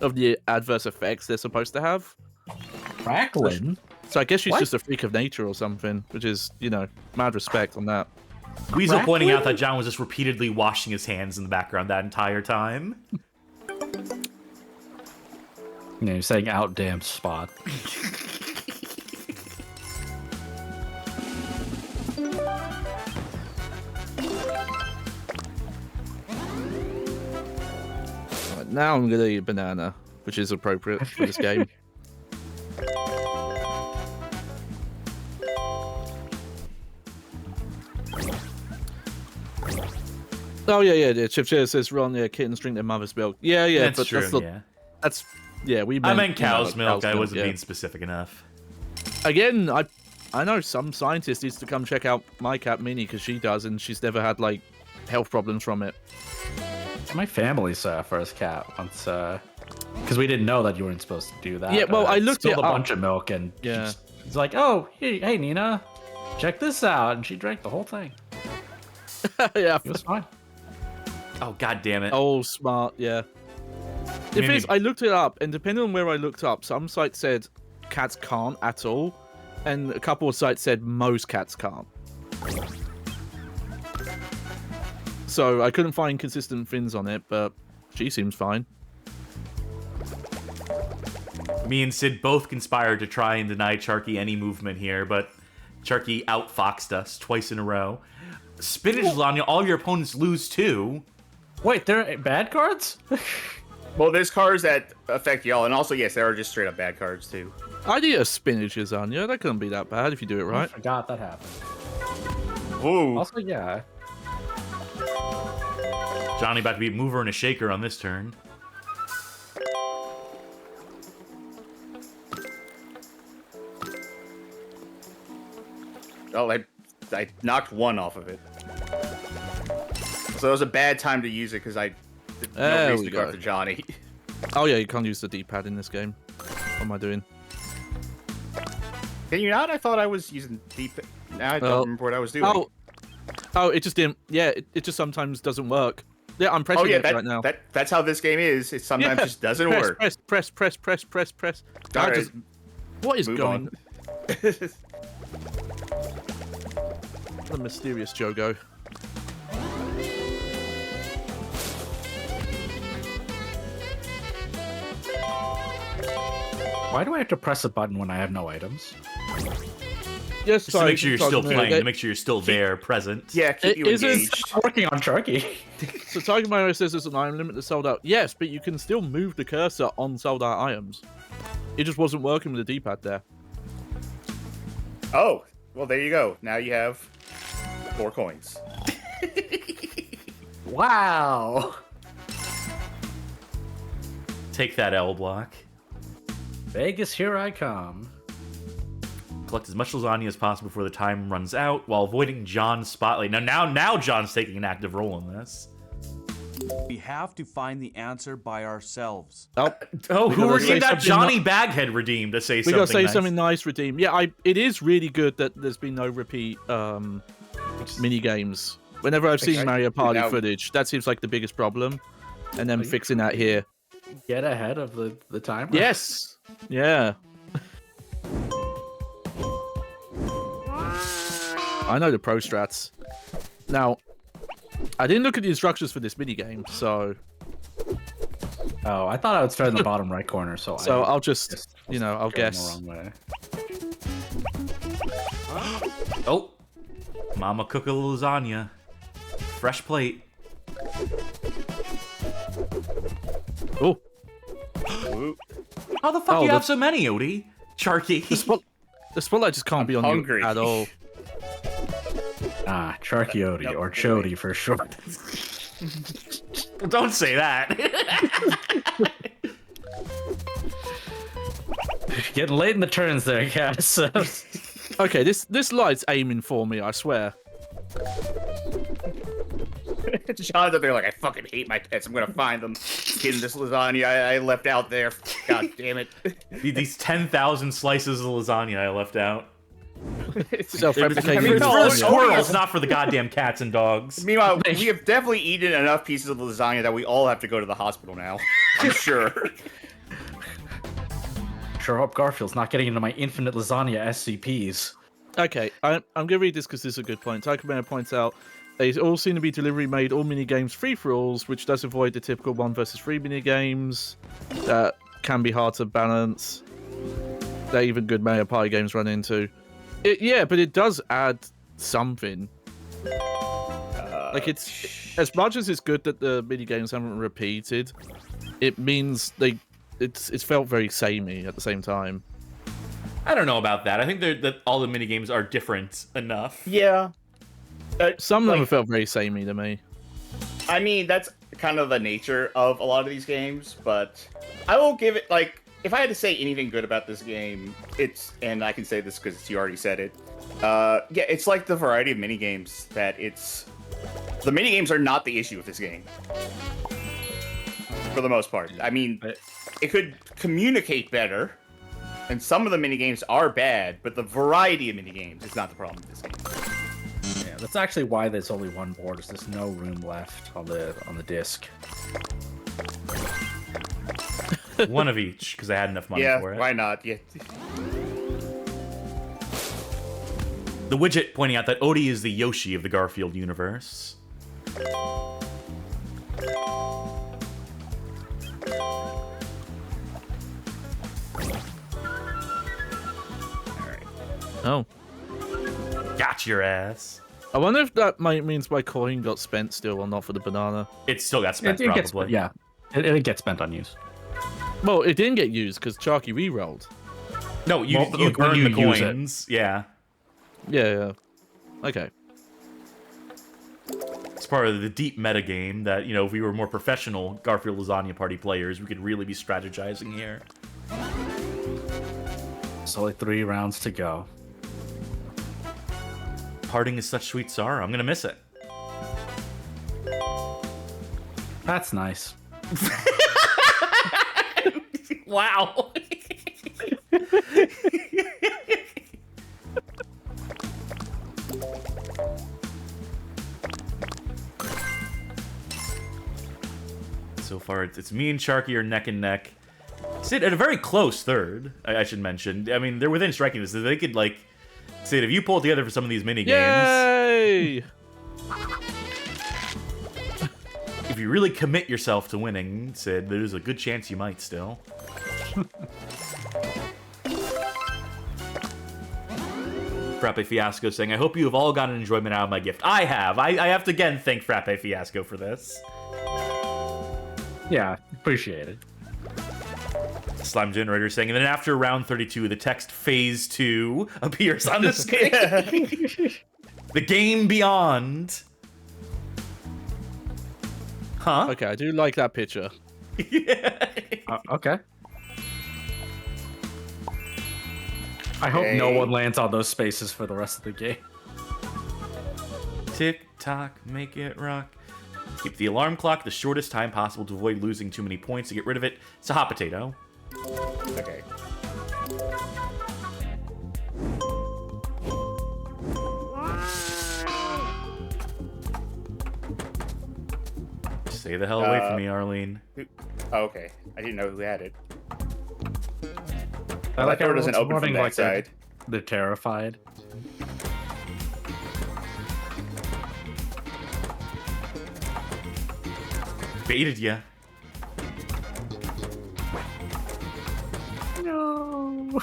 of the adverse effects they're supposed to have. Crackling? So I guess she's What? just a freak of nature or something, which is, you know, mad respect on that. Weasel pointing out Crackling? that John was just repeatedly washing his hands in the background that entire time. Yeah, you're saying out damn spot. Right, now I'm gonna eat a banana, which is appropriate for this game. Oh yeah. Chip Chair says, "Ron, yeah, kittens drink their mother's milk." Yeah, That's but true, that's not. yeah. That's yeah. We I meant, meant you know, cow's like milk. I wasn't yeah. being specific enough. Again, I know some scientist needs to come check out my cat Minnie because she does, and she's never had like health problems from it. My family's first cat once, because we didn't know that you weren't supposed to do that. Yeah, well, I looked spilled it a up. bunch of milk, and Yeah. she's like, "Oh, hey, Nina, check this out," and she drank the whole thing. Yeah. It was fine. Oh, god damn it. Oh, smart. Yeah. The thing is, I looked it up, and depending on where I looked up, some sites said cats can't at all, and a couple of sites said most cats can't. So I couldn't find consistent things on it, but she seems fine. Me and Sid both conspired to try and deny Charky any movement here, but Charky outfoxed us twice in a row. Spinach lasagna, all your opponents lose too. Wait, there are bad cards? Well, there's cards that affect y'all, and also, yes, there are just straight up bad cards, too. I'd eat a spinach lasagna. That couldn't be that bad if you do it I right. forgot that happened. Ooh. Also, yeah. Johnny about to be a mover and a shaker on this turn. Oh, I knocked one off of it. So it was a bad time to use it, because I did no There reason we to go go. after Johnny. Oh yeah, you can't use the D-pad in this game. What am I doing? Can you not? I thought I was using deep. Now I don't Well, remember what I was doing. Oh, it just didn't. Yeah, it just sometimes doesn't work. Yeah, I'm pressing it right now. That's how this game is. It sometimes just doesn't work. Press. All right. What is Move going? on. The mysterious Jogo. Why do I have to press a button when I have no items? Yes, Just to make sure you're still playing, to make sure you're still there, present. Yeah, keep you engaged. Working on Turkey. So Tiger Mario says there's an item limit to sold out. Yes, but you can still move the cursor on sold out items. It just wasn't working with the D-pad there. Oh, well, there you go. Now you have 4 coins. Wow. Take that L block. Vegas, here I come. Collect as much lasagna as possible before the time runs out, while avoiding John's spotlight. Now John's taking an active role in this. We have to find the answer by ourselves. Oh, who redeemed that? Johnny something Baghead redeemed to say We something gotta say nice. something nice, redeem. Yeah, it is really good that there's been no repeat mini games. Whenever I've seen Mario Party footage, that seems like the biggest problem, and then fixing that here. Get ahead of the timer. Yes. Yeah. I know the pro strats. Now, I didn't look at the instructions for this mini game, so. Oh, I thought I would start in the bottom right corner, so. I'll just I'll guess. The wrong way. Oh, Mama cook a lasagna. Fresh plate. Oh. How the fuck do you have so many, Odie? Charky. The spotlight just can't be on hungry. you at all. Ah, Charkiotti, or Chody for short. Well, don't say that. Getting late in the turns there, guys. Okay, this light's aiming for me, I swear. John's up there like, I fucking hate my pets. I'm gonna find them. Getting this lasagna I left out there. God damn it. These 10,000 slices of lasagna I left out. Self-replicating. I mean, it's for the lasagna. squirrels, not for the goddamn cats and dogs. Meanwhile, we have definitely eaten enough pieces of lasagna that we all have to go to the hospital now. I'm sure. Sure hope Garfield's not getting into my infinite lasagna SCPs. Okay, I'm gonna read this because this is a good point. Takamura points out they all seem to be delivery made all mini games free for alls, which does avoid the typical 1 versus 3 mini games that can be hard to balance. That even good Mario Party games run into. Yeah, but it does add something. Like it's as much as it's good that the mini games haven't repeated, it means it's felt very samey at the same time. I don't know about that. I think that all the minigames are different enough. Yeah. Some of them have felt very samey to me. I mean, that's kind of the nature of a lot of these games, but I will give it, like, if I had to say anything good about this game, and I can say this because you already said it, yeah, it's like the variety of minigames that the minigames are not the issue with this game. For the most part. I mean, it could communicate better, and some of the minigames are bad, but the variety of minigames is not the problem with this game. Yeah, that's actually why there's only one board. There's no room left on the disc. One of each, because I had enough money for it. Yeah, why not? Yeah. The widget pointing out that Odie is the Yoshi of the Garfield universe. Oh. Got your ass. I wonder if that means my coin got spent still or not for the banana. It still got spent, It gets, probably. yeah, it gets spent on use. Well, it didn't get used because Charky re-rolled. No, you Well, burn you the use it. coins. Yeah. Yeah. Okay. It's part of the deep meta game that, if we were more professional Garfield Lasagna Party players, we could really be strategizing here. It's only 3 rounds to go. Parting is such sweet sorrow. I'm gonna miss it. That's nice. Wow. so far it's me and Sharky are neck and neck. Sid at a very close third, I should mention. I mean, they're within striking distance. They could, like... Sid, if you pull together for some of these mini games... Yay! If you really commit yourself to winning, Sid, there's a good chance you might still. Frappe Fiasco saying, I hope you have all gotten enjoyment out of my gift. I have. I have to again thank Frappe Fiasco for this. Yeah, appreciate it. Slime Generator saying, and then after round 32, the text phase 2 appears on the screen. The game beyond. Huh? Okay, I do like that picture. Yeah. Okay. I hope no one lands on those spaces for the rest of the game. Tick tock, make it rock. Keep the alarm clock the shortest time possible to avoid losing too many points. To get rid of it, it's a hot potato. Okay. Stay the hell away from me, Arlene. Oh, okay. I didn't know who had it. I like how it doesn't open from that like side. They're terrified. Baited ya. No.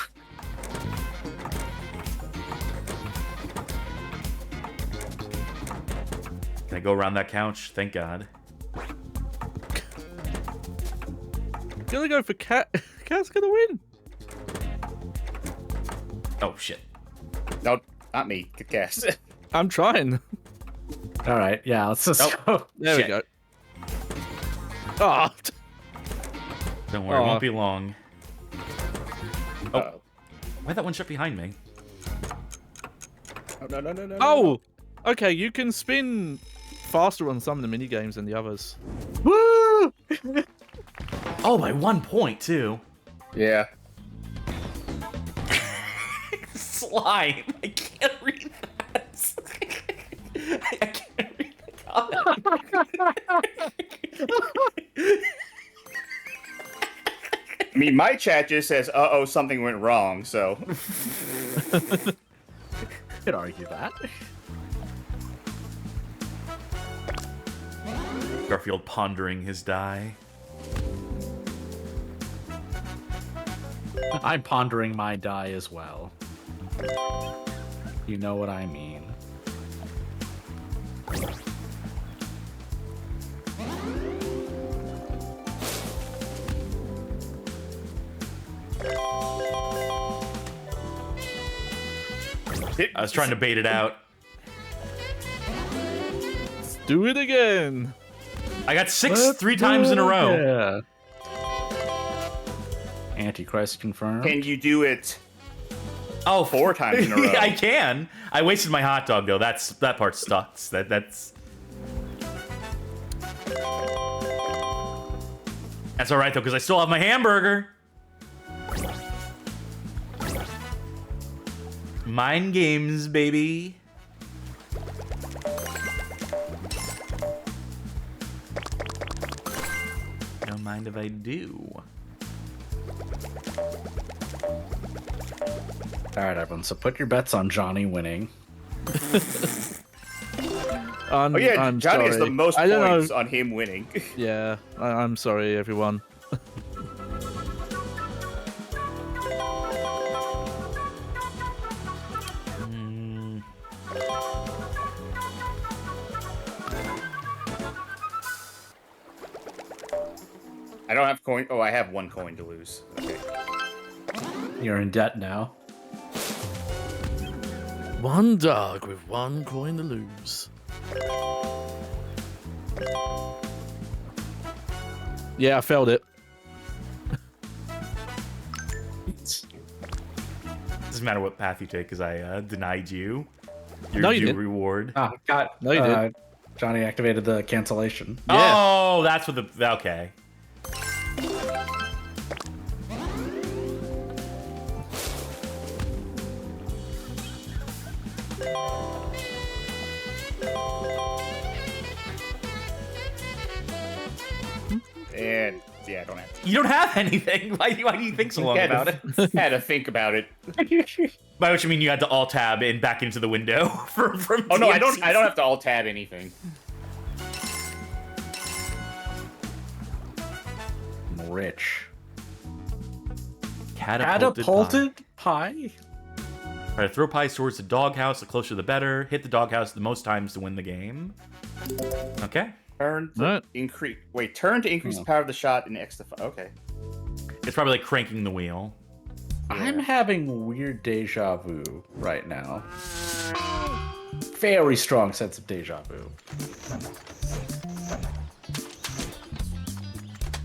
Can I go around that couch? Thank God. Gonna go for Cat. Cat's gonna win. Oh, shit. No, not me. Good guess. I'm trying. All right, yeah, let's just go. There Shit. we go. Oh, Don't worry, it Aw. won't be long. Oh, Uh-oh. why'd that one shut behind me? Oh, no. oh. Okay, you can spin faster on some of the mini games than the others. Woo! Oh, by 1 point, too. Yeah. Slime. I can't read that. I can't read that. I mean, my chat just says, uh-oh, something went wrong, so... Could argue that. Garfield pondering his die. I'm pondering my die as well. You know what I mean. I was trying to bait it out. Let's do it again. I got three times in a row. Yeah. Antichrist confirmed. Can you do it Oh, 4 times in a row? I can. I wasted my hot dog though. That part sucks. That's all right though, because I still have my hamburger. Mind games, baby. Don't mind if I do. All right, everyone. So put your bets on Johnny winning. I'm, Oh yeah, I'm Johnny has the sorry. most I don't points know. on him winning. Yeah, I'm sorry, everyone. I don't have coin. Oh, I have 1 coin to lose. Okay. You're in debt now. One dog with 1 coin to lose. Yeah, I failed it. Doesn't matter what path you take, because I denied you your No, you due didn't. reward. Oh, got. No, you didn't. Johnny activated the cancellation. Yeah. Oh, that's what the okay. And yeah, I don't have. You don't have anything. Why do you think so long about it? Had to think about it. By which I mean you had to alt tab and back into the window from. Oh no, I DMC. don't have to alt tab anything. Rich. Catapulted pie? Try to throw pies towards the doghouse. The closer the better. Hit the doghouse the most times to win the game. Okay. Turn to increase. Wait, turn to increase the power of the shot and X to 5. Okay. It's probably like cranking the wheel. I'm having weird deja vu right now. Very strong sense of deja vu.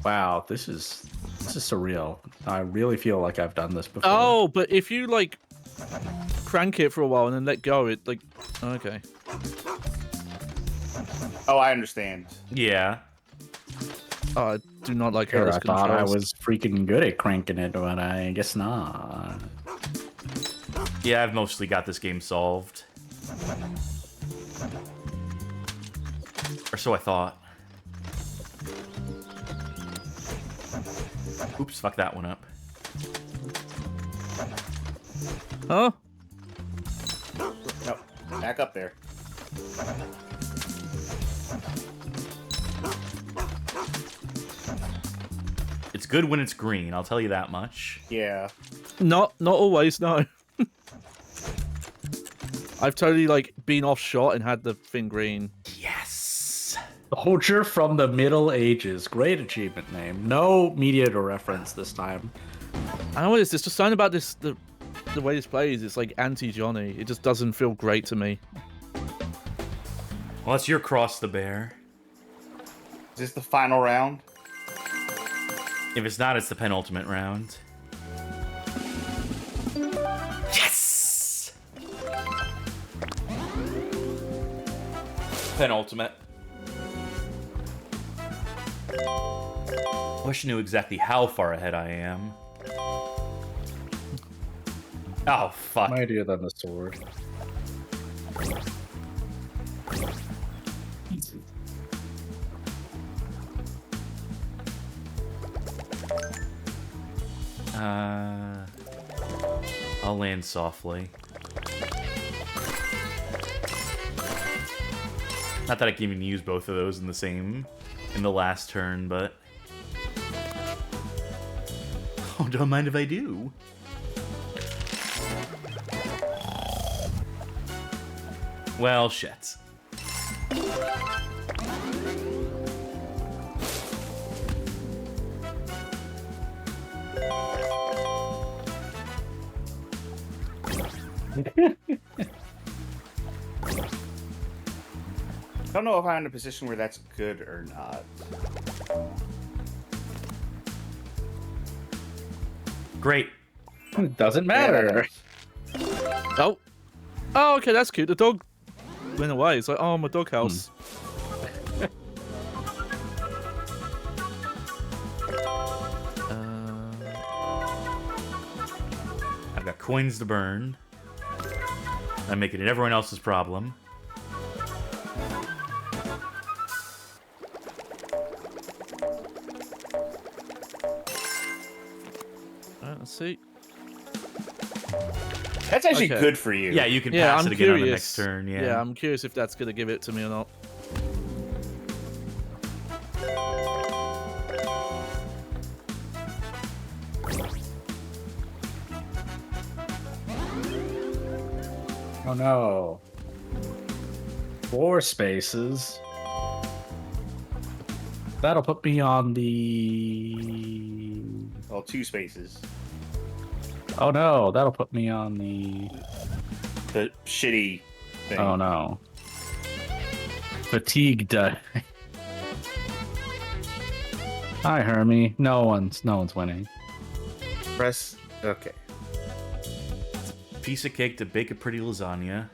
Wow, this is surreal. I really feel like I've done this before. Oh, but if you like crank it for a while and then let go, it like okay. Oh, I understand. Yeah. Oh, I do not like how Sure, this I thought I controls. was freaking good at cranking it, but I guess not. Yeah, I've mostly got this game solved. Or so I thought. Oops, fuck that one up. Huh? No, back up there. It's good when it's green, I'll tell you that much. Yeah. Not always, no. I've totally like been off shot and had the thing green. Yes! Soldier from the Middle Ages. Great achievement name. No mediator reference this time. I know what it is. There's just something about this the way this plays. It's like anti-Johnny. It just doesn't feel great to me. Well, that's your cross the bear. Is this the final round? If it's not, it's the penultimate round. Yes! Penultimate. I wish I knew exactly how far ahead I am. Oh, fuck. Mightier than the sword. I'll land softly. Not that I can even use both of those in the last turn, but... Oh, don't mind if I do. Well, shit. I don't know if I'm in a position where that's good or not. Great. It doesn't matter. Oh. Oh, okay, that's cute. The dog went away. It's like, oh, my doghouse. I've got coins to burn. I'm making it everyone else's problem. Let's see. That's actually Okay. good for you. Yeah, you can Yeah, pass I'm it again curious. on the next turn. Yeah. I'm curious if that's gonna give it to me or not. Oh no. 4 spaces. That'll put me on the... Well, 2 spaces. Oh no, that'll put me on the... The shitty thing. Oh no. Fatigued. Hi, Hermie. No one's winning. Press. Okay. Piece of cake to bake a pretty lasagna.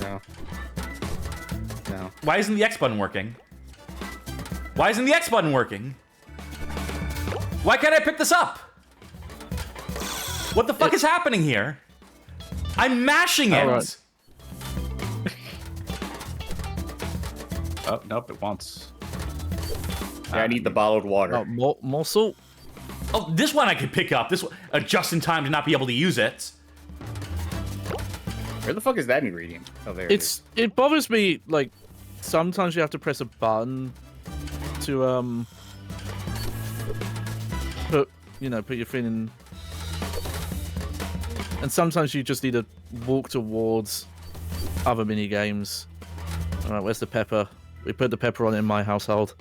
No. No. Why isn't the X button working? Why isn't the X button working? Why can't I pick this up? What the fuck is happening here? I'm mashing it. Right. Oh, nope, it wants. Yeah, I need the bottled water. Oh, more salt. Oh, this one I could pick up. This one, just in time to not be able to use it. Where the fuck is that ingredient? Oh, there it is. It bothers me, like, sometimes you have to press a button to put your thing in, and sometimes you just need to walk towards other mini games. All right, where's the pepper? We put the pepper on in my household.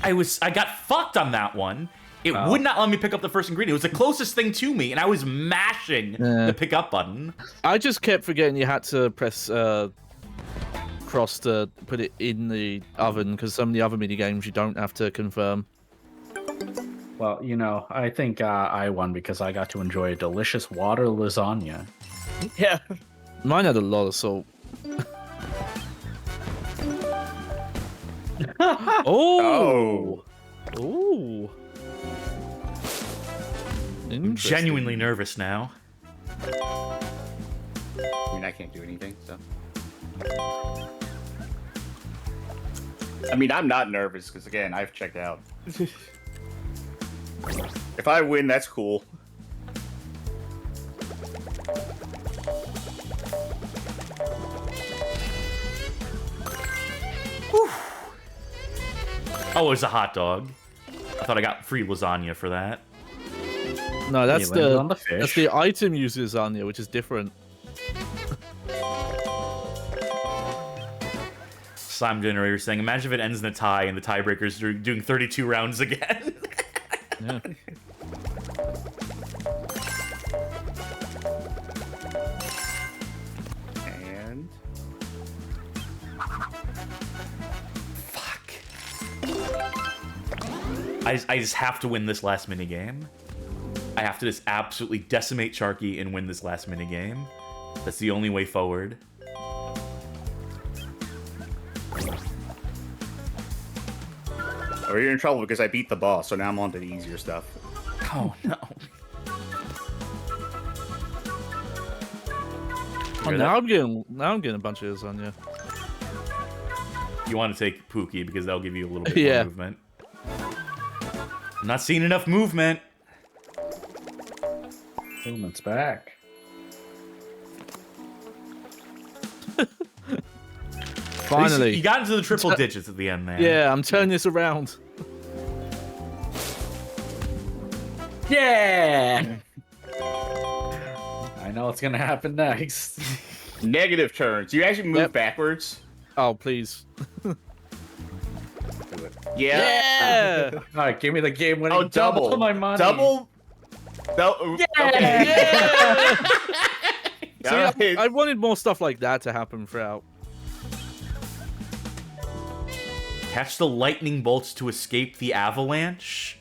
I got fucked on that one. It would not let me pick up the first ingredient. It was the closest thing to me, and I was mashing the pick up button. I just kept forgetting you had to press cross to put it in the oven, because some of the other mini games you don't have to confirm. Well, I think I won because I got to enjoy a delicious water lasagna. Yeah. Mine had a lot of salt. Oh. Ooh. I'm genuinely nervous now. I mean, I can't do anything, so. I mean, I'm not nervous because, again, I've checked out. If I win, that's cool. Oh, it was a hot dog. I thought I got free lasagna for that. No, that's You landed on the fish. that's the item uses lasagna, which is different. Slime Generator saying, imagine if it ends in a tie and the tiebreakers are doing 32 rounds again. Yeah. And... Fuck. I just have to win this last minigame. I have to just absolutely decimate Sharky and win this last minigame. That's the only way forward. Oh, you're in trouble because I beat the boss, so now I'm on to the easier stuff. Oh, no. Oh, now I'm getting a bunch of lasagna. You want to take Pookie because that'll give you a little bit Yeah. more movement. I'm not seeing enough movement. Movement's back. Finally. You got into the triple digits at the end there. Yeah, I'm turning this around. Yeah! I know what's gonna happen next. Negative turns. You actually move Yep. backwards. Oh, please. Yeah. Yeah! Alright, give me the game winning Oh, double. my money. Double. No. Yeah! Okay. See, Alright. I wanted more stuff like that to happen throughout. Catch the lightning bolts to escape the avalanche.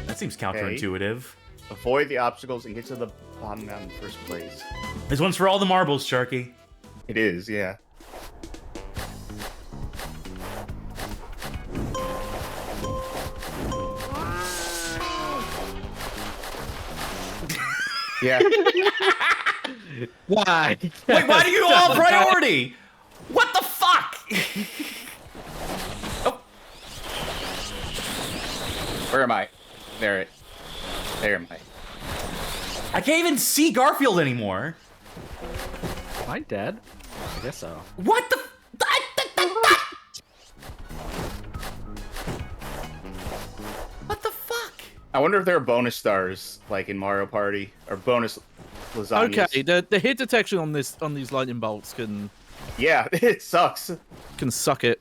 That seems counterintuitive. Avoid the obstacles and get to the bottom out in the first place. This one's for all the marbles, Sharky. It is, yeah. Yeah. Why? Wait, why do you all priority? What the fuck? Oh, Where am I? There am I. I can't even see Garfield anymore. Am I dead? I guess so. What the? What the fuck? I wonder if there are bonus stars, like in Mario Party, or bonus lasagnas. Okay, the hit detection on these lightning bolts can Yeah, it sucks. suck it.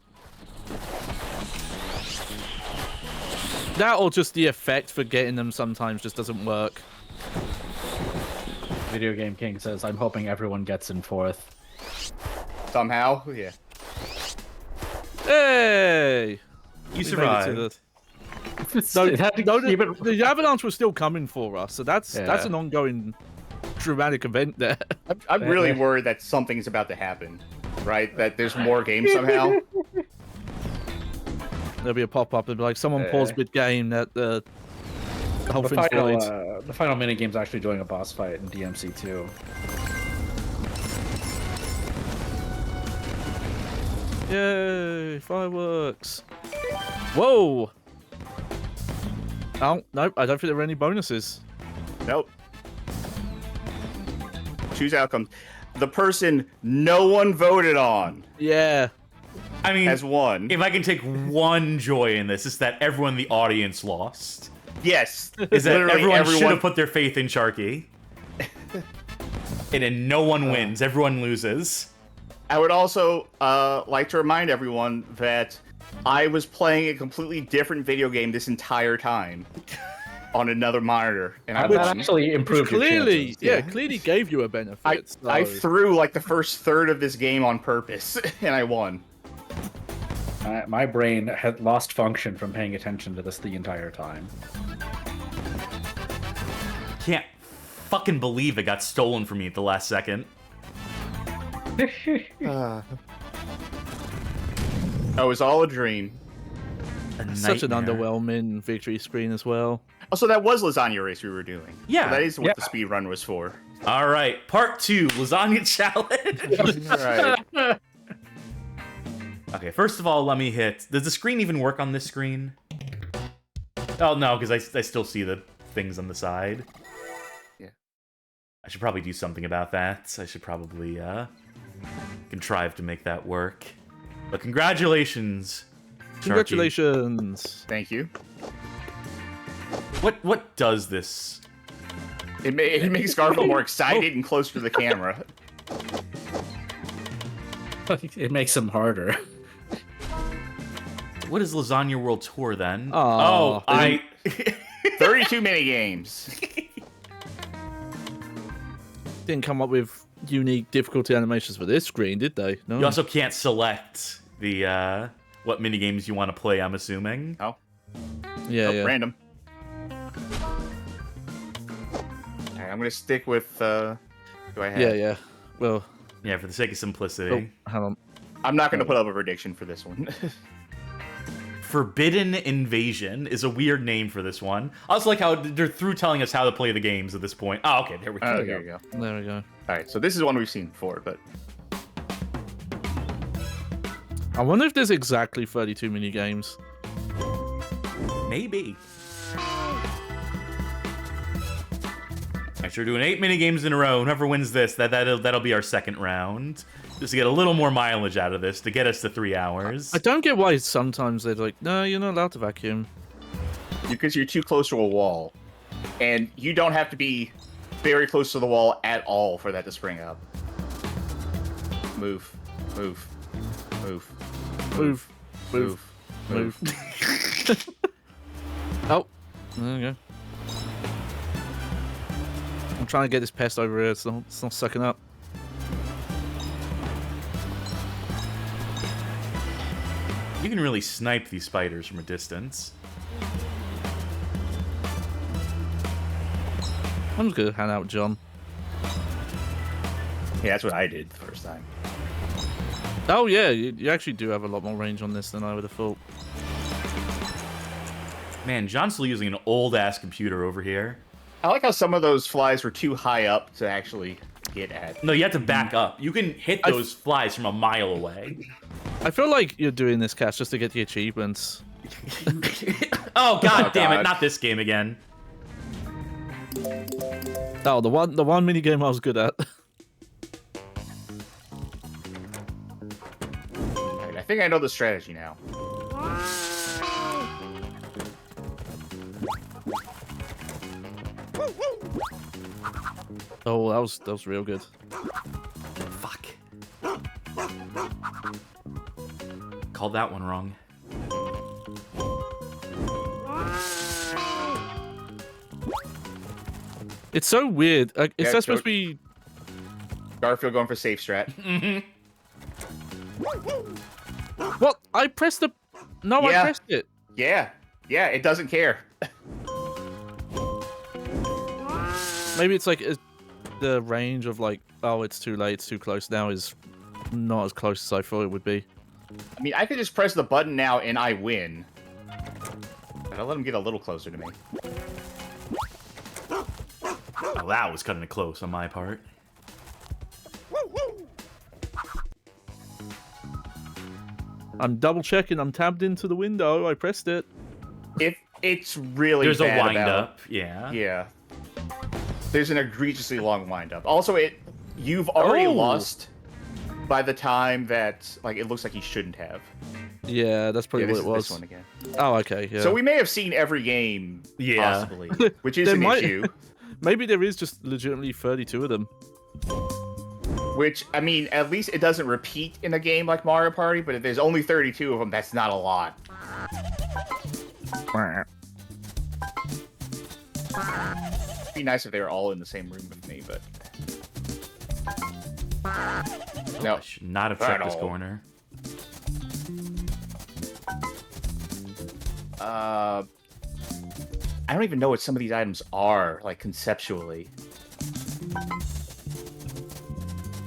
That or just the effect for getting them sometimes just doesn't work. Video Game King says, I'm hoping everyone gets in fourth. Somehow, yeah. Hey! You We made it to survived. the- It had to keep it- The avalanche was still coming for us, so that's Yeah. an ongoing dramatic event there. I'm really worried that something's about to happen, right? That there's more games somehow. There'll be a pop-up and be like, someone paused mid-game that the whole thing's void. The final minigame's actually doing a boss fight in DMC 2. Yay! Fireworks! Whoa! Oh, nope, I don't think there are any bonuses. Nope. Choose outcomes. The person no one voted on Yeah. I mean, has won. if I can take one joy in this, it's that everyone in the audience lost. Yes. Is that Literally everyone should have put their faith in Sharky. And then no one wins, everyone loses. I would also like to remind everyone that I was playing a completely different video game this entire time on another monitor, and I That won. actually improved your Clearly, chances. yeah, clearly gave you a benefit. I so- threw like the first third of this game on purpose, and I won. My brain had lost function from paying attention to this the entire time. Can't fucking believe it got stolen from me at the last second. Oh, it was all a dream. Such an Nightmare. underwhelming victory screen as well. Also, that was Lasagna Race we were doing. Yeah. So that is what Yeah. the speed run was for. All right, part 2, lasagna challenge. All right. Okay, first of all, let me hit. Does the screen even work on this screen? Oh no, because I still see the things on the side. Yeah. I should probably do something about that. I should probably contrive to make that work. But congratulations, Sharky. Congratulations! Thank you. What does this? It makes Garfield more excited and closer to the camera. It makes them harder. What is Lasagna World Tour then? Aw. I 32 mini games. Didn't come up with unique difficulty animations for this screen, did they? No. You also can't select the what minigames you want to play, I'm assuming. Oh, yeah. random. Alright, I'm gonna stick with do I have Yeah. Well, Yeah, for the sake of simplicity. hang on. I'm not gonna put up a prediction for this one. Forbidden Invasion is a weird name for this one. I also like how they're through telling us how to play the games at this point. Oh, okay, there we go. Oh, there you go. There we go. Alright, so this is one we've seen before, but I wonder if there's exactly 32 mini games. Maybe. Actually, we're doing 8 minigames in a row. Whoever wins this, that'll be our second round. Just to get a little more mileage out of this, to get us to 3 hours. I don't get why sometimes they're like, no, you're not allowed to vacuum. because you're too close to a wall. And you don't have to be very close to the wall at all for that to spring up. Move. Move. Move. Move. Move. Move. Oh, there we go. I'm trying to get this pest over here. It's not sucking up. You can really snipe these spiders from a distance. I'm just gonna hand out John. Yeah, that's what I did the first time. Oh yeah, you actually do have a lot more range on this than I would have thought. Man, John's still using an old-ass computer over here. I like how some of those flies were too high up to actually get at. No, you have to back up. You can hit those flies from a mile away. I feel like you're doing this, Cash, just to get the achievements. Oh, god Oh, damn it, God. not this game again. Oh, the one mini game I was good at. Alright, I think I know the strategy now. Oh, that was real good. Fuck. Called that one wrong. It's so weird. Like, is Yeah, that supposed to be? Garfield going for safe strat. What? I pressed the. No, Yeah. I pressed it. Yeah. Yeah, it doesn't care. Maybe it's like the range of like, oh, it's too late, it's too close now is not as close as I thought it would be. I mean, I could just press the button now and I win. But I'll let him get a little closer to me. Oh, that was cutting it close on my part. I'm double checking. I'm tabbed into the window. I pressed it. If it's really There's bad a wind about- up, yeah. Yeah. There's an egregiously long wind up. Also, you've already lost by the time that it looks like you shouldn't have. Yeah, that's probably Yeah, what it was. this one again. Oh, okay. Yeah. So we may have seen every game, possibly, which is There an might- issue. Maybe there is just legitimately 32 of them. Which, I mean, at least it doesn't repeat in a game like Mario Party, but if there's only 32 of them, that's not a lot. It'd be nice if they were all in the same room with me, but... No. I should not have checked this all. corner. I don't even know what some of these items are, conceptually.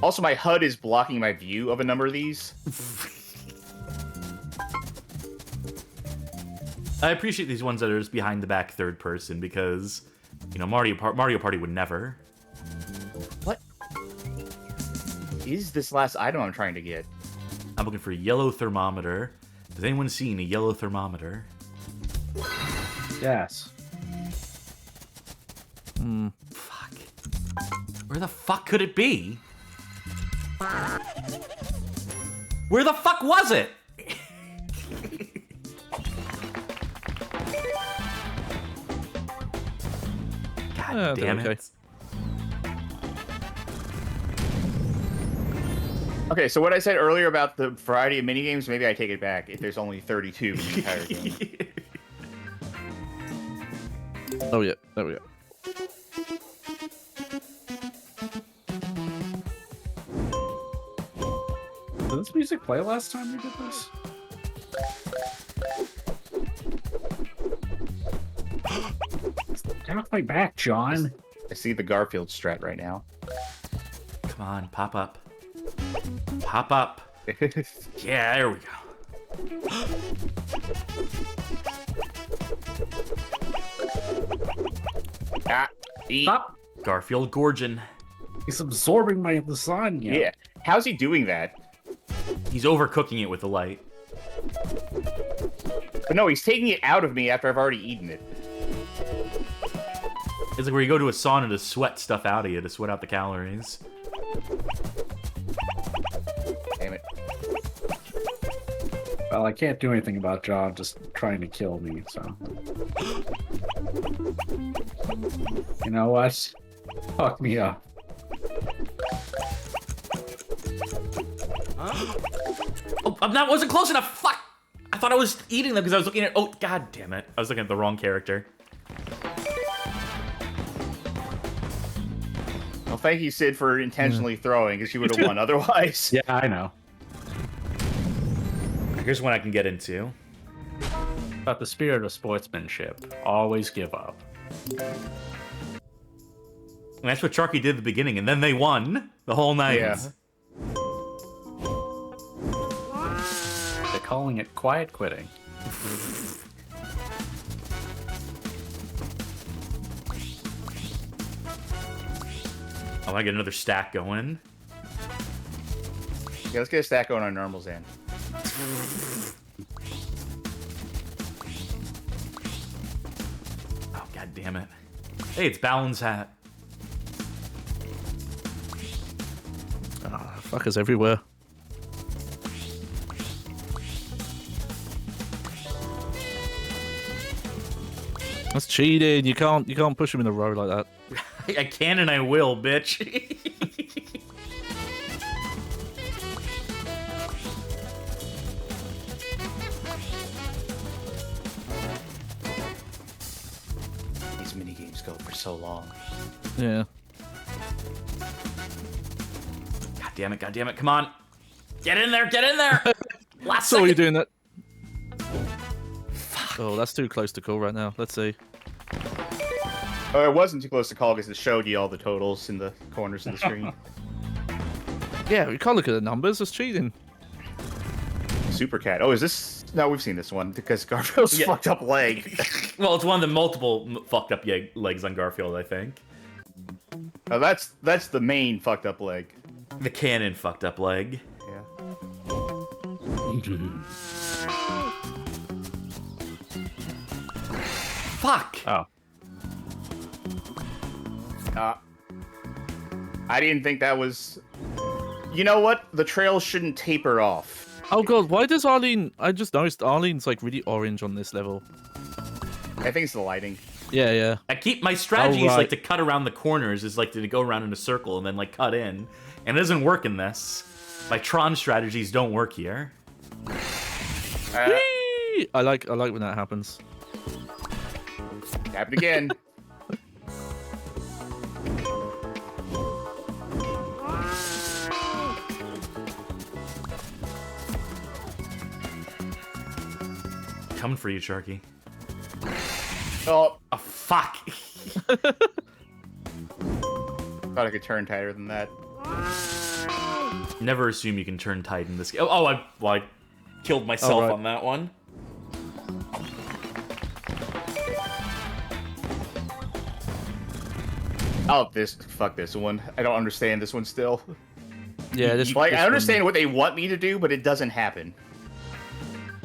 Also, my HUD is blocking my view of a number of these. I appreciate these ones that are just behind the back third person because, Mario Party would never. What is this last item I'm trying to get? I'm looking for a yellow thermometer. Has anyone seen a yellow thermometer? Yes. Fuck. Where the fuck could it be? Where the fuck was it? God damn it. Okay. Okay, so what I said earlier about the variety of minigames, maybe I take it back if there's only 32 in the entire game. Oh, yeah. There we go. Did this music play last time we did this? Get off my back, John. I see the Garfield strat right now. Come on, pop up. Pop up. Yeah, there we go. Eat. Stop! Garfield Gorgon. He's absorbing my lasagna. Yeah. How's he doing that? He's overcooking it with the light. But no, he's taking it out of me after I've already eaten it. It's like where you go to a sauna to sweat stuff out of you, to sweat out the calories. Damn it. Well, I can't do anything about John just trying to kill me, so. You know what? Fuck me up. Oh, that wasn't close enough. Fuck! I thought I was eating them because I was looking at. Oh, god damn it! I was looking at the wrong character. Well, thank you, Sid, for intentionally throwing, because you would have won otherwise. Yeah, I know. Here's one I can get into. But the spirit of sportsmanship, always give up. And that's what Sharky did at the beginning, and then they won the whole night. Yeah. They're calling it quiet quitting. I want to get another stack going. Yeah, let's get a stack going on normals then. Oh, god damn it. Hey, it's Balin's hat. Fuckers everywhere. That's cheating. You can't push him in a row like that. I can and I will, bitch. These minigames go for so long. Yeah. God damn it, come on. Get in there, get in there! Last So are you second. doing that? Oh, that's too close to call right now. Let's see. Oh, it wasn't too close to call because it showed you all the totals in the corners of the screen. Yeah, we can't look at the numbers. That's cheating. Super Cat. Oh, is this? No, we've seen this one because Garfield's Yeah. fucked up leg. Well, it's one of the multiple fucked up legs on Garfield, I think. Oh, that's the main fucked up leg. The canon fucked up leg. Yeah. Fuck! Oh. I didn't think that was. You know what? The trail shouldn't taper off. Oh god, why does Arlene... I just noticed Arlene's like really orange on this level. I think it's the lighting. Yeah, yeah. My strategy is right. like to cut around the corners, is like to go around in a circle and then like cut in. And it doesn't work in this. My Tron strategies don't work here. Whee! I like when that happens. Happened again. Coming for you, Sharky. Oh, Oh, fuck! thought I could turn tighter than that. Never assume you can turn tight in this game. Oh, I killed myself right. on that one. Oh, fuck this one. I don't understand this one still. Yeah, this Like, this I understand one- what they want me to do, but it doesn't happen.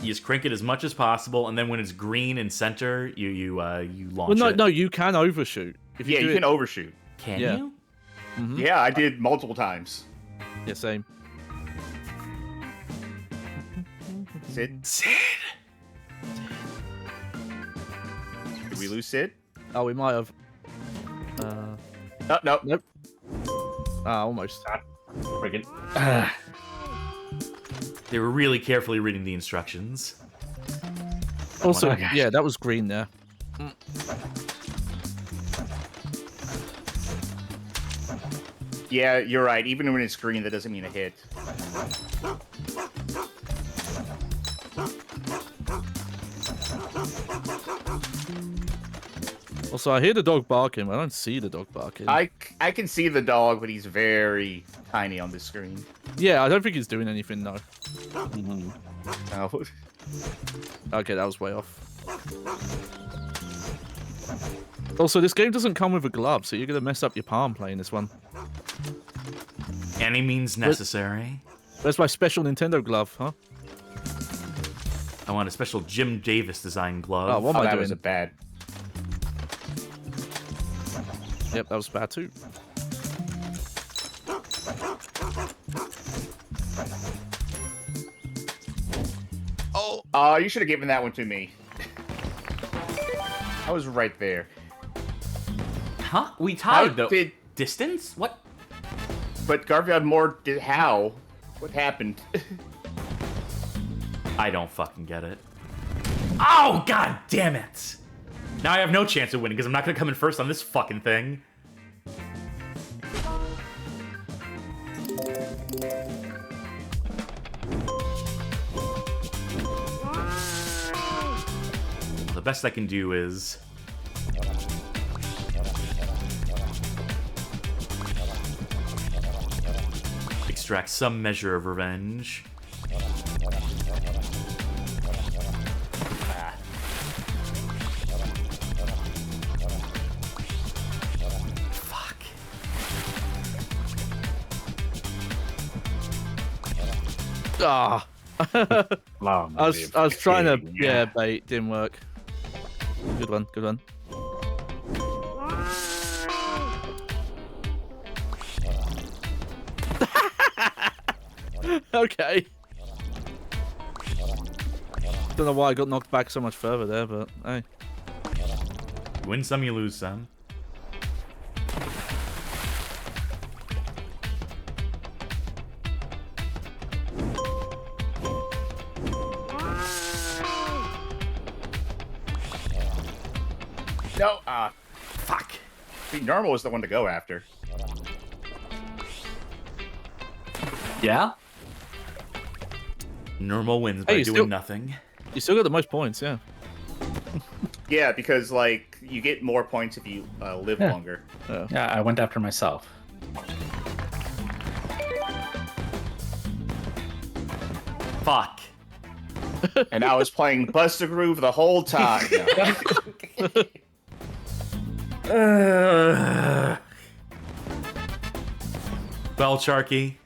You just crank it as much as possible, and then when it's green in center, you launch Well, no, it. no, you can overshoot. If you Yeah, do you it... can overshoot. Can Yeah. you? Mhm. Yeah, I did multiple times. Yeah, same. Sid? Sid! Did we lose Sid? Oh, we might have. No, no. Nope. Ah, almost. Friggin'. They were really carefully reading the instructions. Also, Okay. yeah, that was green there. Yeah, you're right. Even when it's green, that doesn't mean a hit. Also, I hear the dog barking, but I don't see the dog barking. I can see the dog, but he's very tiny on the screen. Yeah, I don't think he's doing anything, though. Oh. Okay, that was way off. Also, this game doesn't come with a glove, so you're going to mess up your palm playing this one. Any means necessary. Where's my special Nintendo glove, huh? I want a special Jim Davis design glove. Oh, what Oh, am I that doing? was a bad. Yep, that was bad too. Oh, you should have given that one to me. I was right there. Huh? We How tied the did? distance? What? But Garfield had more. How? What happened? I don't fucking get it. Oh, god damn it! Now I have no chance of winning because I'm not gonna come in first on this fucking thing. The best I can do is extract some measure of revenge. Fuck. Ah, Long I was trying to live bait, didn't work. Good one, good one. Okay. Don't know why I got knocked back so much further there, but hey. You win some, you lose some. No. Fuck. See, normal is the one to go after. Yeah? Normal wins Hey, by you doing still- nothing. You still got the most points, yeah. Yeah, because like you get more points if you live Yeah. longer. Yeah, I went after myself. Fuck. And I was playing Buster Groove the whole time. Well, Sharky,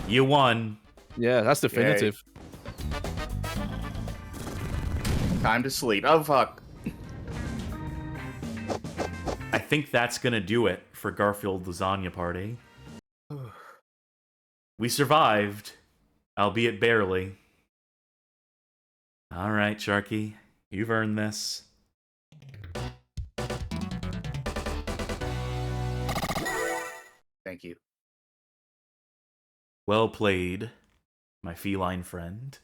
you won. Yeah, that's definitive. Time to sleep. Oh, fuck. I think that's gonna do it for Garfield Lasagna Party. We survived, albeit barely. All right, Sharky, you've earned this. Thank you. Well played, my feline friend.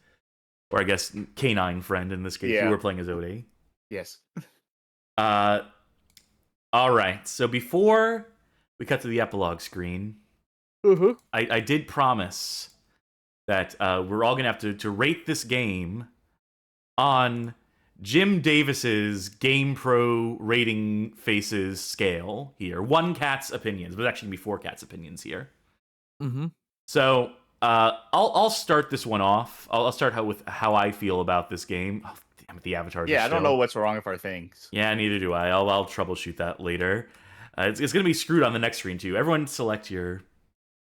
Or I guess canine friend in this case. Yeah. You were playing as Odie. Yes. All right, so before we cut to the epilogue screen, I did promise that we're all going to have to rate this game on Jim Davis's Game Pro rating faces scale here. One cat's opinions, but actually be four cats' opinions here. So I'll start this one off. I'll start with how I feel about this game. Oh, damn it, the avatar. Yeah, I don't know what's wrong with our things. Yeah, neither do I. I'll troubleshoot that later. It's going to be screwed on the next screen too. Everyone select your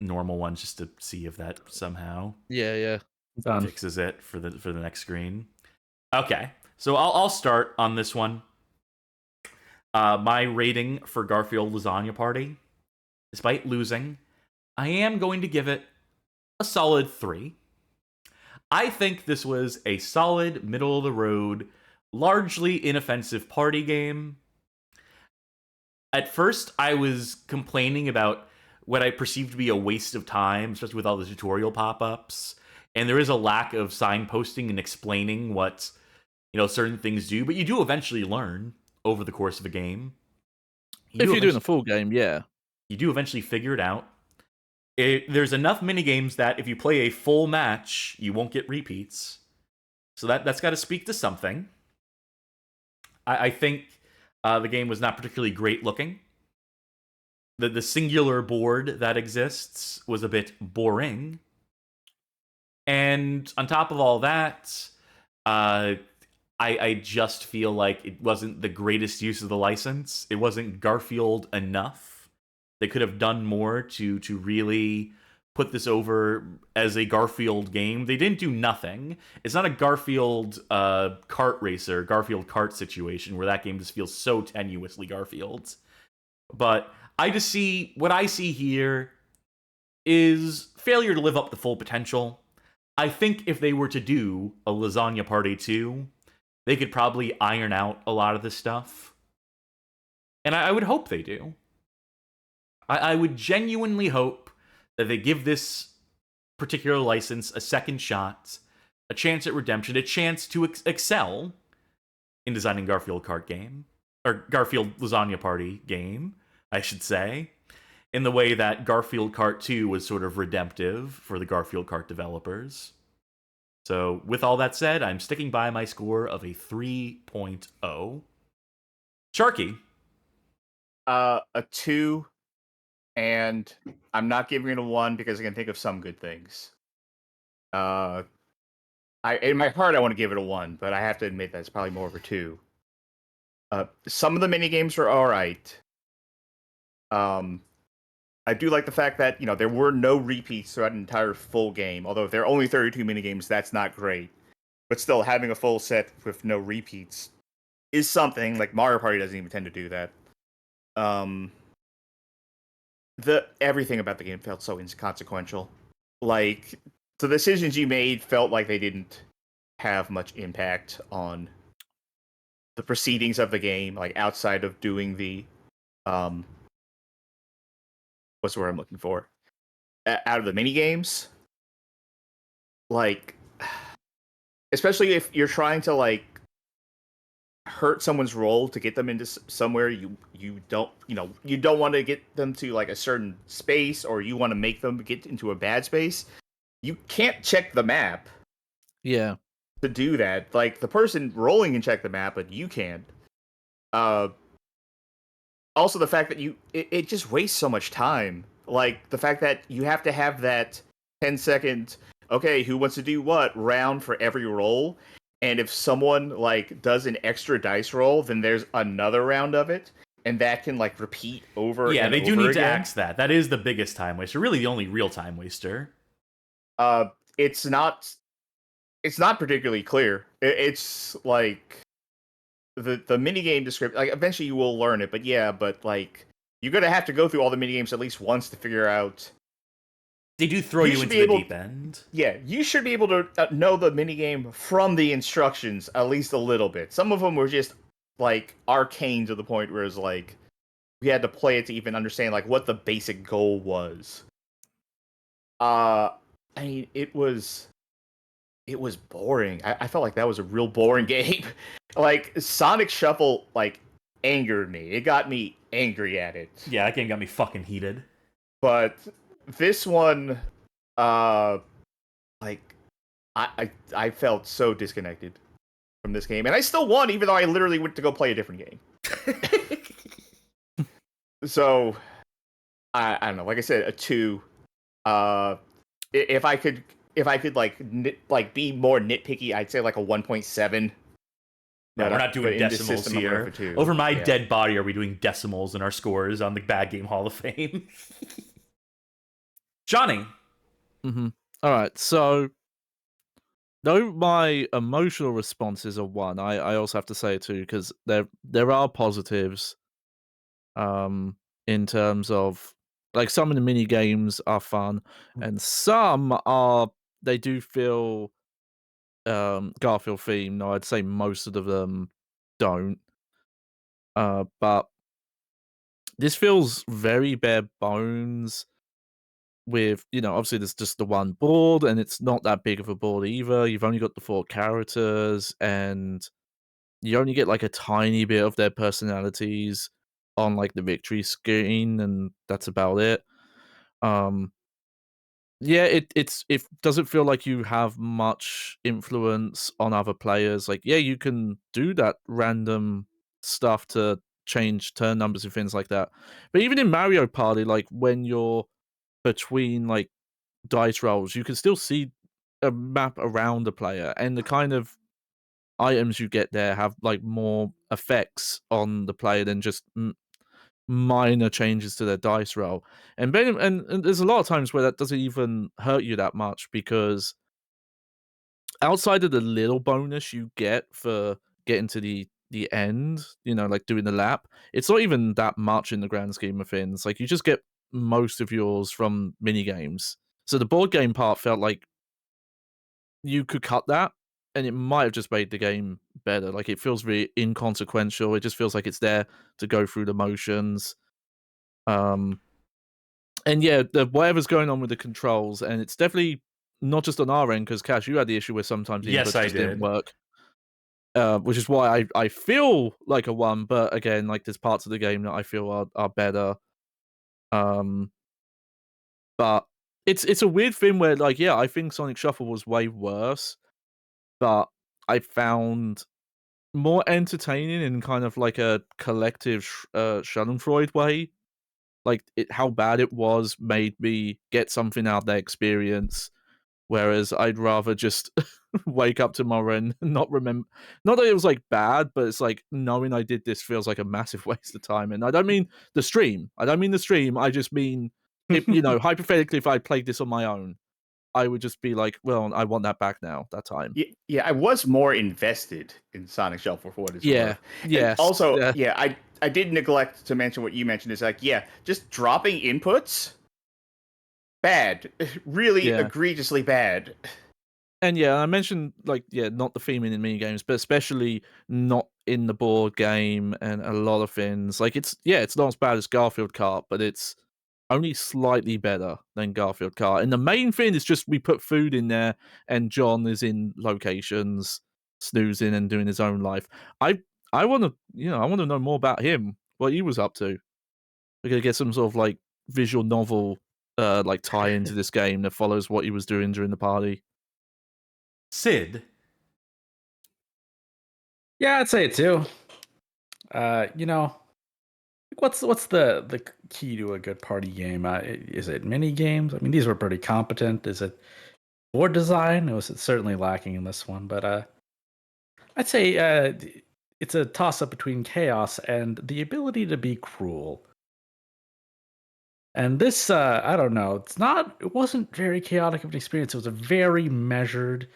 normal ones just to see if that somehow fixes it for the next screen. Okay, so I'll start on this one. My rating for Garfield Lasagna Party, despite losing, I am going to give it a solid 3. I think this was a solid, middle-of-the-road, largely inoffensive party game. At first, I was complaining about what I perceived to be a waste of time, especially with all the tutorial pop-ups. And there is a lack of signposting and explaining what, certain things do. But you do eventually learn over the course of a game. If you're doing a full game, yeah. You do eventually figure it out. There's enough minigames that if you play a full match, you won't get repeats. So that's got to speak to something. I think the game was not particularly great looking. The singular board that exists was a bit boring. And on top of all that, I just feel like it wasn't the greatest use of the license. It wasn't Garfield enough. They could have done more to really put this over as a Garfield game. They didn't do nothing. It's not a Garfield kart racer, Garfield kart situation where that game just feels so tenuously Garfield. But what I see here is failure to live up to full potential. I think if they were to do a Lasagna Party 2, they could probably iron out a lot of this stuff. And I would hope they do. I would genuinely hope that they give this particular license a second shot, a chance at redemption, a chance to excel in designing Garfield kart game, or Garfield Lasagna Party game, I should say, in the way that Garfield Kart 2 was sort of redemptive for the Garfield Kart developers. So, with all that said, I'm sticking by my score of a 3.0. Sharky. A 2. And I'm not giving it a 1 because I can think of some good things. In my heart, I want to give it a 1, but I have to admit that it's probably more of a 2. Some of the mini games were all right. I do like the fact that there were no repeats throughout an entire full game. Although if there are only 32 mini games, that's not great. But still, having a full set with no repeats is something. Like Mario Party doesn't even tend to do that. Everything about the game felt so inconsequential. Like, the decisions you made felt like they didn't have much impact on the proceedings of the game, like outside of doing the what's the word I'm looking for? Out of the mini games. Like, especially if you're trying to hurt someone's role to get them into somewhere you don't want to get them to a certain space, or you want to make them get into a bad space. You can't check the map. Yeah. To do that, the person rolling can check the map, but you can't. Also, the fact that it just wastes so much time. Like the fact that you have to have that 10-second okay, who wants to do what round for every roll, and if someone like does an extra dice roll, then there's another round of it, and that can like repeat over Yeah, and they do over need again. to axe that. That is the biggest time waster. Really, the only real time waster. It's not particularly clear. It's like the mini game description. Like eventually you will learn it, but yeah, but like you're gonna have to go through all the mini games at least once to figure out. They do throw you into the deep end. Yeah, you should be able to know the minigame from the instructions at least a little bit. Some of them were just like arcane to the point where it's like we had to play it to even understand like what the basic goal was. I mean, it was boring. I felt like that was a real boring game. Like Sonic Shuffle like angered me. It got me angry at it. Yeah, that game got me fucking heated. But this one, like I felt so disconnected from this game, and I still won, even though I literally went to go play a different game. So I don't know. Like I said, a 2. If I could like be more nitpicky, I'd say like a 1.7. No, we're not doing decimals here. Over my dead body, are we doing decimals in our scores on the Bad Game Hall of Fame? Johnny. Mm-hmm. All right, so though my emotional responses are 1, I also have to say 2 because there are positives. In terms of like some of the mini games are fun, and some they do feel Garfield themed. No, I'd say most of them don't. But this feels very bare bones. With obviously there's just the one board, and it's not that big of a board either. You've only got the 4 characters, and you only get like a tiny bit of their personalities on like the victory screen, and that's about it. Yeah, it doesn't feel like you have much influence on other players. Like, yeah, you can do that random stuff to change turn numbers and things like that. But even in Mario Party, like when you're between like dice rolls, you can still see a map around the player, and the kind of items you get there have like more effects on the player than just minor changes to their dice roll. And then and there's a lot of times where that doesn't even hurt you that much, because outside of the little bonus you get for getting to the end, like doing the lap, it's not even that much in the grand scheme of things. Like you just get most of yours from mini games. So the board game part felt like you could cut that, and it might have just made the game better. Like it feels really inconsequential. It just feels like it's there to go through the motions. And yeah, whatever's going on with the controls, and it's definitely not just on our end, because Cash, you had the issue where sometimes the inputs just didn't work. Which is why I feel like a 1, but again, like there's parts of the game that I feel are better. But it's a weird thing where like, yeah, I think Sonic Shuffle was way worse, but I found more entertaining in kind of like a collective Schadenfreude way. Like how bad it was made me get something out of that experience, whereas I'd rather just wake up tomorrow and not remember. Not that it was like bad, but it's like knowing I did this feels like a massive waste of time. And I don't mean the stream. I just mean, hypothetically, if I played this on my own, I would just be like, well, I want that back now. That time. Yeah, I was more invested in Sonic Shuffle for what it's worth. Yes. Also, I did neglect to mention what you mentioned. Is like, just dropping inputs, bad, really egregiously bad. And yeah, I mentioned like, not the theming in mini games, but especially not in the board game and a lot of things. Like it's not as bad as Garfield Kart, but it's only slightly better than Garfield Kart. And the main thing is just we put food in there, and John is in locations, snoozing and doing his own life. I want to, I want to know more about him, what he was up to. We're gonna get some sort of like visual novel, like tie into this game that follows what he was doing during the party. Sid. Yeah, I'd say it too. What's the key to a good party game? Is it mini games? I mean, these were pretty competent. Is it board design, it was certainly lacking in this one, but I'd say it's a toss-up between chaos and the ability to be cruel. And this, I don't know, it wasn't very chaotic of an experience. It was a very measured,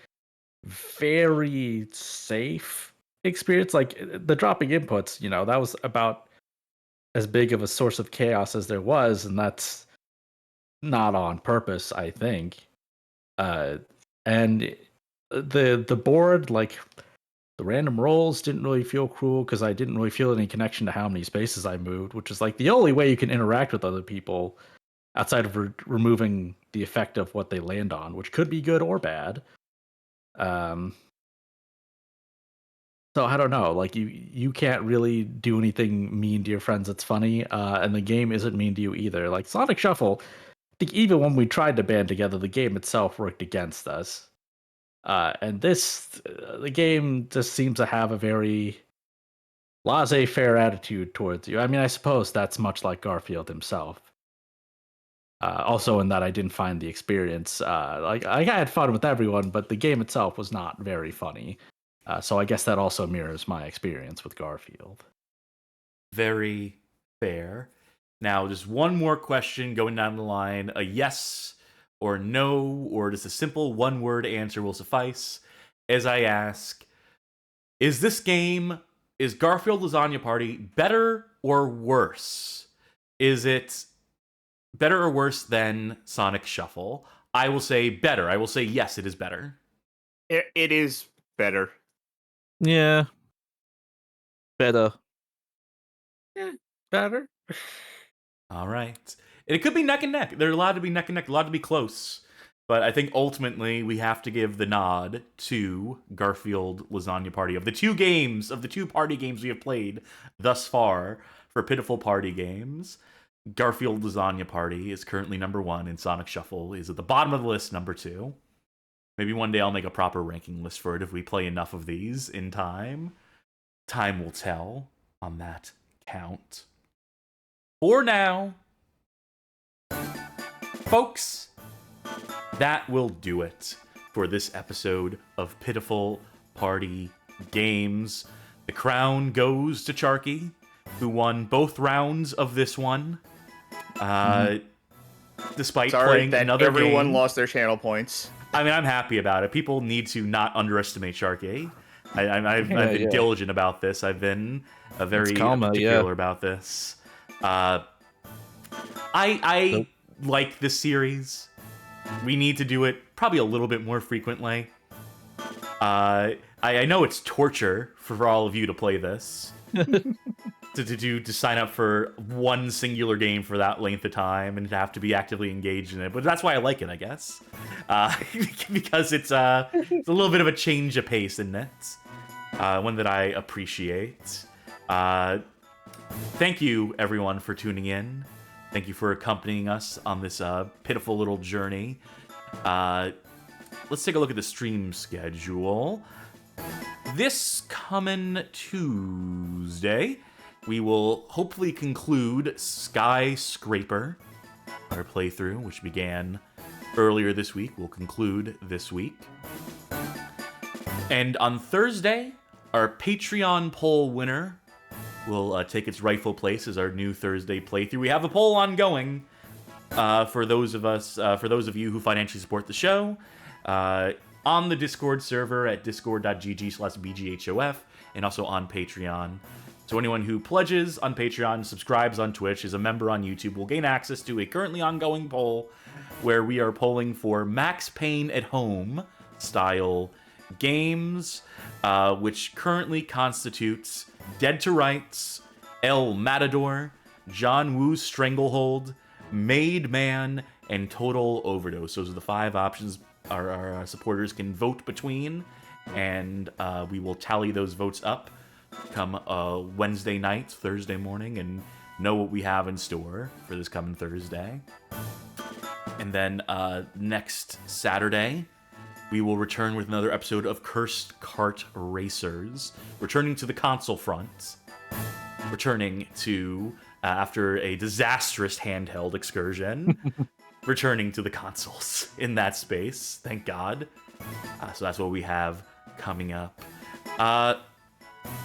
very safe experience. Like the dropping inputs, that was about as big of a source of chaos as there was, and that's not on purpose, I think. And the board, like the random rolls, didn't really feel cruel because I didn't really feel any connection to how many spaces I moved, which is like the only way you can interact with other people outside of removing the effect of what they land on, which could be good or bad. So I don't know. Like you can't really do anything mean to your friends that's funny, and the game isn't mean to you either. Like Sonic Shuffle, I think even when we tried to band together, the game itself worked against us. And the game just seems to have a very laissez-faire attitude towards you. I mean, I suppose that's much like Garfield himself. Also, in that I didn't find the experience like I had fun with everyone, but the game itself was not very funny. So I guess that also mirrors my experience with Garfield. Very fair. Now, just one more question going down the line: a yes or no, or just a simple one-word answer will suffice. As I ask, is Garfield Lasagna Party better or worse? Is it better or worse than Sonic Shuffle? I will say better. I will say yes, it is better. It is better. Yeah. Better. Yeah, better. All right. And it could be neck and neck. They're allowed to be neck and neck, allowed to be close. But I think ultimately we have to give the nod to Garfield Lasagna Party. Of the two party games we have played thus far for Pitiful Party Games, Garfield Lasagna Party is currently number 1, and Sonic Shuffle is at the bottom of the list, number 2. Maybe one day I'll make a proper ranking list for it if we play enough of these in time. Time will tell on that count. For now, folks, that will do it for this episode of Pitiful Party Games. The crown goes to Charky, who won both rounds of this one. Despite playing another game. Everyone lost their channel points. I mean, I'm happy about it. People need to not underestimate Sharky. I've been diligent about this. I've been very particular about this. I like this series. We need to do it probably a little bit more frequently. I know it's torture for all of you to play this. to sign up for one singular game for that length of time and to have to be actively engaged in it, but that's why I like it, I guess, because it's a little bit of a change of pace in it, one that I appreciate. Thank you, everyone, for tuning in. Thank you for accompanying us on this pitiful little journey. Let's take a look at the stream schedule. This coming Tuesday, we will hopefully conclude Skyscraper, our playthrough, which began earlier this week. We'll conclude this week. And on Thursday, our Patreon poll winner will take its rightful place as our new Thursday playthrough. We have a poll ongoing for those of you who financially support the show. On the Discord server at discord.gg/bghof, and also on Patreon. So anyone who pledges on Patreon, subscribes on Twitch, is a member on YouTube will gain access to a currently ongoing poll where we are polling for Max Payne at Home style games, which currently constitutes Dead to Rights, El Matador, John Woo's Stranglehold, Made Man, and Total Overdose. Those are the 5 options our supporters can vote between, and we will tally those votes up come Wednesday night, Thursday morning, and know what we have in store for this coming Thursday. And then next Saturday, we will return with another episode of Cursed Kart Racers, returning to the console front, returning to, after a disastrous handheld excursion, returning to the consoles in that space. Thank God. So that's what we have coming up.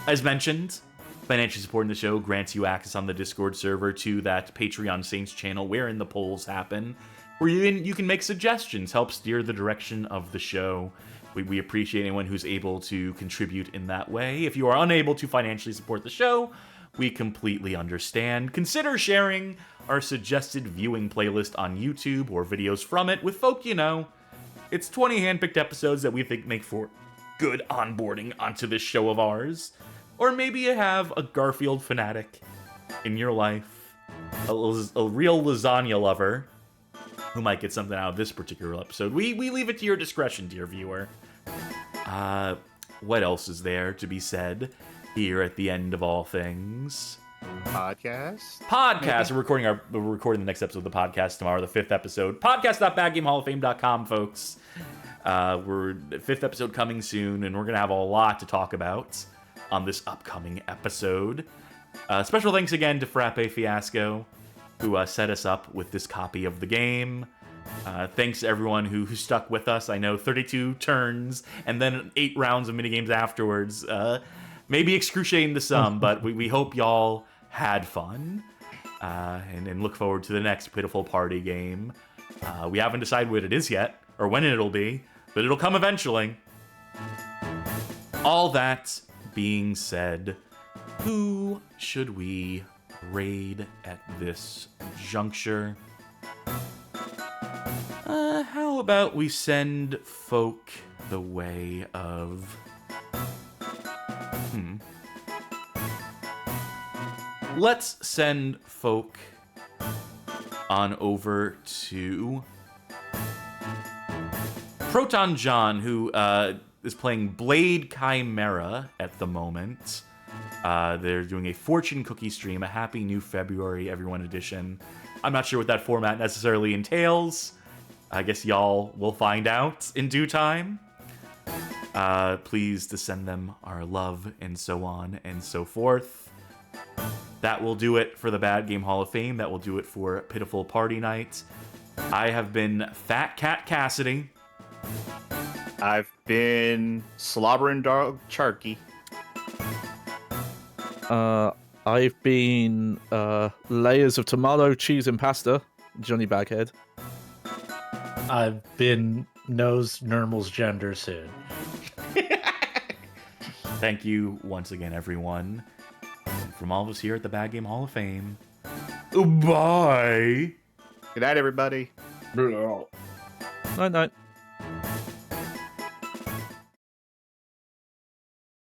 As mentioned, financially supporting the show grants you access on the Discord server to that Patreon Saints channel wherein the polls happen, where you can make suggestions, help steer the direction of the show. We appreciate anyone who's able to contribute in that way. If you are unable to financially support the show, we completely understand. Consider sharing our suggested viewing playlist on YouTube or videos from it with folk you know. It's 20 handpicked episodes that we think make for good onboarding onto this show of ours. Or maybe you have a Garfield fanatic in your life, a real lasagna lover who might get something out of this particular episode. We leave it to your discretion, dear viewer. What else is there to be said here at the end of all things? Podcast. We're recording the next episode of the podcast tomorrow, the 5th episode. Podcast.badgamehalloffame.com, folks. We're 5th episode coming soon, and we're gonna have a lot to talk about on this upcoming episode. Special thanks again to Frappe Fiasco, who set us up with this copy of the game. Thanks to everyone who stuck with us. I know 32 turns and then 8 rounds of minigames afterwards. Maybe excruciating to some, but we hope y'all had fun. And look forward to the next Pitiful Party game. We haven't decided what it is yet, or when it'll be, but it'll come eventually. All that being said, who should we raid at this juncture? How about we send folk the way of... Let's send folk on over to Proton John, who is playing Blade Chimera at the moment. They're doing a fortune cookie stream, a Happy New February Everyone edition. I'm not sure what that format necessarily entails. I guess y'all will find out in due time. Please to send them our love and so on and so forth. That will do it for the Bad Game Hall of Fame. That will do it for Pitiful Party Night. I have been Fat Cat Cassidy. I've been Slobbering Dog Charky. I've been Layers of Tomato, Cheese, and Pasta, Johnny Baghead. I've been Nose Nermal's Gender Sid. Thank you once again, everyone. And from all of us here at the Bad Game Hall of Fame, bye! Good night, everybody. Night, night.